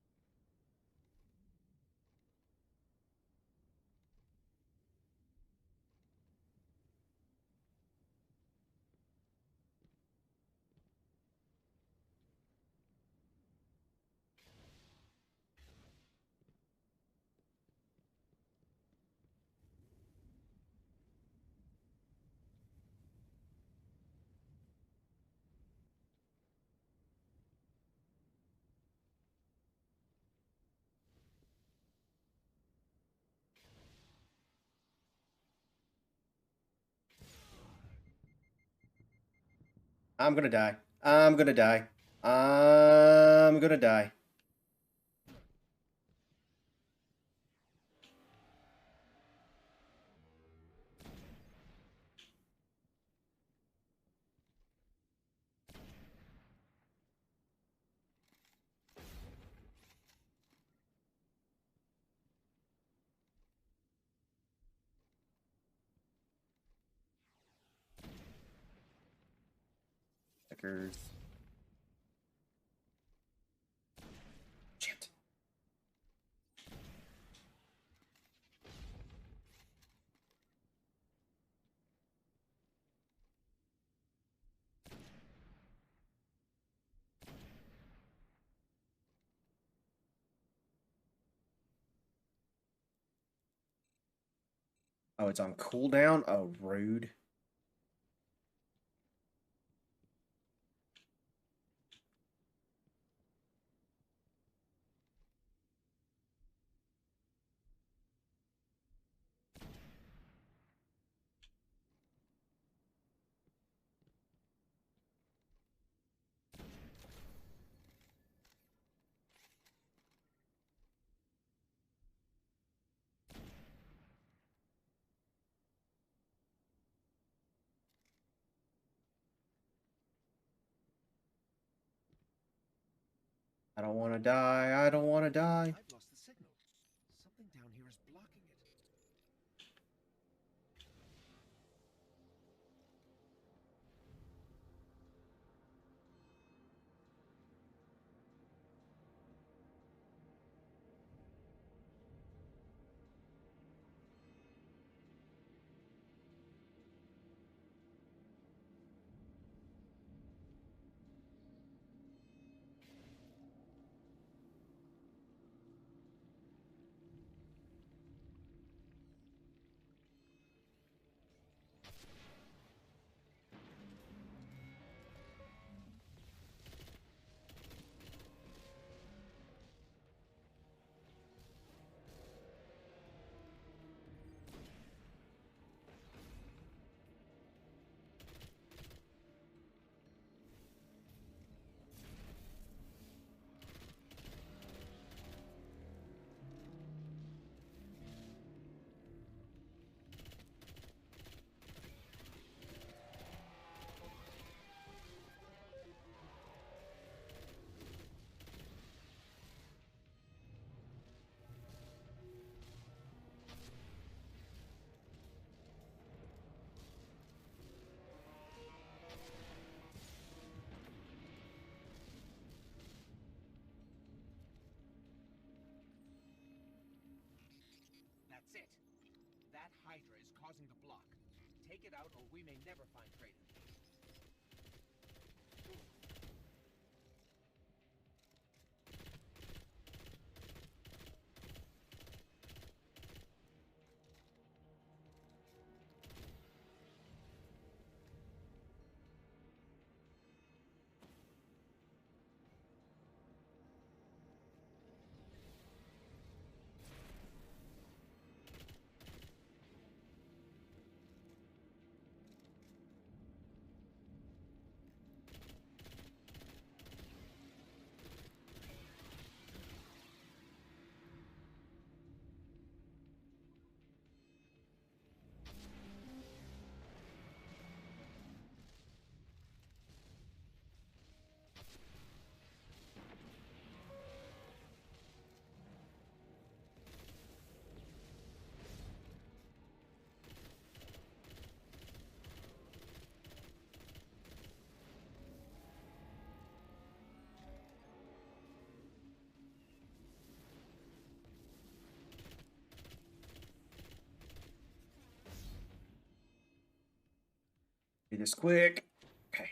I'm gonna die. I'm gonna die. I'm gonna die. Checkers. Shit. Oh, it's on cooldown? Oh, rude. I don't want to die. I don't want to die. I've lost the signal. Something down here is blocking That's it. That Hydra is causing the block. Take it out or we may never find Kratos. Do this quick. Okay.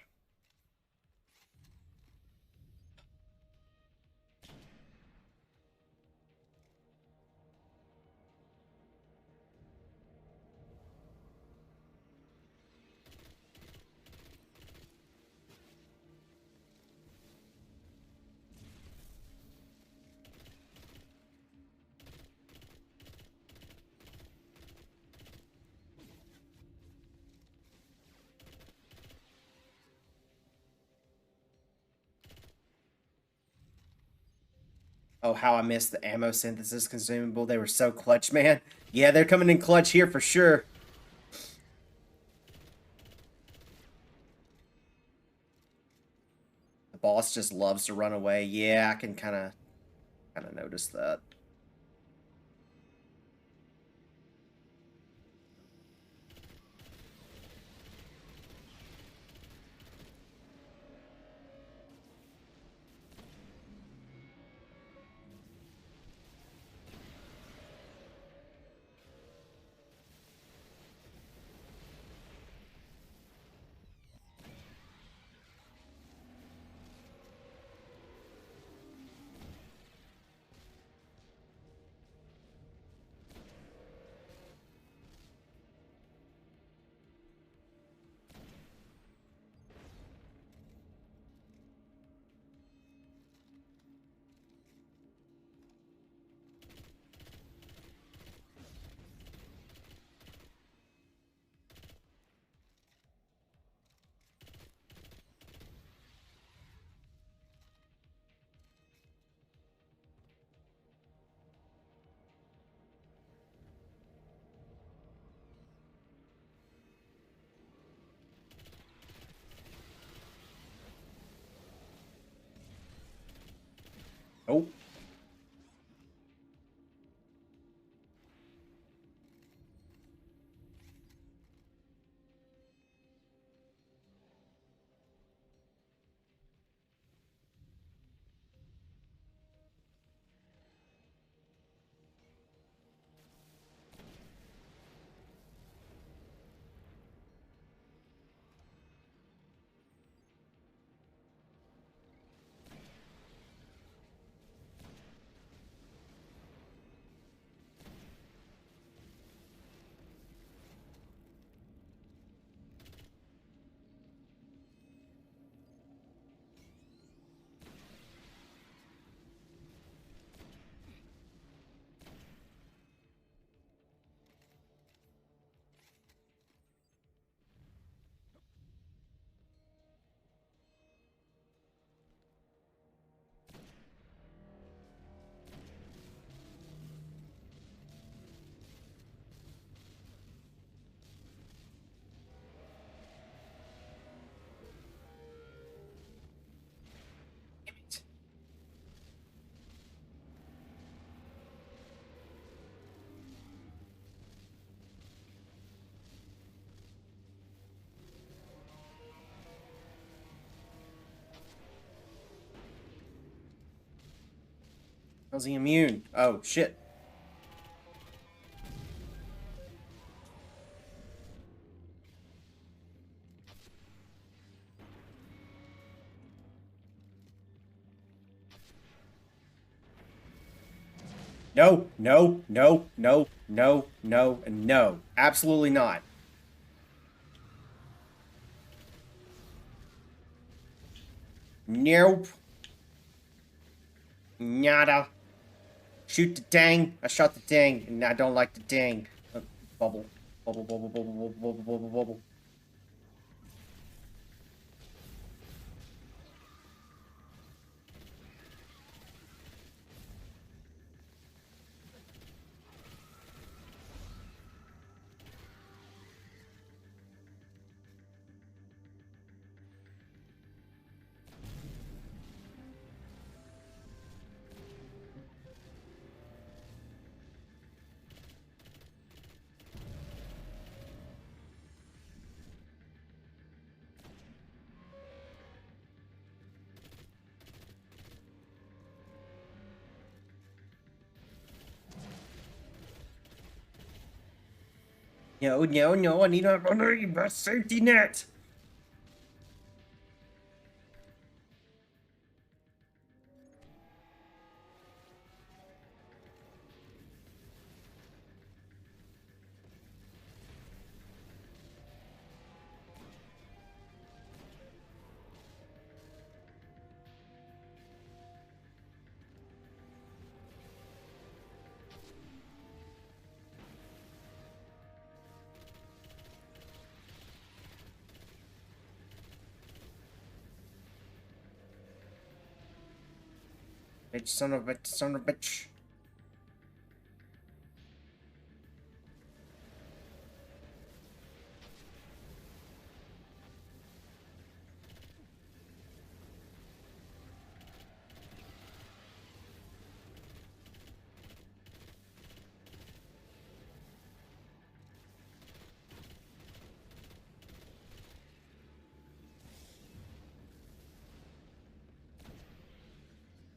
Oh, how I missed the ammo synthesis consumable. They were so clutch, man. Yeah, they're coming in clutch here for sure. The boss just loves to run away. Yeah, I can kind of notice that. Oh. How's he immune? Oh, shit. No, no, no, no, no, no, and no. Absolutely not. Nope. Nada. Shoot the dang. I shot the dang, and I don't like the dang. Bubble. Bubble, bubble, bubble, bubble, bubble, bubble, bubble. No, no, no, I need a safety net. Bitch, son of a bitch, son of a bitch.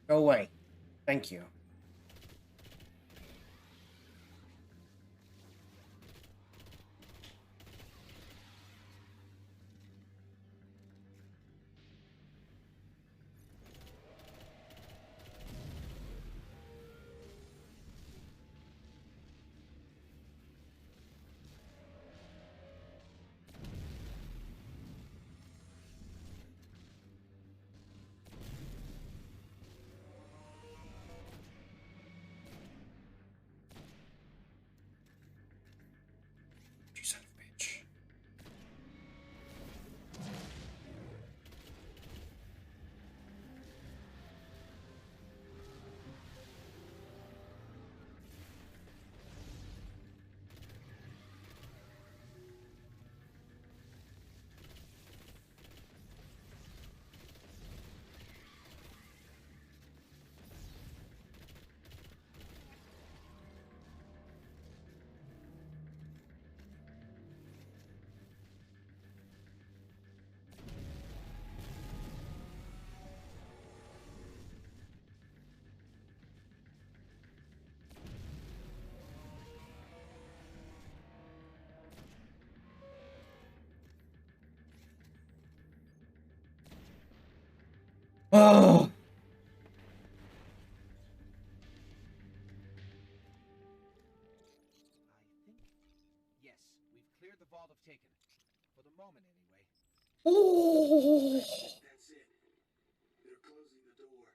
Go away. Thank you. You son of a bitch. Oh. I think. Yes, we've cleared the vault of Taken. For the moment, anyway. Oh. That's it. They're closing the door.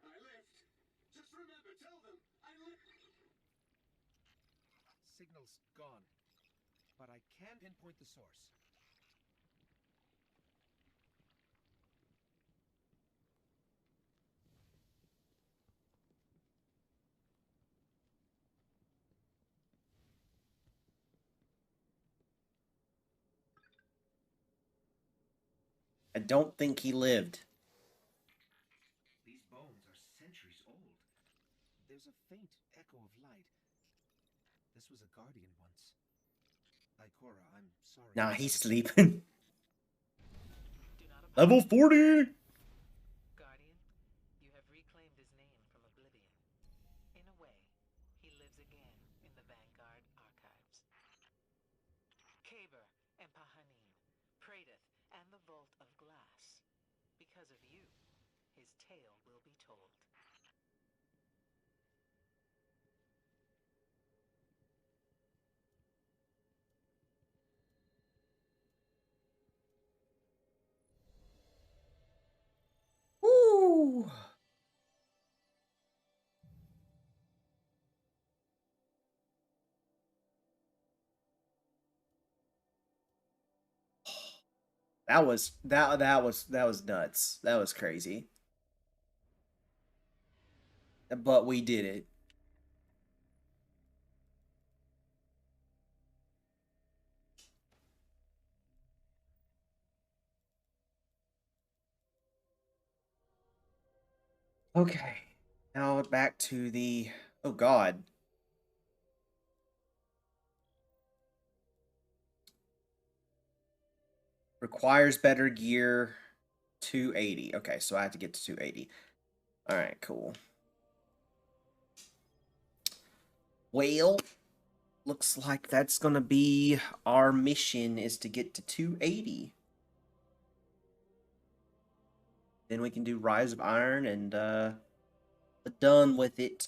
I left. Just remember, tell them I left. Signal's gone. But I can pinpoint the source. I don't think he lived. These bones are centuries old. There's a faint echo of light. This was a guardian once. Ikora, I'm sorry. Nah, he's sleeping. Do not Level apologize. 40! Guardian, you have reclaimed his name from oblivion. In a way, he lives again in the Vanguard archives. Kaber and Pahanin, Pradith, and the Vault of Glass. Because of you, his tale will be told. Whew. That was nuts. That was crazy. But we did it. Okay. Now back to the oh god. Requires better gear 280. Okay, so I have to get to 280. Alright, cool. Well, looks like that's gonna be our mission is to get to 280. Then we can do Rise of Iron and done with it.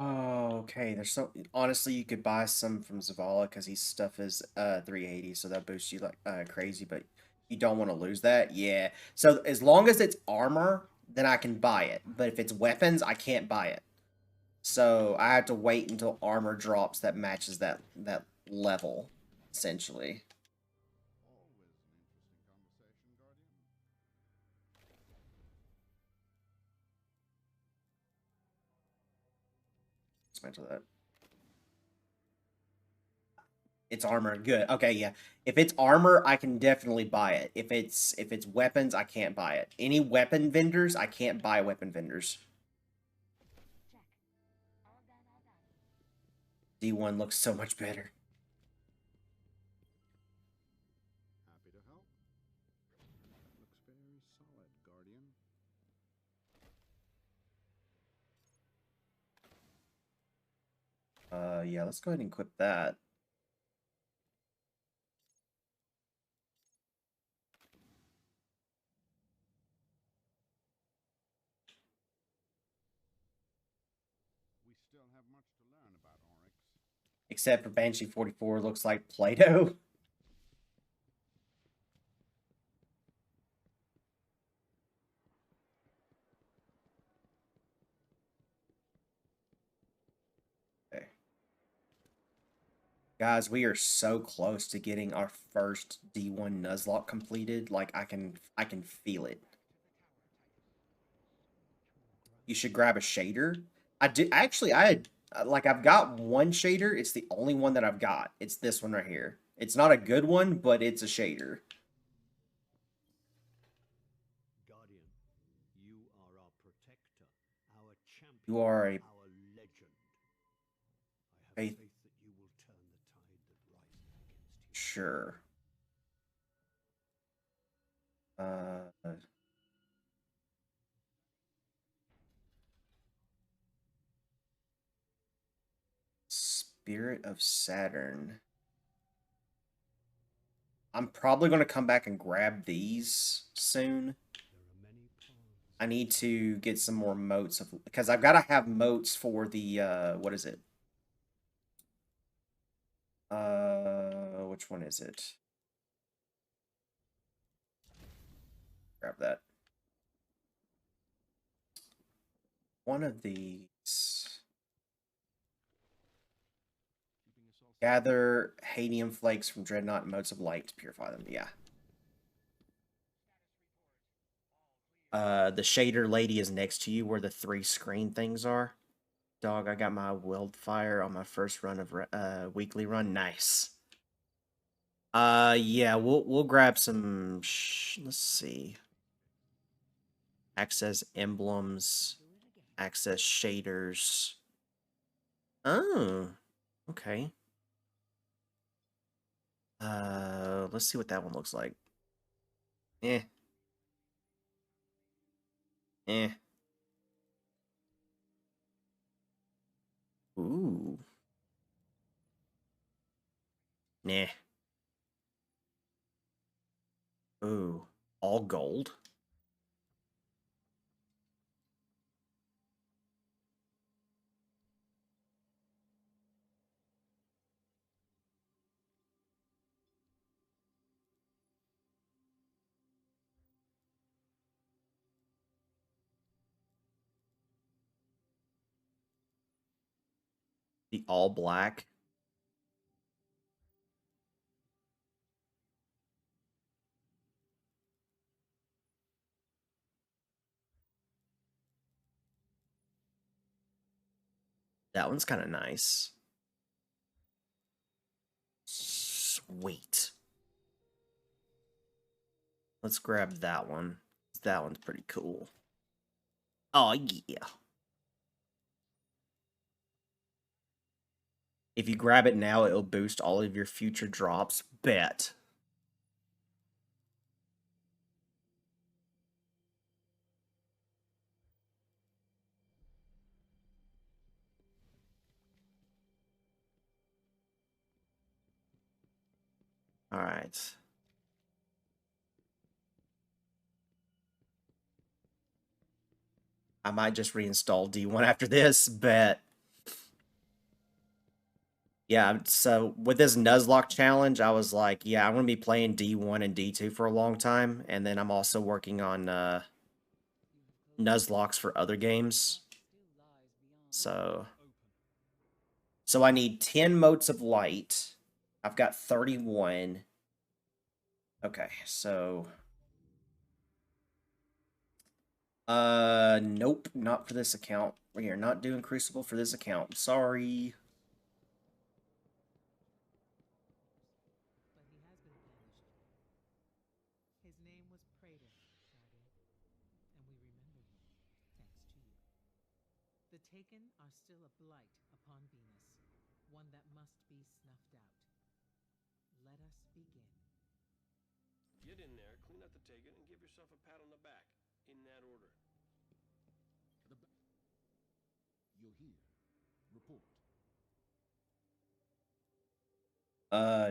Oh, okay. There's so honestly, you could buy some from Zavala because his stuff is 380, so that boosts you like crazy. But you don't want to lose that, yeah. So as long as it's armor, then I can buy it. But if it's weapons, I can't buy it. So I have to wait until armor drops that matches that level, essentially. Dismantle that. It's armor. Good. Okay, yeah. If it's armor, I can definitely buy it. If it's weapons, I can't buy it. Any weapon vendors, I can't buy weapon vendors. D1 looks so much better. Happy to help. Looks very solid, Guardian. Yeah, let's go ahead and equip that. We still have much to learn about Oryx. Except for Banshee 44 looks like Play-Doh. Okay. Guys, we are so close to getting our first D1 Nuzlocke completed. Like I can feel it. You should grab a shader. I had like I've got one shader. It's the only one that I've got. It's this one right here. It's not a good one, but it's a shader. Guardian, you are our protector, our champion, You are a our legend. I have faith. faith that you will turn the tide that rises against you. Sure. Spirit of Saturn. I'm probably going to come back and grab these soon. I need to get some more motes of because I've got to have motes for the what is it? Which one is it? Grab that. One of these. Gather Hadium flakes from Dreadnought and motes of light to purify them. Yeah. The shader lady is next to you where the 3 screen things are. Dog, I got my wildfire on my first run of weekly run. Nice. Yeah, we'll grab some. Let's see. Access emblems, access shaders. Oh, okay. Let's see what that one looks like. Eh. Eh. Ooh. Nah. Ooh. All gold? The all black? That one's kind of nice. Sweet. Let's grab that one. That one's pretty cool. Oh, yeah. If you grab it now, it'll boost all of your future drops. Bet. All right. I might just reinstall D1 after this, bet. Yeah, so with this Nuzlocke challenge, I was like, yeah, I'm going to be playing D1 and D2 for a long time, and then I'm also working on Nuzlocks for other games. So I need 10 motes of light. I've got 31. Okay, so nope, not for this account. We are not doing Crucible for this account. Sorry. But he has been banished. His name was Praetor, Guardian, and we remember him, thanks to you. The Taken are still a blight upon Venus, one that must be snuffed out. Let us begin. Get in there, clean out the Taken, and give yourself a pat on the back. In that order. You're here. Report.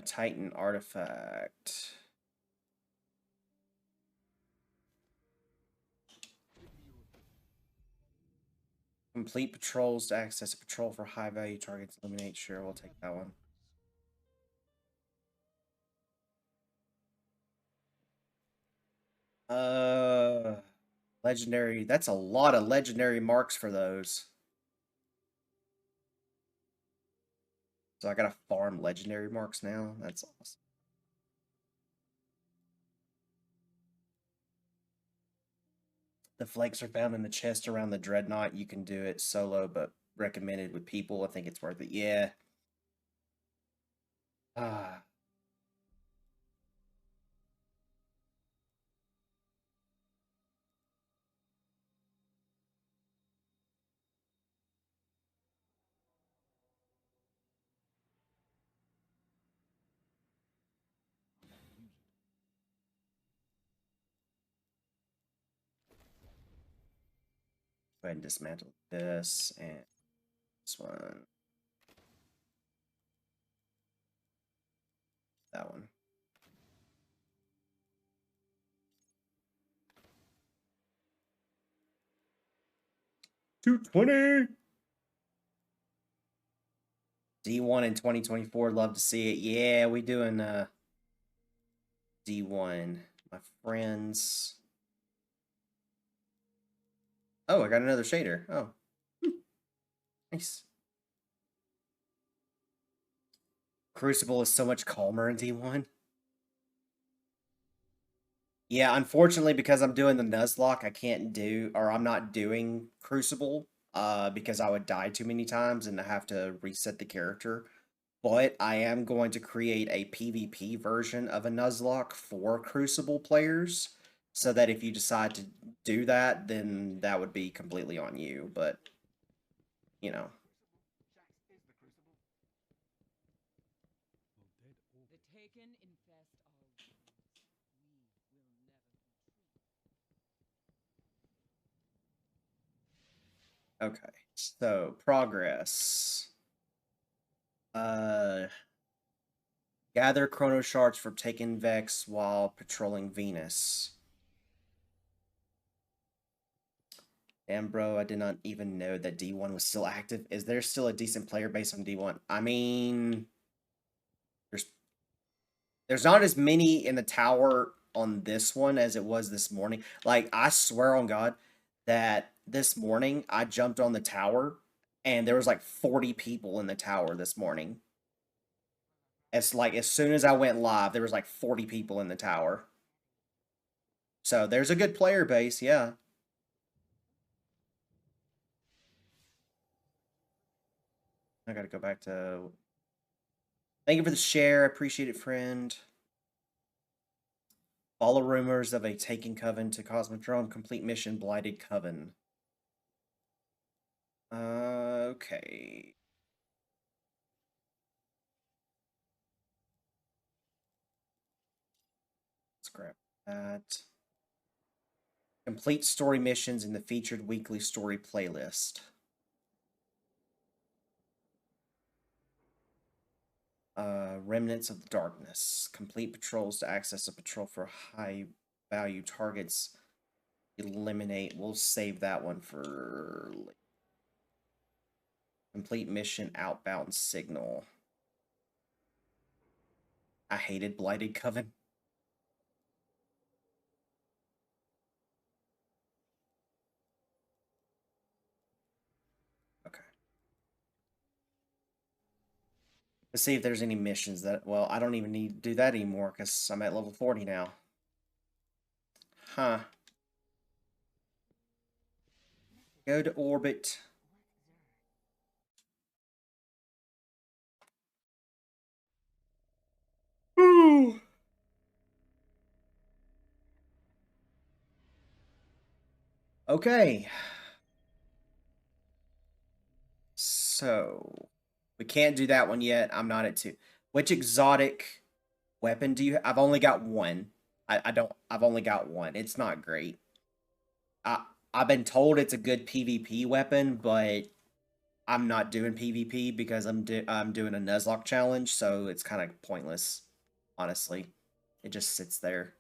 Titan artifact. Complete patrols to access a patrol for high value targets. Eliminate. Sure, we'll take that one. Legendary. That's a lot of legendary marks for those. So I gotta farm legendary marks now. That's awesome. The flakes are found in the chest around the dreadnought. You can do it solo, but recommended with people. I think it's worth it. Yeah. Ah. Go ahead and dismantle this and this one. That one. $220. D1 in 2024. Love to see it. Yeah, we doing D1. My friends. Oh, I got another shader. Oh. Nice. Crucible is so much calmer in D1. Yeah, unfortunately, because I'm doing the Nuzlocke, I can't do, or I'm not doing Crucible, because I would die too many times and I have to reset the character. But I am going to create a PvP version of a Nuzlocke for Crucible players, so that if you decide to do that, then that would be completely on you, but, you know. taken infest our worlds. We will never retreat. Okay, so progress. Gather chrono shards for taking Vex while patrolling Venus. Damn, bro, I did not even know that D1 was still active. Is there still a decent player base on D1? I mean, there's not as many in the tower on this one as it was this morning. Like, I swear on God that this morning I jumped on the tower and there was like 40 people in the tower this morning. It's like as soon as I went live, there was like 40 people in the tower. So there's a good player base, yeah. I gotta go back to. Thank you for the share. Appreciate it, friend. Follow rumors of a taking coven to Cosmodrome. Complete mission, Blighted Coven. Okay. Let's grab that. Complete story missions in the featured weekly story playlist. Remnants of the Darkness. Complete patrols to access a patrol for high value targets. Eliminate. We'll save that one for complete mission outbound signal. I hated Blighted Coven. Okay. Let's see if there's any missions that, well, I don't even need to do that anymore because I'm at level 40 now. Huh. Go to orbit. Ooh. Okay. So, we can't do that one yet. I'm not at 2. Which exotic weapon do you I've only got one. I've only got one. It's not great. I've been told it's a good PvP weapon, but I'm not doing PvP because I'm doing a Nuzlocke challenge, so it's kind of pointless, honestly. It just sits there.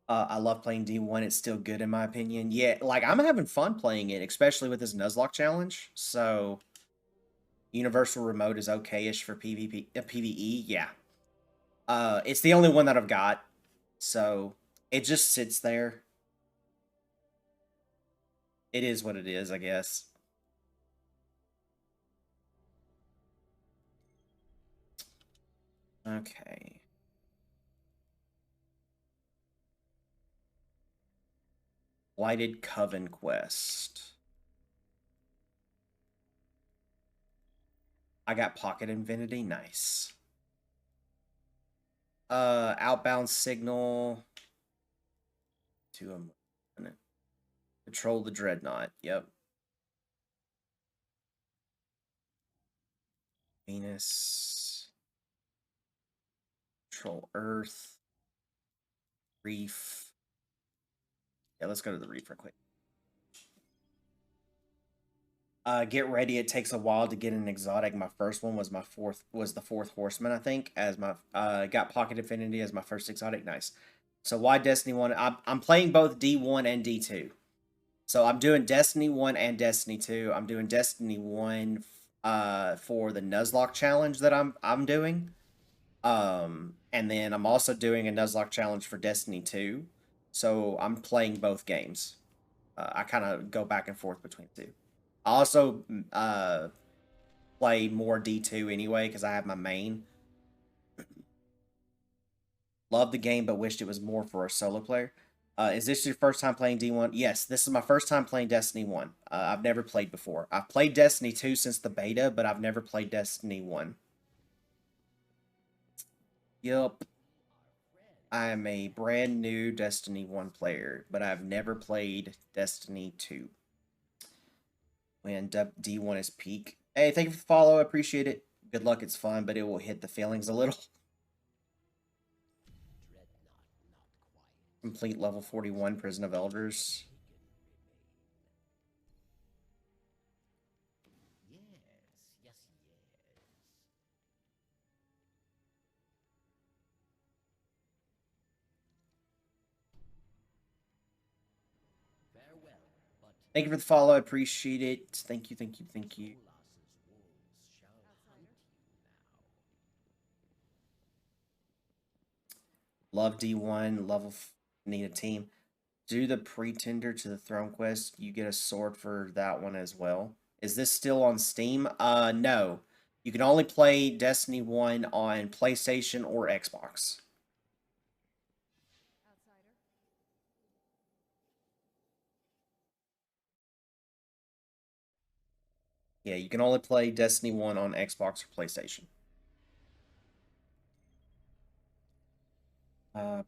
I love playing D1. It's still good in my opinion. Yeah, like I'm having fun playing it, especially with this Nuzlocke challenge. So Universal Remote is okay-ish for PvP, PvE. Yeah. It's the only one that I've got, so it just sits there. It is what it is, I guess. Okay. Blighted Coven quest. I got Pocket Infinity. Nice. Outbound signal. To them. Control the Dreadnought. Yep. Venus. Control Earth. Reef. Yeah, let's go to the reef real quick. Get ready. It takes a while to get an exotic. My first one was the fourth horseman, I think, as my got Pocket Infinity as my first exotic. Nice. So why Destiny 1? I'm playing both D1 and D2. So I'm doing Destiny 1 and Destiny 2. I'm doing Destiny 1 for the Nuzlocke challenge that I'm doing. And then I'm also doing a Nuzlocke challenge for Destiny 2. So I'm playing both games. I kind of go back and forth between the two. I also play more D2 anyway because I have my main. Love the game, but wished it was more for a solo player. Is this your first time playing D1? Yes, this is my first time playing Destiny 1. I've never played before. I've played Destiny 2 since the beta, but I've never played Destiny 1. Yup. I am a brand new Destiny 1 player, but I've never played Destiny 2. When D1 is peak. Hey, thank you for the follow. I appreciate it. Good luck, it's fun, but it will hit the feelings a little. Complete level 41 Prison of Elders. Thank you for the follow. I appreciate it. Thank you, thank you, thank you. Love D1. Need a team. Do the Pretender to the Throne quest. You get a sword for that one as well. Is this still on Steam? No. You can only play Destiny 1 on PlayStation or Xbox. Yeah, you can only play Destiny 1 on Xbox or PlayStation.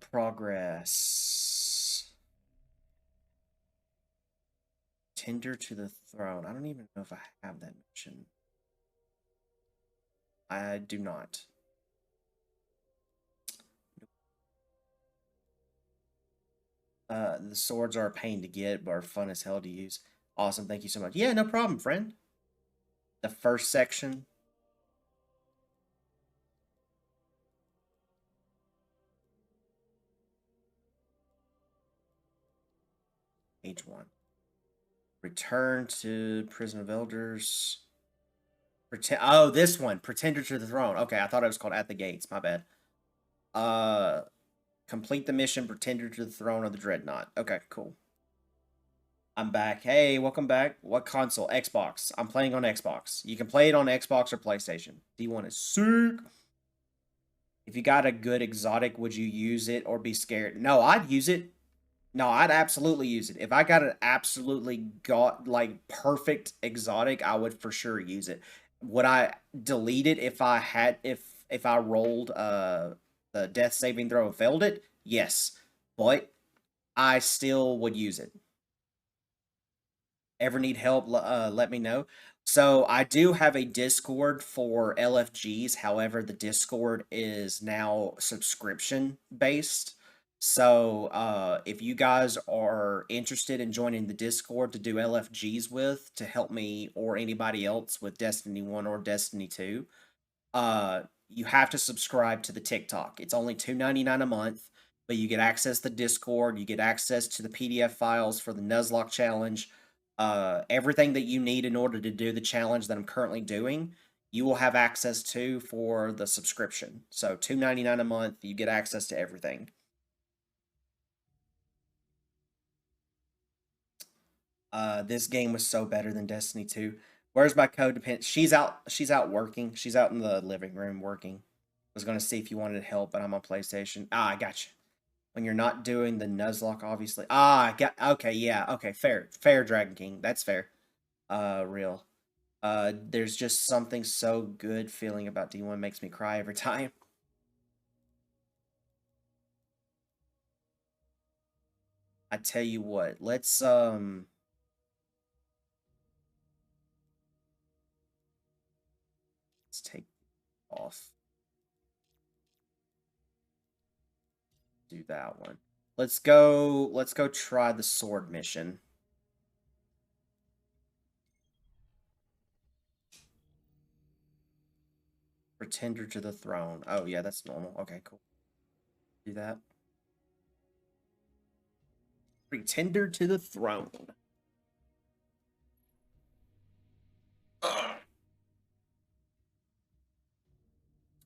Progress. Tender to the Throne. I don't even know if I have that mission. I do not. The swords are a pain to get, but are fun as hell to use. Awesome, thank you so much. Yeah, no problem, friend. The first section. Page 1. Return to Prison of Elders. Oh, this one. Pretender to the Throne. Okay, I thought it was called At the Gates. My bad. Complete the mission, Pretender to the Throne of the Dreadnought. Okay, cool. I'm back. Hey, welcome back. What console? Xbox. I'm playing on Xbox. You can play it on Xbox or PlayStation. D1 is sick. If you got a good exotic, would you use it or be scared? No, I'd use it. No, I'd absolutely use it. If I got an absolutely perfect exotic, I would for sure use it. Would I delete it if I rolled the death saving throw and failed it? Yes. But I still would use it. Ever need help, let me know. So I do have a Discord for LFGs. However, the Discord is now subscription based. So if you guys are interested in joining the Discord to do LFGs with to help me or anybody else with Destiny 1 or Destiny 2, you have to subscribe to the TikTok. It's only $2.99 a month, but you get access to Discord, you get access to the PDF files for the Nuzlocke challenge. Everything that you need in order to do the challenge that I'm currently doing, you will have access to for the subscription. So $2.99 a month, you get access to everything. This game was so better than Destiny 2. Where's my codependent? She's out working. She's out in the living room working. I was gonna see if you wanted help, but I'm on PlayStation. I got you. When you're not doing the Nuzlocke, obviously. Okay, yeah, okay, fair, Dragon King. That's fair. Real. There's just something so good feeling about D1 makes me cry every time. I tell you what, let's take off. Do that one. Let's go try the sword mission. Pretender to the Throne. Oh yeah, that's normal. Okay, cool. Do that. Pretender to the Throne.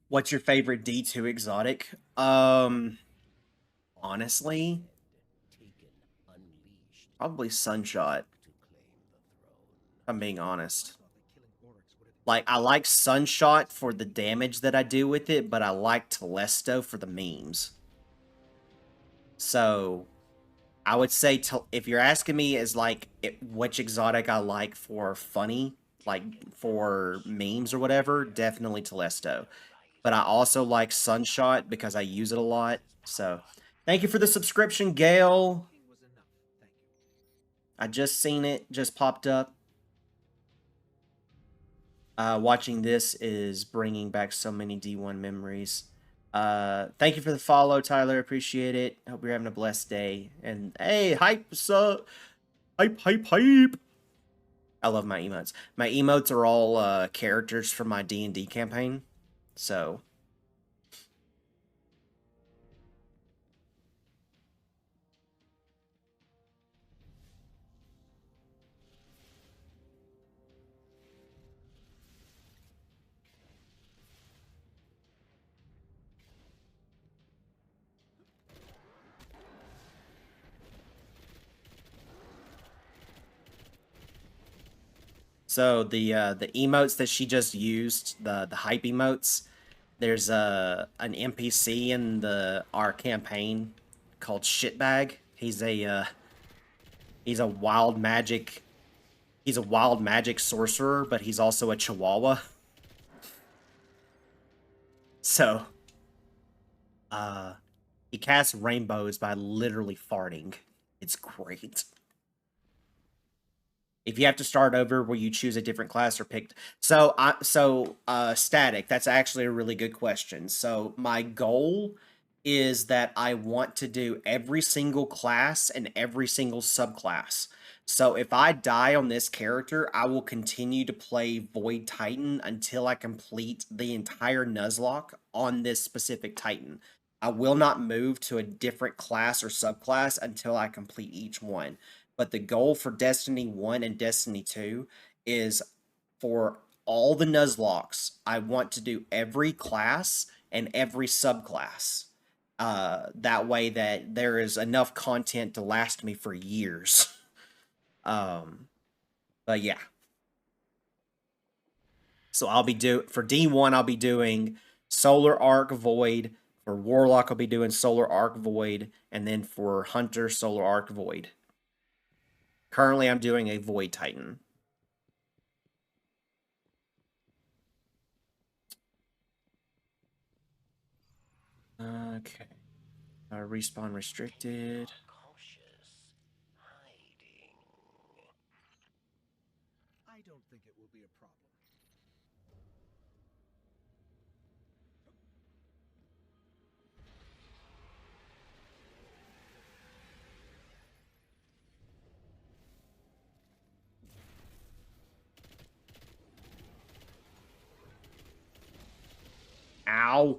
What's your favorite D2 exotic? Honestly, probably Sunshot. I'm being honest. Like, I like Sunshot for the damage that I do with it, but I like Telesto for the memes. So, I would say, if you're asking me as, like, which exotic I like for funny, like, for memes or whatever, definitely Telesto. But I also like Sunshot because I use it a lot. So, thank you for the subscription, Gail. I just seen it, just popped up. Watching this is bringing back so many D1 memories. Thank you for the follow, Tyler. Appreciate it. Hope you're having a blessed day. And hey, hype, so hype, hype, hype. I love my emotes. My emotes are all characters from my D&D campaign. So the emotes that she just used, the hype emotes, there's an NPC in our campaign called Shitbag. He's a wild magic sorcerer, but he's also a chihuahua. So he casts rainbows by literally farting. It's great. If you have to start over, will you choose a different class or pick? Static. That's actually a really good question. So my goal is that I want to do every single class and every single subclass. So if I die on this character, I will continue to play Void Titan until I complete the entire Nuzlocke on this specific Titan. I will not move to a different class or subclass until I complete each one. But the goal for Destiny 1 and Destiny 2 is for all the Nuzlockes, I want to do every class and every subclass. That way that there is enough content to last me for years. But yeah. So for D1 I'll be doing Solar Arc Void. For Warlock I'll be doing Solar Arc Void, and then for Hunter Solar Arc Void. Currently I'm doing a Void Titan. Okay. Respawn restricted. I don't think it will be a problem. Ow.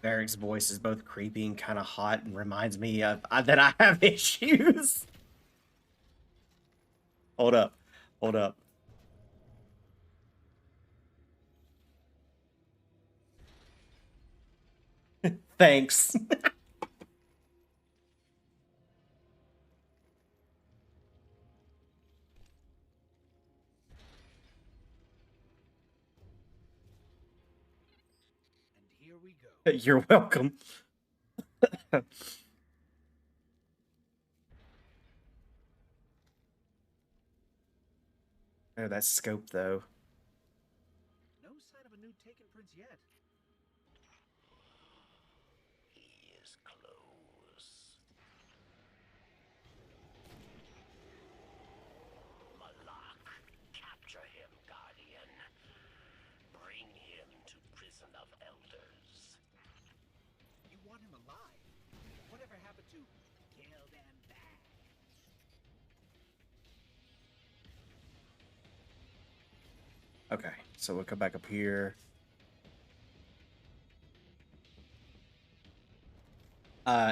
Varric's voice is both creepy and kind of hot and reminds me of that I have issues. Hold up. Hold up. Thanks. And here we go. You're welcome. Oh, that scope though. No sign of a new Taken Prince yet. He is close. Malak, capture him, Guardian. Bring him to Prison of Elders. You want him alive? Whatever happened to kill them back? Okay, so we'll come back up here.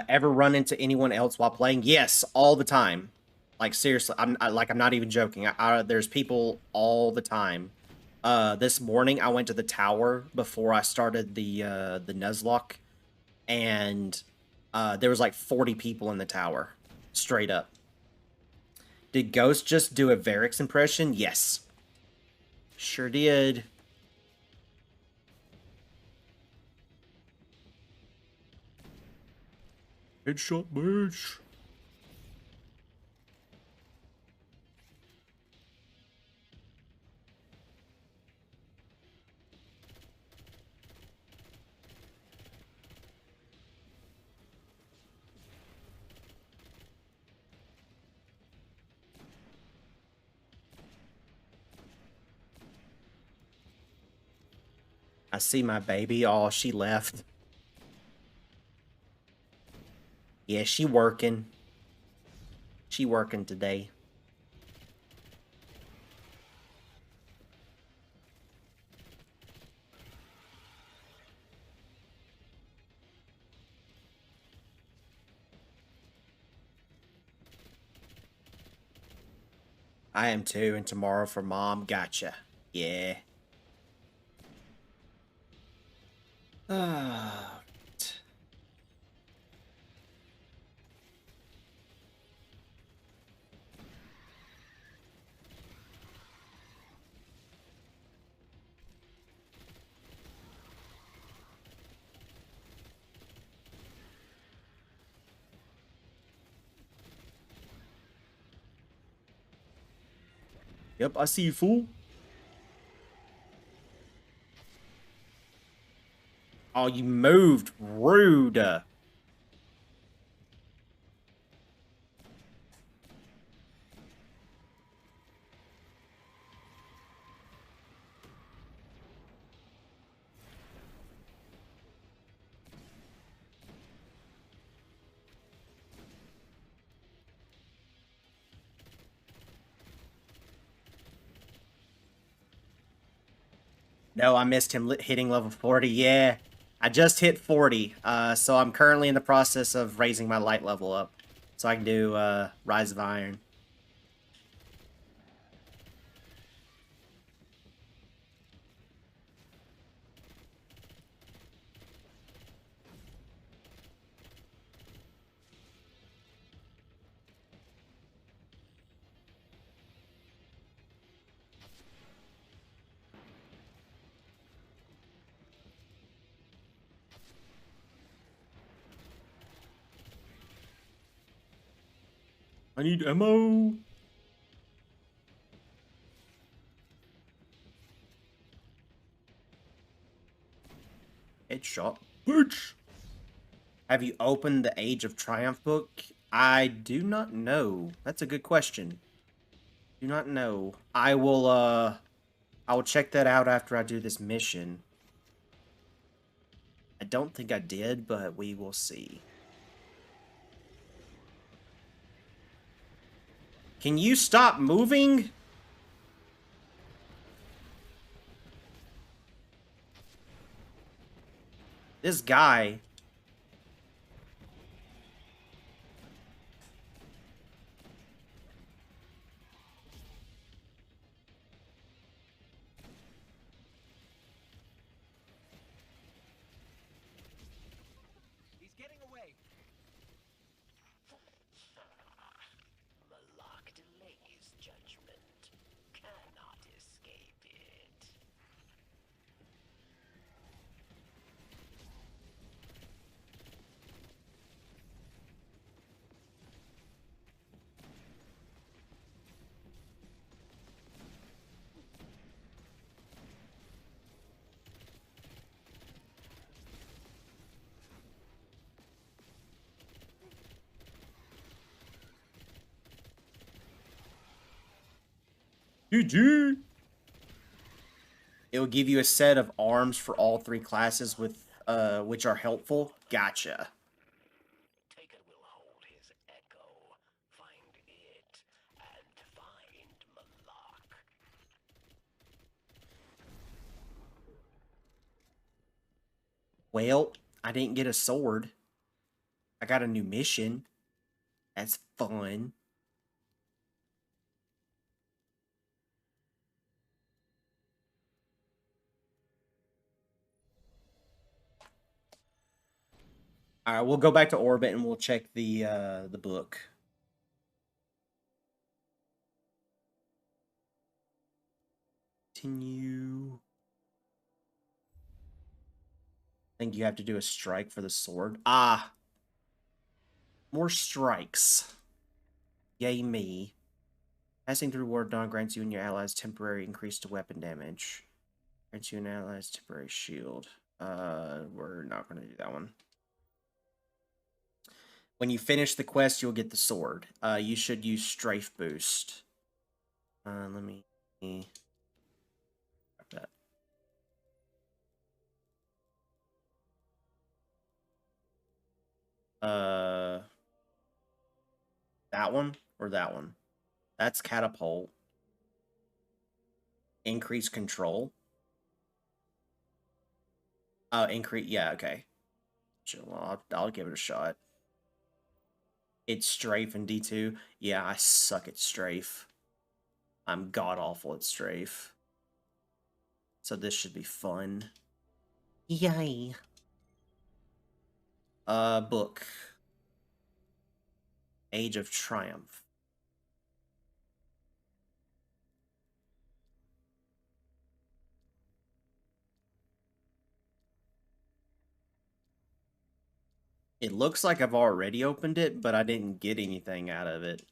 Ever run into anyone else while playing? Yes, all the time. Like seriously, I'm not even joking. There's people all the time. This morning I went to the tower before I started the Nuzlocke, and there was like 40 people in the tower, straight up. Did Ghost just do a Varric's impression? Yes, sure did. Headshot, bitch. I see my baby. Oh, she left. Yeah, she working. She working today. I am too, and tomorrow for mom. Gotcha. Yeah. Ah. Yep, I see you, fool. Oh, you moved. Rude. No, I missed him hitting level 40. Yeah, I just hit 40. So I'm currently in the process of raising my light level up. So I can do Rise of Iron. I need ammo. Headshot. Bitch. Have you opened the Age of Triumph book? I do not know. That's a good question. Do not know. I will check that out after I do this mission. I don't think I did, but we will see. Can you stop moving? This guy. He's getting away. Malak delays judgment. Cannot escape it. GG. It will give you a set of arms for all 3 classes with which are helpful. Gotcha. Taken will hold his echo. Find it and find Malak. Well, I didn't get a sword. I got a new mission. That's fun. All right, we'll go back to orbit and we'll check the book. Continue. I think you have to do a strike for the sword. Ah. More strikes. Yay me. Passing through war dawn grants you and your allies temporary increase to weapon damage. Grants you and allies temporary shield. We're not going to do that one. When you finish the quest, you'll get the sword. You should use strafe boost. Let me grab that. That one or that one? That's catapult. Increase control. Increase. Yeah, okay. Sure, well, I'll give it a shot. It's strafe and D2. Yeah, I suck at strafe. I'm god awful at strafe. So this should be fun. Yay. Book. Age of Triumph. It looks like I've already opened it, but I didn't get anything out of it.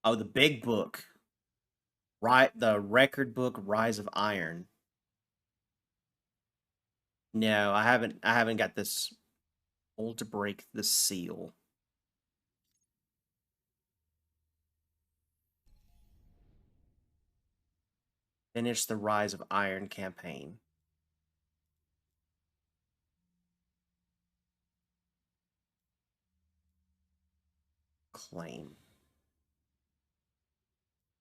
Oh, the big book. Right, the record book, Rise of Iron. No, I haven't got this. Hold to break the seal. Finish the Rise of Iron campaign. Claim.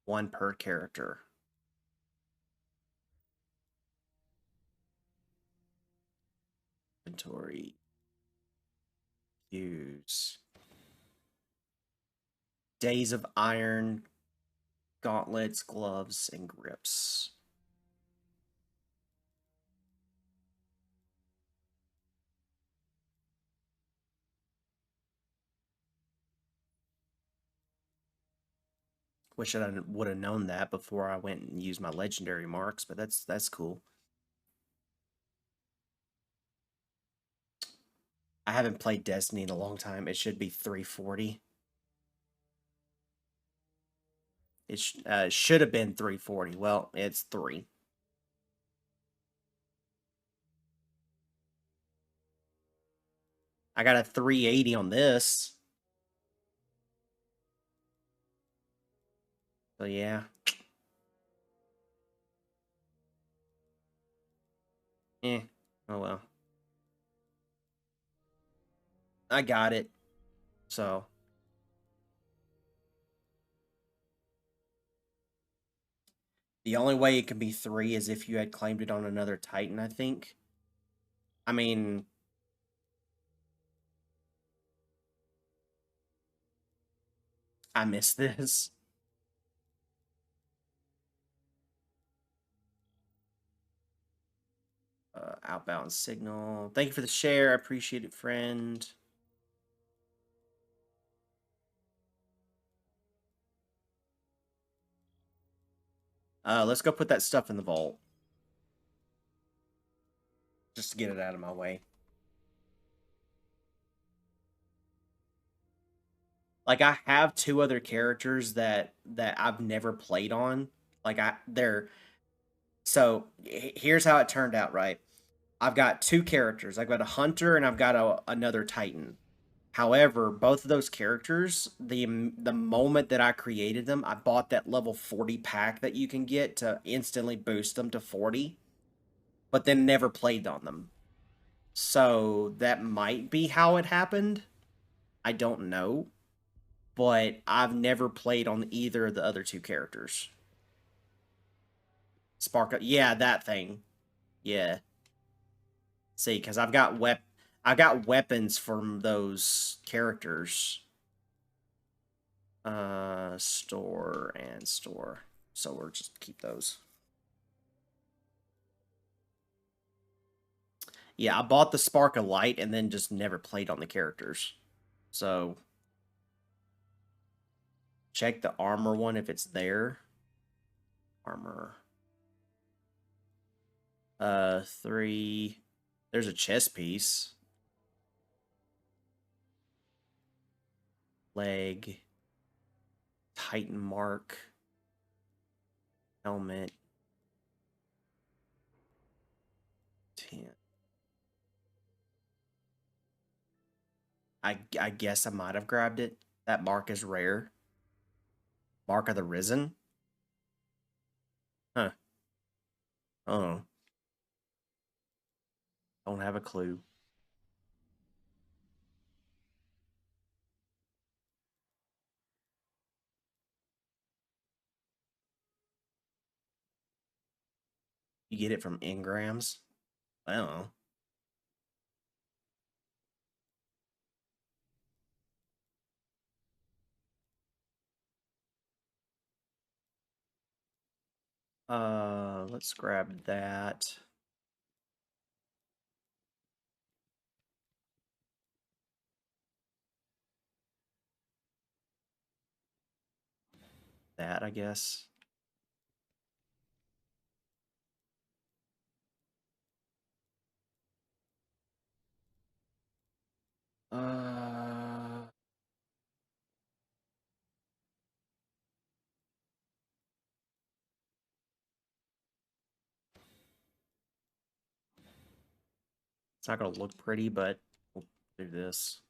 1 per character. Inventory. Use. Days of Iron. Gauntlets, gloves, and grips. Wish I would have known that before I went and used my legendary marks, but that's cool. I haven't played Destiny in a long time. It should be 340. It should have been 340. Well, it's 3. I got a 380 on this. So yeah. Oh well. I got it. So. The only way it can be 3 is if you had claimed it on another Titan, I think. I mean... I missed this. Outbound signal. Thank you for the share. I appreciate it, friend. Let's go put that stuff in the vault. Just to get it out of my way. Like, I have 2 other characters that I've never played on. Like, they're... So, here's how it turned out, right? I've got 2 characters. I've got a hunter and I've got another titan. However, both of those characters, the moment that I created them, I bought that level 40 pack that you can get to instantly boost them to 40, but then never played on them. So that might be how it happened. I don't know. But I've never played on either of the other 2 characters. Spark, yeah, that thing. Yeah. See, because I've got weapons from those characters. Store and store. So we'll just keep those. Yeah, I bought the Spark of Light and then just never played on the characters. So check the armor one if it's there. Armor. 3. There's a chess piece. Leg. Titan mark. Helmet. 10. I guess I might have grabbed it. That mark is rare. Mark of the Risen? Huh. Oh. Don't have a clue. You get it from engrams? I don't know. Let's grab that. That, I guess. Uh, it's not gonna look pretty, but we'll do this.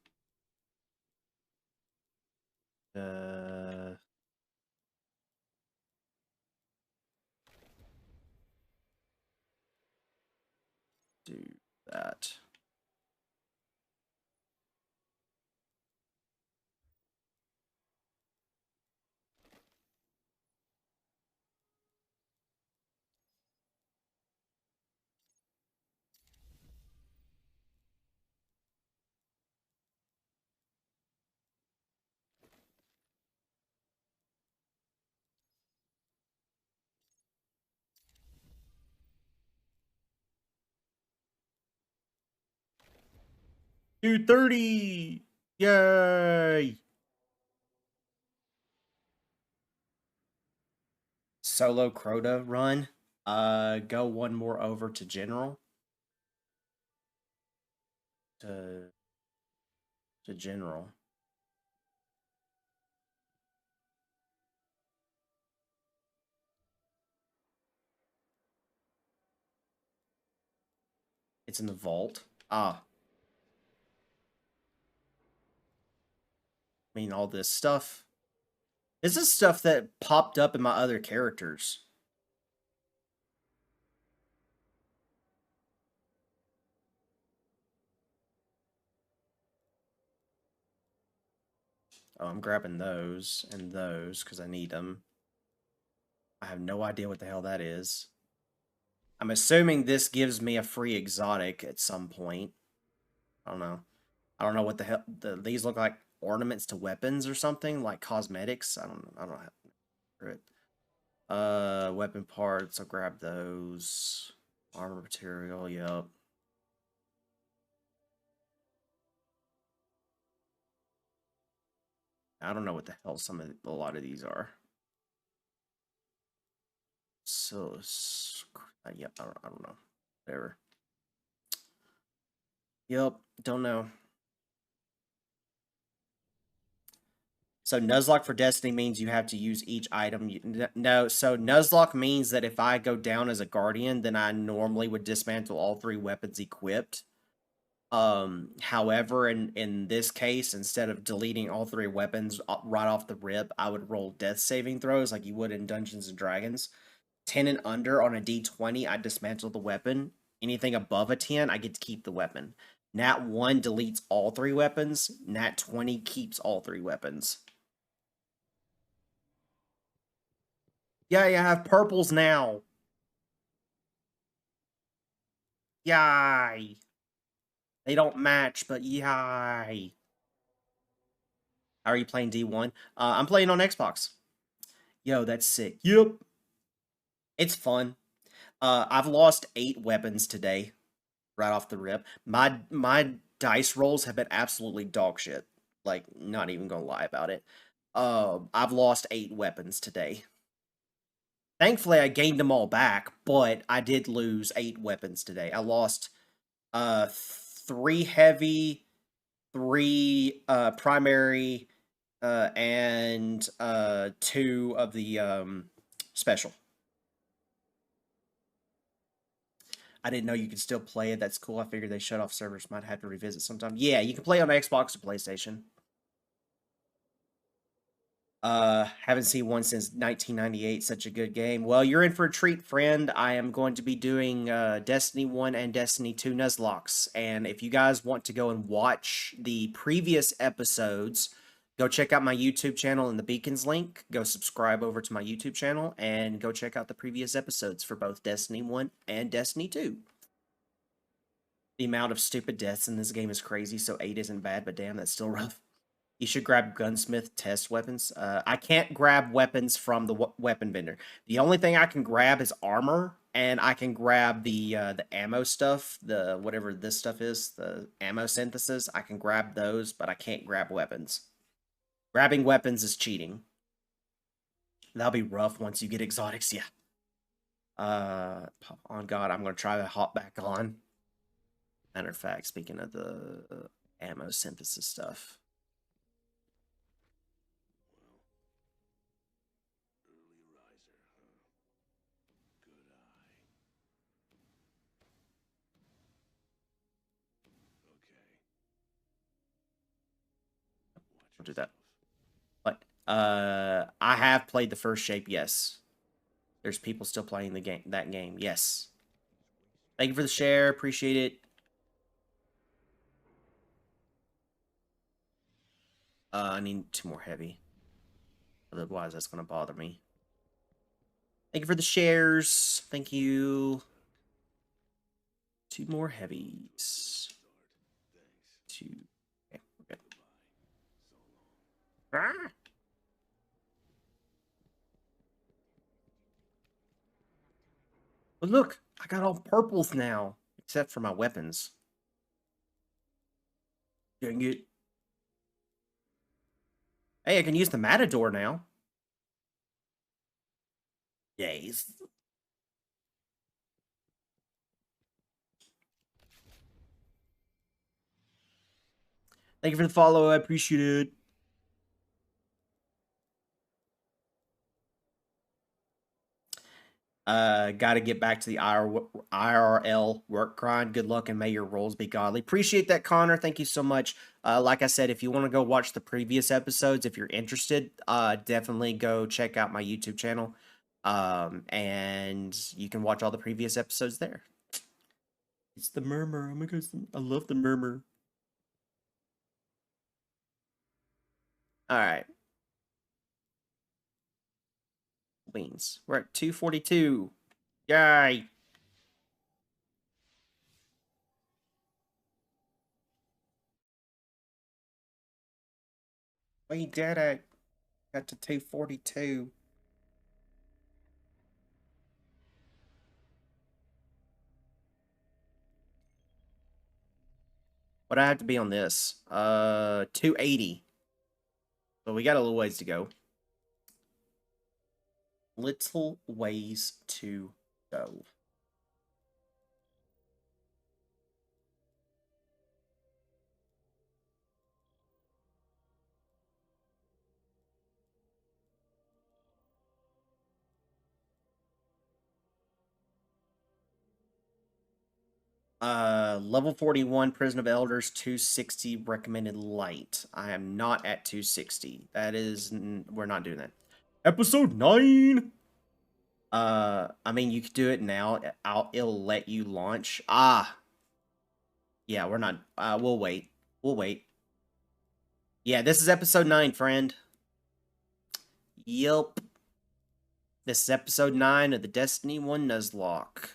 Do that. $230! Yay! Solo Crota run. Go one more over to General. To General. It's in the vault. Ah. I mean, all this stuff. This is stuff that popped up in my other characters. Oh, I'm grabbing those and those because I need them. I have no idea what the hell that is. I'm assuming this gives me a free exotic at some point. I don't know. I don't know what the hell these look like, ornaments to weapons or something, like cosmetics. I don't know how to it. Weapon parts, I'll grab those. Armor material, yep. I don't know what the hell a lot of these are. So, yep, I don't know. Whatever. Yep, don't know. So Nuzlocke for Destiny means you have to use each item. No, so Nuzlocke means that if I go down as a Guardian, then I normally would dismantle all 3 weapons equipped. However, in this case, instead of deleting all 3 weapons right off the rip, I would roll death saving throws like you would in Dungeons and Dragons. 10 and under on a d20, I dismantle the weapon. Anything above a 10, I get to keep the weapon. Nat 1 deletes all 3 weapons. Nat 20 keeps all 3 weapons. Yay, I have purples now. Yay. They don't match, but yay. How are you playing D1? I'm playing on Xbox. Yo, that's sick. Yep. It's fun. I've lost 8 weapons today, right off the rip. My dice rolls have been absolutely dog shit. Like, not even gonna lie about it. I've lost 8 weapons today. Thankfully, I gained them all back, but I did lose 8 weapons today. I lost 3 heavy, 3 primary, and 2 of the special. I didn't know you could still play it. That's cool. I figured they shut off servers. Might have to revisit sometime. Yeah, you can play on Xbox or PlayStation. Haven't seen one since 1998. Such a good game. Well, you're in for a treat, friend. I am going to be doing Destiny 1 and Destiny 2 Nuzlocks. And if you guys want to go and watch the previous episodes, go check out my YouTube channel in the Beacons link. Go subscribe over to my YouTube channel and go check out the previous episodes for both Destiny 1 and Destiny 2. The amount of stupid deaths in this game is crazy, so 8 isn't bad, but damn, that's still rough. You should grab gunsmith test weapons. I can't grab weapons from the weapon vendor. The only thing I can grab is armor, and I can grab the ammo stuff, the whatever this stuff is, the ammo synthesis. I can grab those, but I can't grab weapons. Grabbing weapons is cheating. That'll be rough once you get exotics, yeah. On God, I'm gonna try to hop back on. Matter of fact, speaking of the ammo synthesis stuff. I'll do that. But I have played the first shape, yes. There's people still playing that game, yes. Thank you for the share, appreciate it. I need 2 more heavy. Otherwise, that's gonna bother me. Thank you for the shares. Thank you. 2 more heavies. 2. Okay, we're good. Ah! But look, I got all purples now, except for my weapons. Dang it. Hey, I can use the Matador now. Days. Thank you for the follow. I appreciate it. Got to get back to the IRL work grind. Good luck and may your roles be godly. Appreciate that, Connor. Thank you so much. Like I said, if you want to go watch the previous episodes, if you're interested, definitely go check out my YouTube channel. And you can watch all the previous episodes there. It's the murmur. Oh my gosh, I love the murmur. All right. Wings. We're at 242. Yay. We did it. Got to 242. What I have to be on this? 280. So we got a little ways to go. Little ways to go. Level 41, Prison of Elders, 260 recommended light. I am not at 260. That is, we're not doing that. Episode 9. I mean, you could do it now. It'll let you launch. Yeah, we're not. We'll wait. We'll wait. Yeah, this is episode 9, friend. Yep. This is episode 9 of the Destiny 1 Nuzlocke.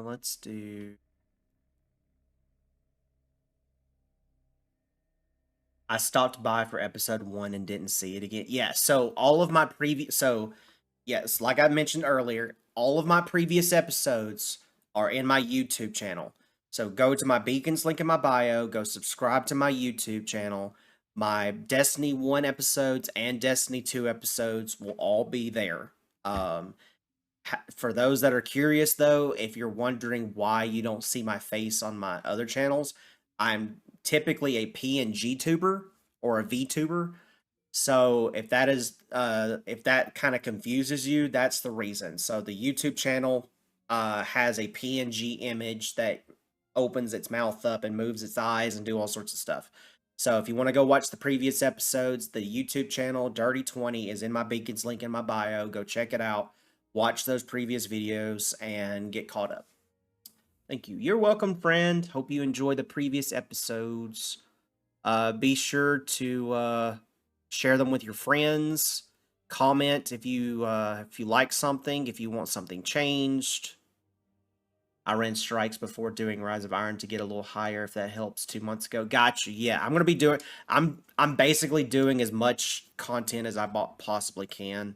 Let's do... I stopped by for episode 1 and didn't see it again. Yeah, so all of my previous... So, yes, like I mentioned earlier, all of my previous episodes are in my YouTube channel. So go to my Beacons link in my bio, go subscribe to my YouTube channel. My Destiny 1 episodes and Destiny 2 episodes will all be there. For those that are curious, though, if you're wondering why you don't see my face on my other channels, I'm typically a PNG tuber or a VTuber. So if that kind of confuses you, that's the reason. So the YouTube channel has a PNG image that opens its mouth up and moves its eyes and do all sorts of stuff. So if you want to go watch the previous episodes, the YouTube channel Dirty 20 is in my beacons link in my bio. Go check it out. Watch those previous videos and get caught up. Thank you. You're welcome, friend. Hope you enjoy the previous episodes. Be sure to share them with your friends. Comment if you like something, if you want something changed. I ran strikes before doing Rise of Iron to get a little higher, if that helps, 2 months ago. Gotcha. Yeah, I'm gonna be doing. I'm basically doing as much content as I possibly can,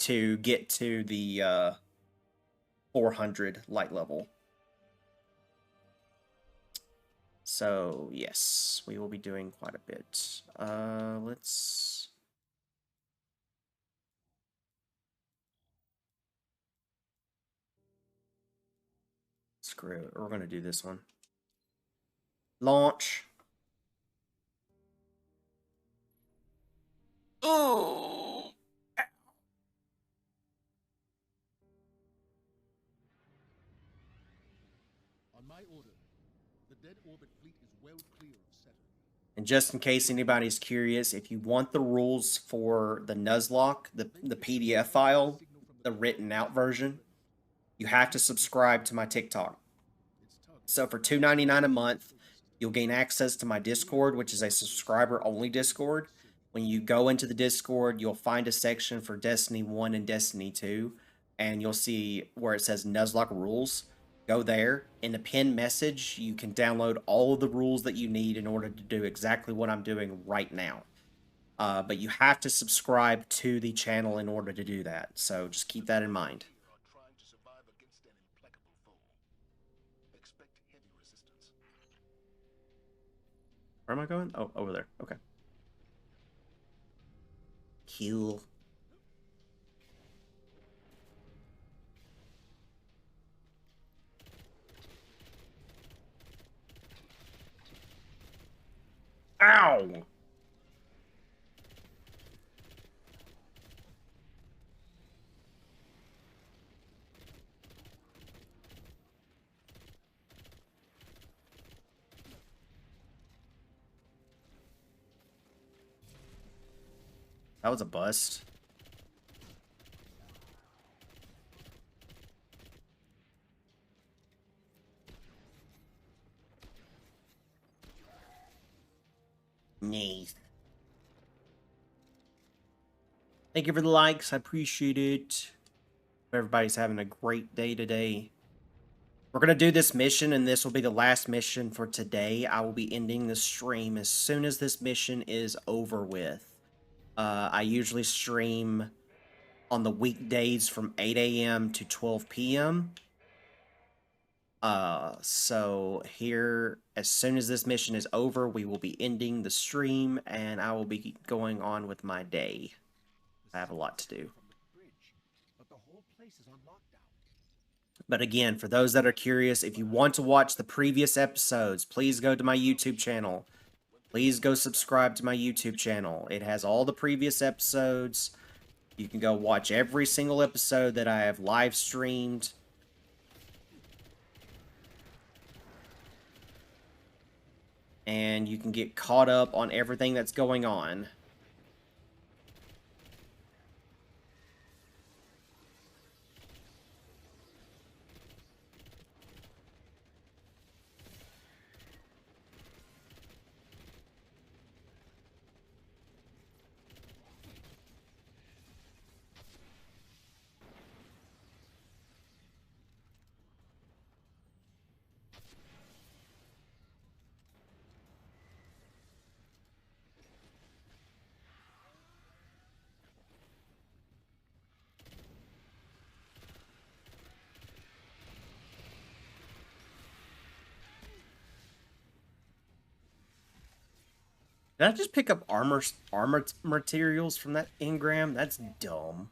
to get to the 400 light level. So yes, we will be doing quite a bit. Let's. Screw it. We're going to do this one. Launch. Oh! On my order, the dead orbit fleet is well clear of Saturn. And just in case anybody's curious, if you want the rules for the Nuzlocke, the PDF file, the written out version, you have to subscribe to my TikTok. So for $2.99 a month, you'll gain access to my Discord, which is a subscriber-only Discord. When you go into the Discord, you'll find a section for Destiny 1 and Destiny 2, and you'll see where it says Nuzlocke rules. Go there. In the pinned message, you can download all of the rules that you need in order to do exactly what I'm doing right now. But you have to subscribe to the channel in order to do that, so just keep that in mind. Where am I going? Oh, over there. Okay. Cool. Ow! That was a bust. Nice. Thank you for the likes. I appreciate it. Everybody's having a great day today. We're going to do this mission, and this will be the last mission for today. I will be ending the stream as soon as this mission is over with. I usually stream on the weekdays from 8 a.m. to 12 p.m. So here, as soon as this mission is over, we will be ending the stream, and I will be going on with my day. I have a lot to do. But again, for those that are curious, if you want to watch the previous episodes, please go to my YouTube channel. Please go subscribe to my YouTube channel. It has all the previous episodes. You can go watch every single episode that I have live streamed. And you can get caught up on everything that's going on. Did I just pick up armor materials from that engram? That's dumb.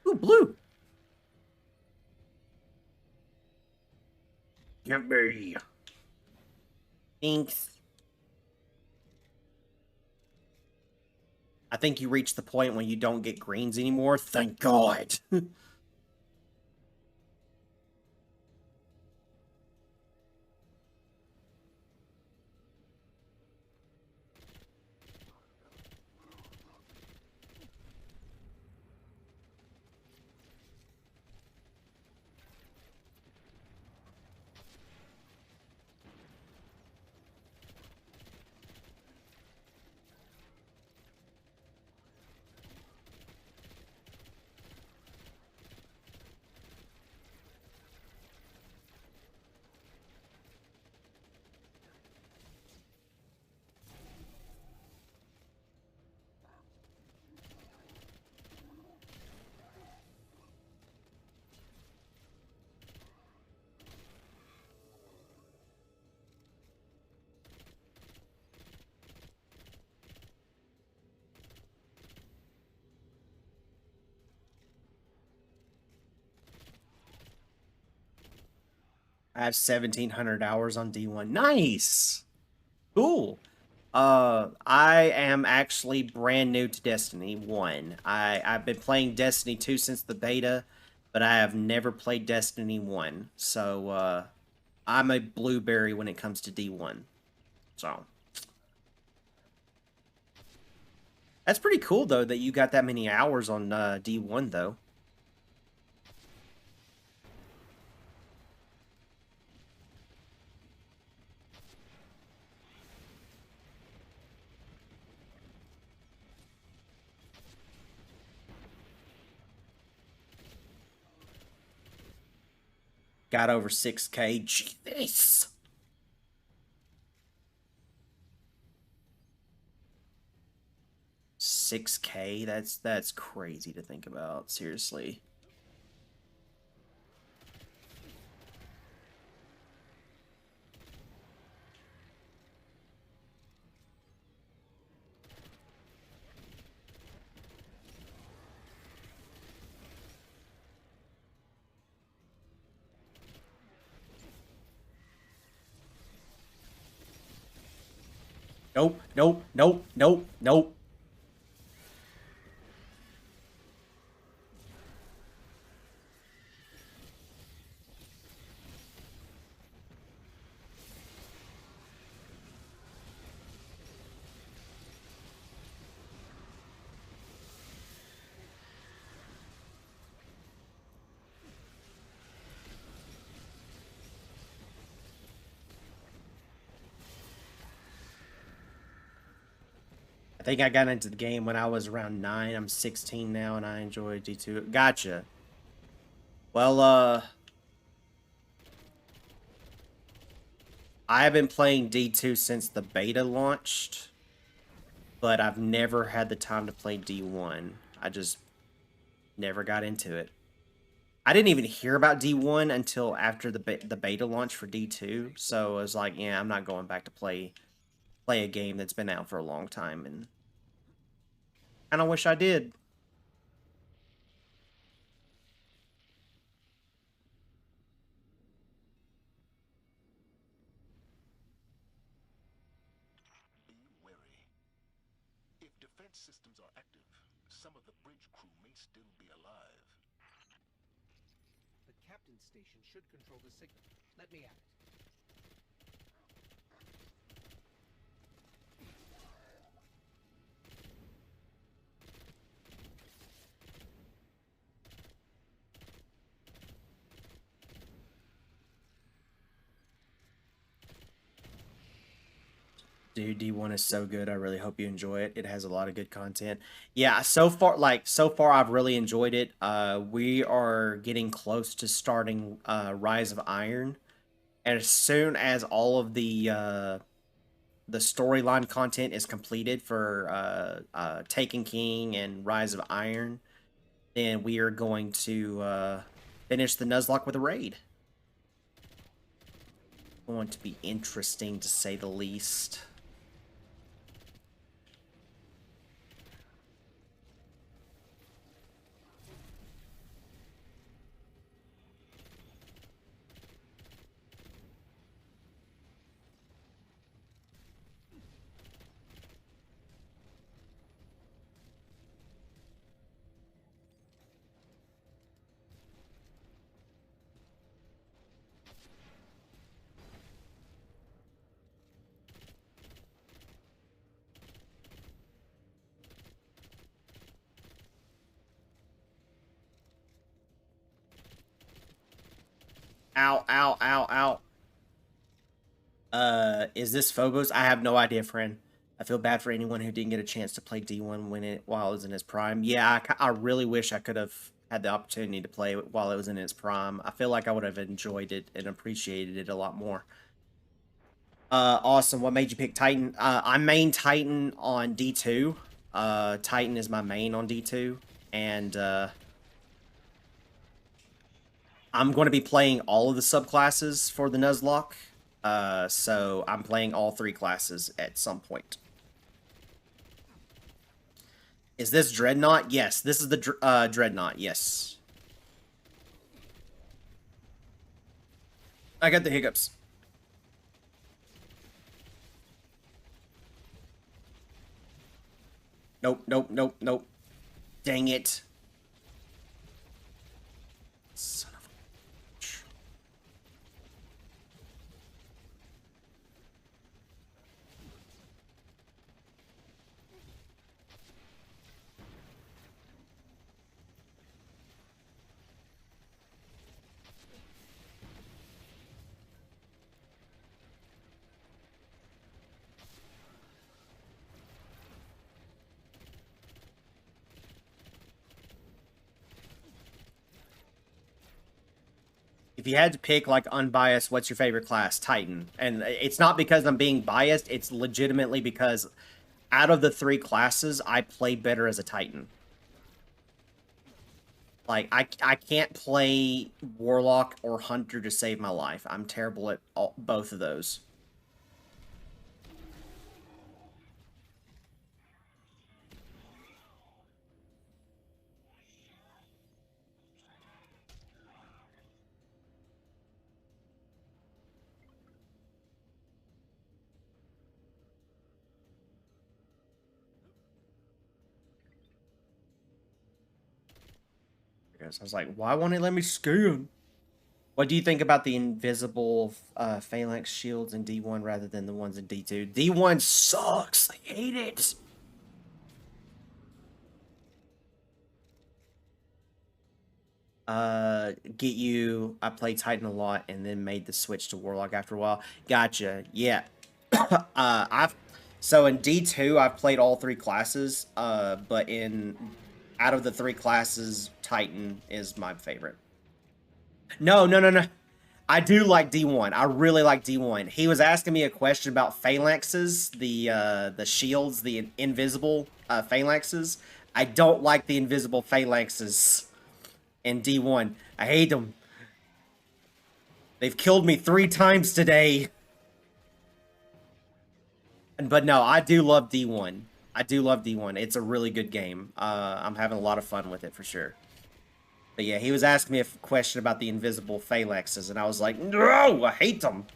Ooh, blue. Give me. Thanks. I think you reach the point when you don't get greens anymore. Thank God. I have 1,700 hours on D1. Nice. Cool. I am actually brand new to Destiny 1. I've been playing Destiny 2 since the beta, but I have never played Destiny 1. So, I'm a blueberry when it comes to D1. So, that's pretty cool, though, that you got that many hours on D1, though. Got over 6K. Jesus. 6K? That's crazy to think about. Seriously. Nope, nope, nope, nope, nope. I think I got into the game when I was around 9. I'm 16 now, and I enjoy D2. Gotcha. Well, I've been playing D2 since the beta launched, but I've never had the time to play D1. I just never got into it. I didn't even hear about D1 until after the beta launch for D2, so I was like, yeah, I'm not going back to play a game that's been out for a long time, and kind of wish I did. Be wary. If defense systems are active, some of the bridge crew may still be alive. The captain's station should control the signal. Let me at it. Dude, D1 is so good. I really hope you enjoy it. It has a lot of good content. Yeah, so far I've really enjoyed it. We are getting close to starting Rise of Iron. And as soon as all of the storyline content is completed for Taken King and Rise of Iron, then we are going to finish the Nuzlocke with a raid. Going to be interesting to say the least. Ow, ow, ow, ow. Is this Phobos? I have no idea, friend. I feel bad for anyone who didn't get a chance to play D1 while it was in its prime. Yeah, I really wish I could have had the opportunity to play it while it was in its prime. I feel like I would have enjoyed it and appreciated it a lot more. Awesome. What made you pick Titan? I main Titan on D2. Titan is my main on D2. And, I'm going to be playing all of the subclasses for the Nuzlocke. So I'm playing all 3 classes at some point. Is this Dreadnought? Yes, this is the Dreadnought, yes. I got the hiccups. Nope, nope, nope, nope. Dang it. Son of a bitch. If you had to pick, like, unbiased, what's your favorite class? Titan. And it's not because I'm being biased, it's legitimately because out of the 3 classes, I play better as a Titan. Like, I can't play Warlock or Hunter to save my life. I'm terrible at both of those. I was like, why won't it let me scan? What do you think about the invisible phalanx shields in D1 rather than the ones in D2? D1 sucks. I hate it. Get you. I played Titan a lot and then made the switch to Warlock after a while. Gotcha. Yeah. So in D2 I've played all 3 classes. But out of the 3 classes, Titan is my favorite. No. I do like D1. I really like D1. He was asking me a question about phalanxes, the shields, the invisible phalanxes. I don't like the invisible phalanxes in D1. I hate them. They've killed me 3 times today. But no, I do love D1. I do love D1. It's a really good game. I'm having a lot of fun with it for sure. But yeah, he was asking me a question about the invisible phalanxes, and I was like, no, I hate them.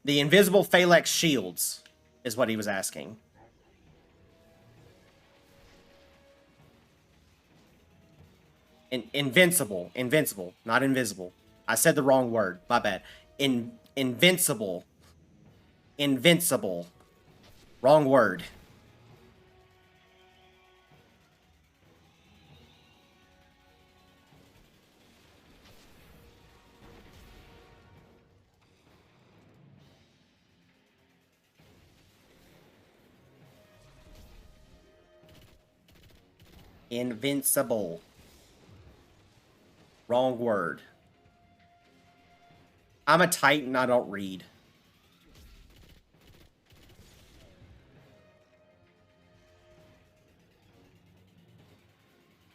The invisible phalanx shields is what he was asking. Invincible. Invincible. Not invisible. I said the wrong word. My bad. Invincible. Invincible. Wrong word. Invincible. Wrong word. I'm a Titan, I don't read.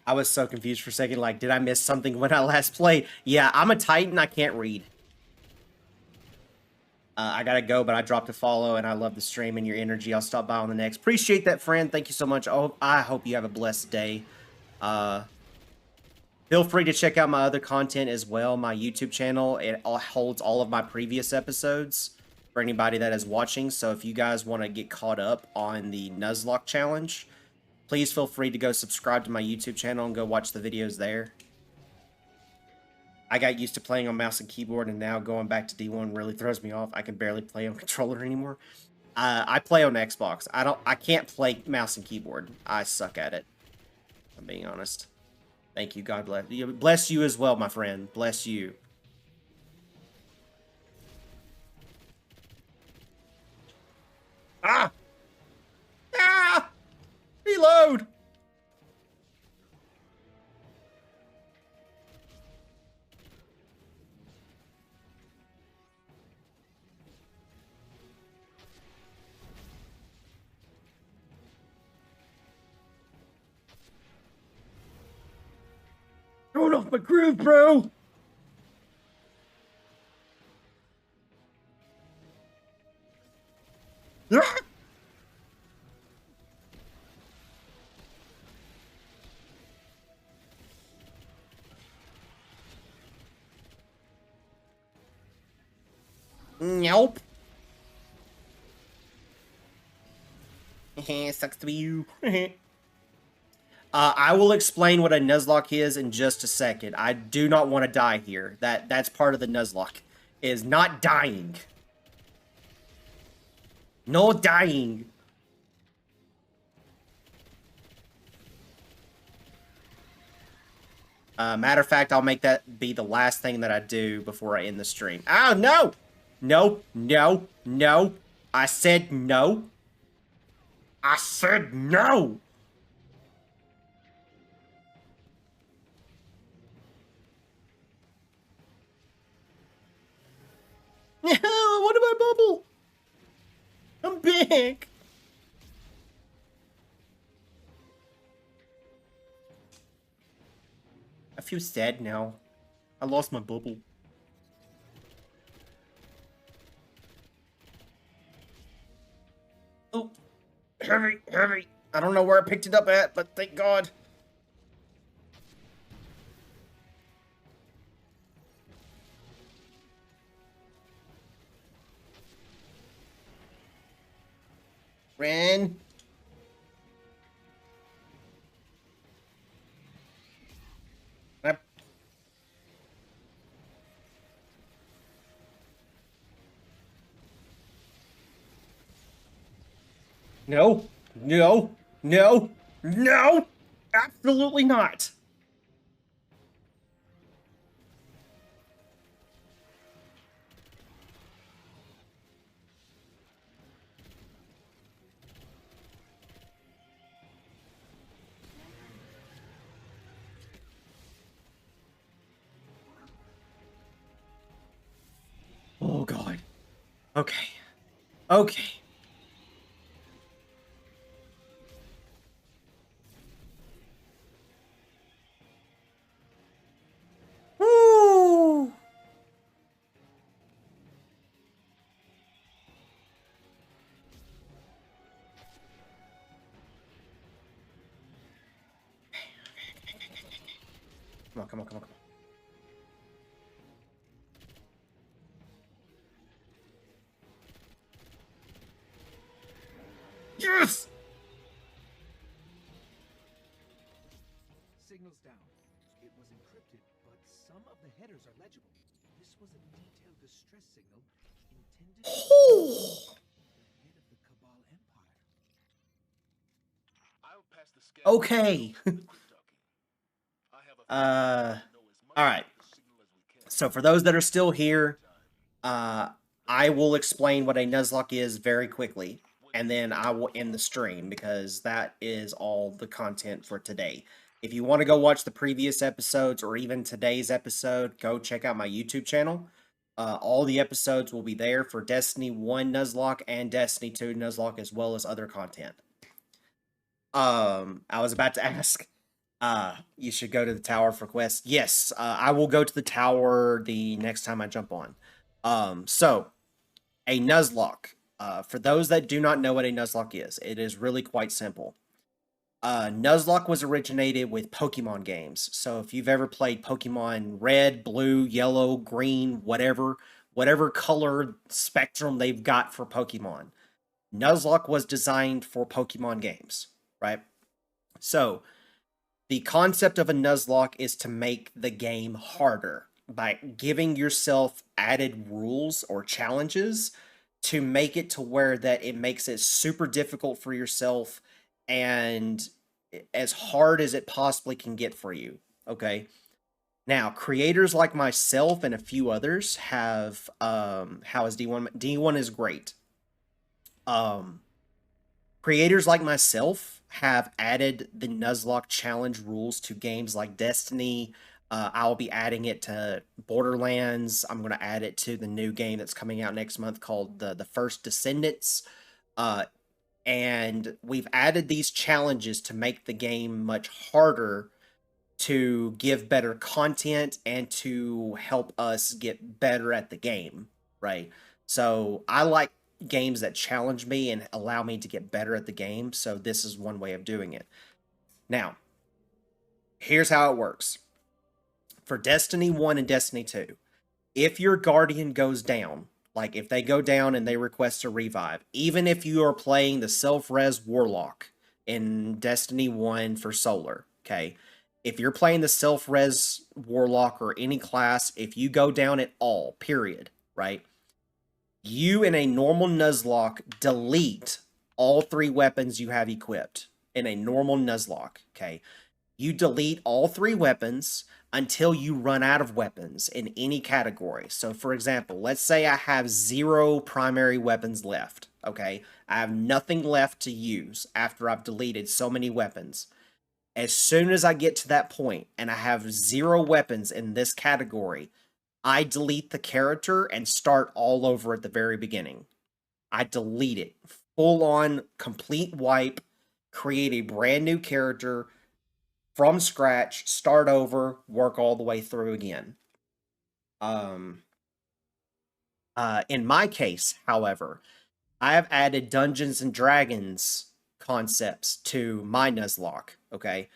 I was so confused for a second, like, did I miss something when I last played? Yeah, I'm a Titan, I can't read. I gotta go, but I dropped a follow, and I love the stream and your energy. I'll stop by on the next. Appreciate that, friend. Thank you so much. Oh, I hope you have a blessed day. Feel free to check out my other content as well. My YouTube channel, it holds all of my previous episodes for anybody that is watching. So if you guys want to get caught up on the Nuzlocke challenge, please feel free to go subscribe to my YouTube channel and go watch the videos there. I got used to playing on mouse and keyboard, and now going back to D1 really throws me off. I can barely play on controller anymore. I play on Xbox. I can't play mouse and keyboard. I suck at it. I'm being honest. Thank you. God bless you. Bless you as well, my friend. Bless you. Ah! Ah! Reload! Throwing off my groove, bro! Ah! Nope. Sucks to be you. I will explain what a Nuzlocke is in just a second. I do not want to die here. That's part of the Nuzlocke. Is not dying. No dying. Matter of fact, I'll make that be the last thing that I do before I end the stream. Oh, no! No, no, no. I said no. I said no! What about bubble? I'm big. I feel sad now. I lost my bubble. Oh, heavy, heavy. I don't know where I picked it up at, but thank God. Ren. No, no, no, no, absolutely not. Oh, God. Okay. Okay. Woo! Come on, come on, come on, come on. Yes! Signals down. It was encrypted, but some of the headers are legible. This was a detailed distress signal intended to the head of the Cabal Empire. I'll pass the scan Okay. to the cryptarchy. I have a feeling we know as much All right. about the signal as we can. So for those that are still here, I will explain what a Nuzlocke is very quickly, and then I will end the stream because that is all the content for today. If you want to go watch the previous episodes or even today's episode, go check out my YouTube channel. All the episodes will be there for Destiny 1 Nuzlocke and Destiny 2 Nuzlocke, as well as other content. I was about to ask, you should go to the tower for quests. Yes, I will go to the tower the next time I jump on. So, a Nuzlocke. For those that do not know what a Nuzlocke is, it is really quite simple. Nuzlocke was originated with Pokemon games. So if you've ever played Pokemon Red, Blue, Yellow, Green, whatever color spectrum they've got for Pokemon, Nuzlocke was designed for Pokemon games, right? So the concept of a Nuzlocke is to make the game harder by giving yourself added rules or challenges to make it to where that it makes it super difficult for yourself and as hard as it possibly can get for you. Okay. Now, creators like myself and a few others have how is D1? D1 is great. Creators like myself have added the Nuzlocke challenge rules to games like Destiny. I'll be adding it to Borderlands. I'm going to add it to the new game that's coming out next month called the First Descendants. And we've added these challenges to make the game much harder, to give better content and to help us get better at the game, right? So I like games that challenge me and allow me to get better at the game, so this is one way of doing it. Now, here's how it works. For Destiny 1 and Destiny 2, if your Guardian goes down, like if they go down and they request a revive, even if you are playing the self-res Warlock in Destiny 1 for Solar, okay? If you're playing the self-res Warlock or any class, if you go down at all, period, right? You in a normal Nuzlocke delete all 3 weapons you have equipped in a normal Nuzlocke, okay? You delete all 3 weapons until you run out of weapons in any category. So, for example, let's say I have 0 primary weapons left, okay? I have nothing left to use after I've deleted so many weapons. As soon as I get to that point and I have 0 weapons in this category, I delete the character and start all over at the very beginning. I delete it. Full on, complete wipe, create a brand new character from scratch, start over, work all the way through again. In my case, however, I have added Dungeons and Dragons concepts to my Nuzlocke, okay?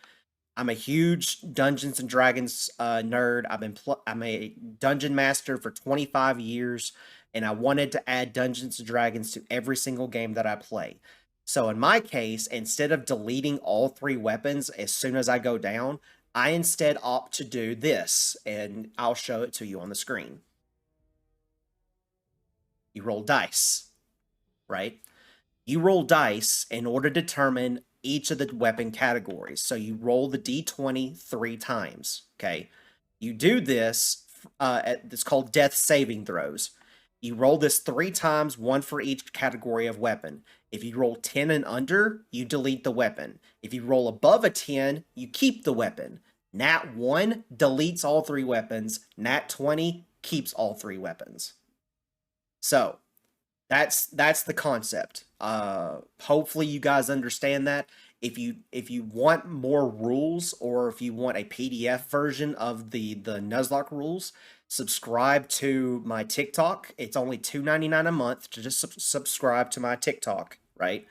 I'm a huge Dungeons and Dragons nerd. I'm a dungeon master for 25 years, and I wanted to add Dungeons and Dragons to every single game that I play. So in my case, instead of deleting all 3 weapons as soon as I go down, I instead opt to do this, and I'll show it to you on the screen. You roll dice, right? You roll dice in order to determine each of the weapon categories. So you roll the d20 3 times, okay? You do this, it's called death saving throws. You roll this 3 times, 1 for each category of weapon. If you roll 10 and under, you delete the weapon. If you roll above a 10, you keep the weapon. Nat 1 deletes all 3 weapons. Nat 20 keeps all 3 weapons. So, that's the concept. Hopefully you guys understand that. If you want more rules, or if you want a PDF version of the Nuzlocke rules, subscribe to my TikTok. It's only $2.99 a month to just subscribe to my TikTok, right?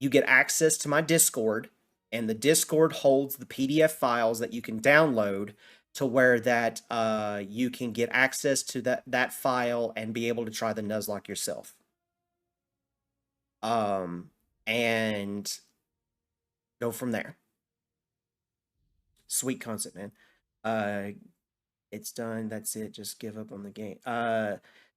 You get access to my Discord, and the Discord holds the PDF files that you can download to where that you can get access to that file and be able to try the Nuzlocke yourself. And go from there. Sweet concept, man. It's done. That's it. Just give up on the game.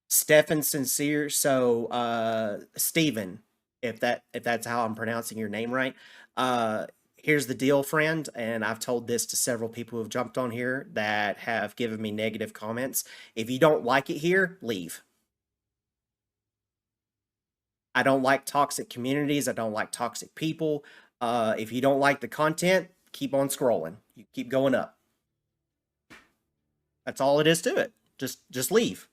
Stefan Sincere. So, Steven, if that's how I'm pronouncing your name right. Here's the deal, friend, and I've told this to several people who have jumped on here that have given me negative comments. If you don't like it here, leave. I don't like toxic communities. I don't like toxic people. If you don't like the content, keep on scrolling. You keep going up. That's all it is to it. Just leave.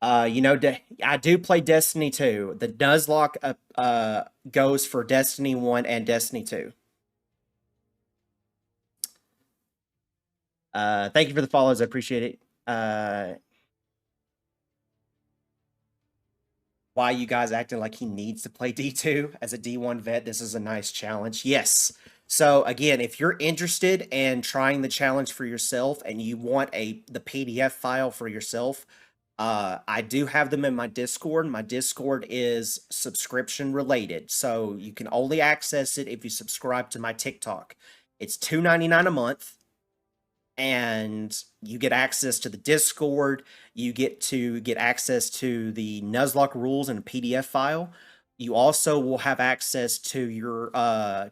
I do play Destiny 2. The Nuzlocke goes for Destiny 1 and Destiny 2. Thank you for the follows. I appreciate it. Why you guys acting like he needs to play D2 as a D1 vet? This is a nice challenge. Yes. So again, if you're interested in trying the challenge for yourself and you want the PDF file for yourself, I do have them in my Discord. My Discord is subscription related, so you can only access it if you subscribe to my TikTok. It's $2.99 a month, and you get access to the Discord. You get to get access to the Nuzlocke rules in a PDF file. You also will have access to your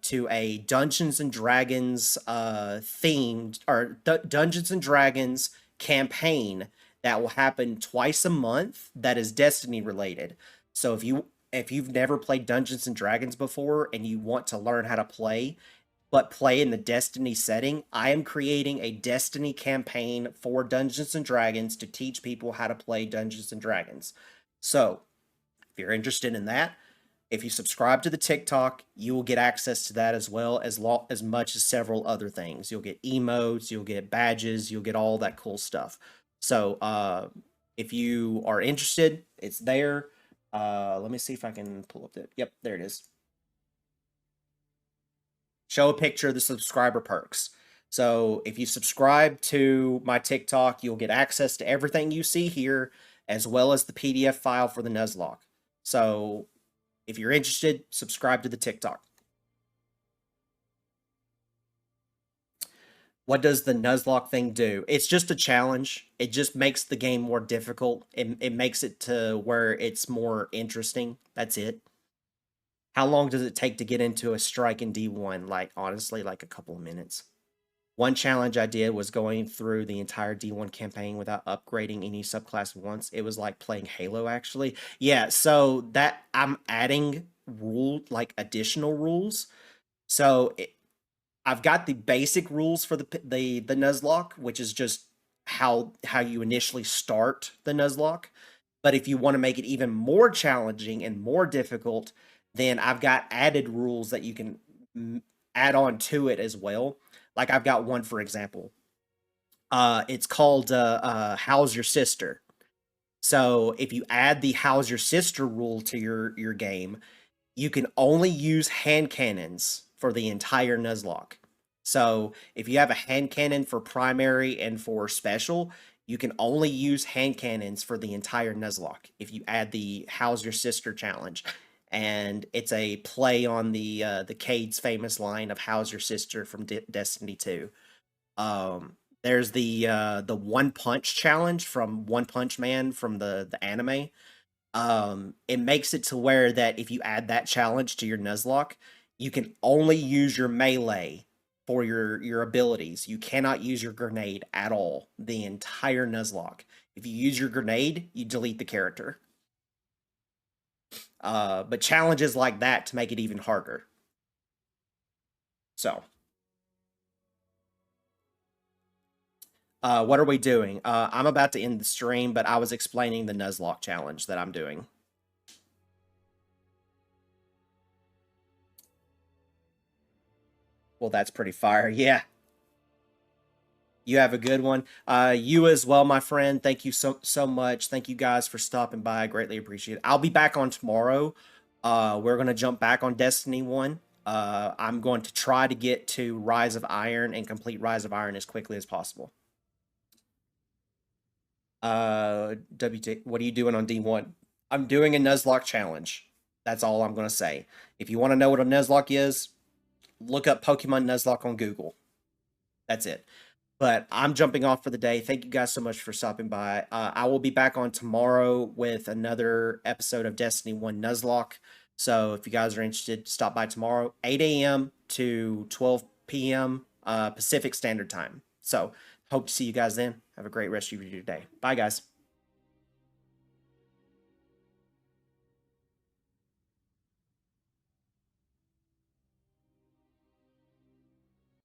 to a Dungeons and Dragons themed or Dungeons and Dragons campaign that will happen twice a month that is Destiny related. So if you've never played Dungeons and Dragons before and you want to learn how to play, but play in the Destiny setting, I am creating a Destiny campaign for Dungeons and Dragons to teach people how to play Dungeons and Dragons. So, if you're interested in that, if you subscribe to the TikTok, you will get access to that as well as much as several other things. You'll get emotes, you'll get badges, you'll get all that cool stuff. So, if you are interested, it's there. Let me see if I can pull up that. Yep, there it is. Show a picture of the subscriber perks. So if you subscribe to my TikTok, you'll get access to everything you see here, as well as the PDF file for the Nuzlocke. So if you're interested, subscribe to the TikTok. What does the Nuzlocke thing do? It's just a challenge. It just makes the game more difficult. It makes it to where it's more interesting. That's it. How long does it take to get into a strike in D1? Like, honestly, like a couple of minutes. One challenge I did was going through the entire D1 campaign without upgrading any subclass once. It was like playing Halo, actually. Yeah, so that I'm adding additional rules. So I've got the basic rules for the Nuzlocke, which is just how you initially start the Nuzlocke. But if you want to make it even more challenging and more difficult, then I've got added rules that you can add on to it as well. Like I've got one, for example. It's called How's Your Sister? So if you add the How's Your Sister rule to your game, you can only use hand cannons for the entire Nuzlocke. So if you have a hand cannon for primary and for special, you can only use hand cannons for the entire Nuzlocke if you add the How's Your Sister challenge. And it's a play on the Cade's famous line of "How's your sister" from Destiny 2. There's the One Punch challenge from One Punch Man from the anime. It makes it to where that if you add that challenge to your Nuzlocke, you can only use your melee for your abilities. You cannot use your grenade at all the entire Nuzlocke. If you use your grenade, you delete the character. But challenges like that to make it even harder. So, what are we doing? I'm about to end the stream, but I was explaining the Nuzlocke challenge that I'm doing. Well, that's pretty fire. Yeah. You have a good one. You as well, my friend. Thank you so much. Thank you guys for stopping by. I greatly appreciate it. I'll be back on tomorrow. We're going to jump back on Destiny 1. I'm going to try to get to Rise of Iron and complete Rise of Iron as quickly as possible. WT, what are you doing on D1? I'm doing a Nuzlocke challenge. That's all I'm going to say. If you want to know what a Nuzlocke is, look up Pokemon Nuzlocke on Google. That's it. But I'm jumping off for the day. Thank you guys so much for stopping by. I will be back on tomorrow with another episode of Destiny 1 Nuzlocke. So if you guys are interested, stop by tomorrow, 8 a.m. to 12 p.m. Pacific Standard Time. So hope to see you guys then. Have a great rest of your day. Bye, guys.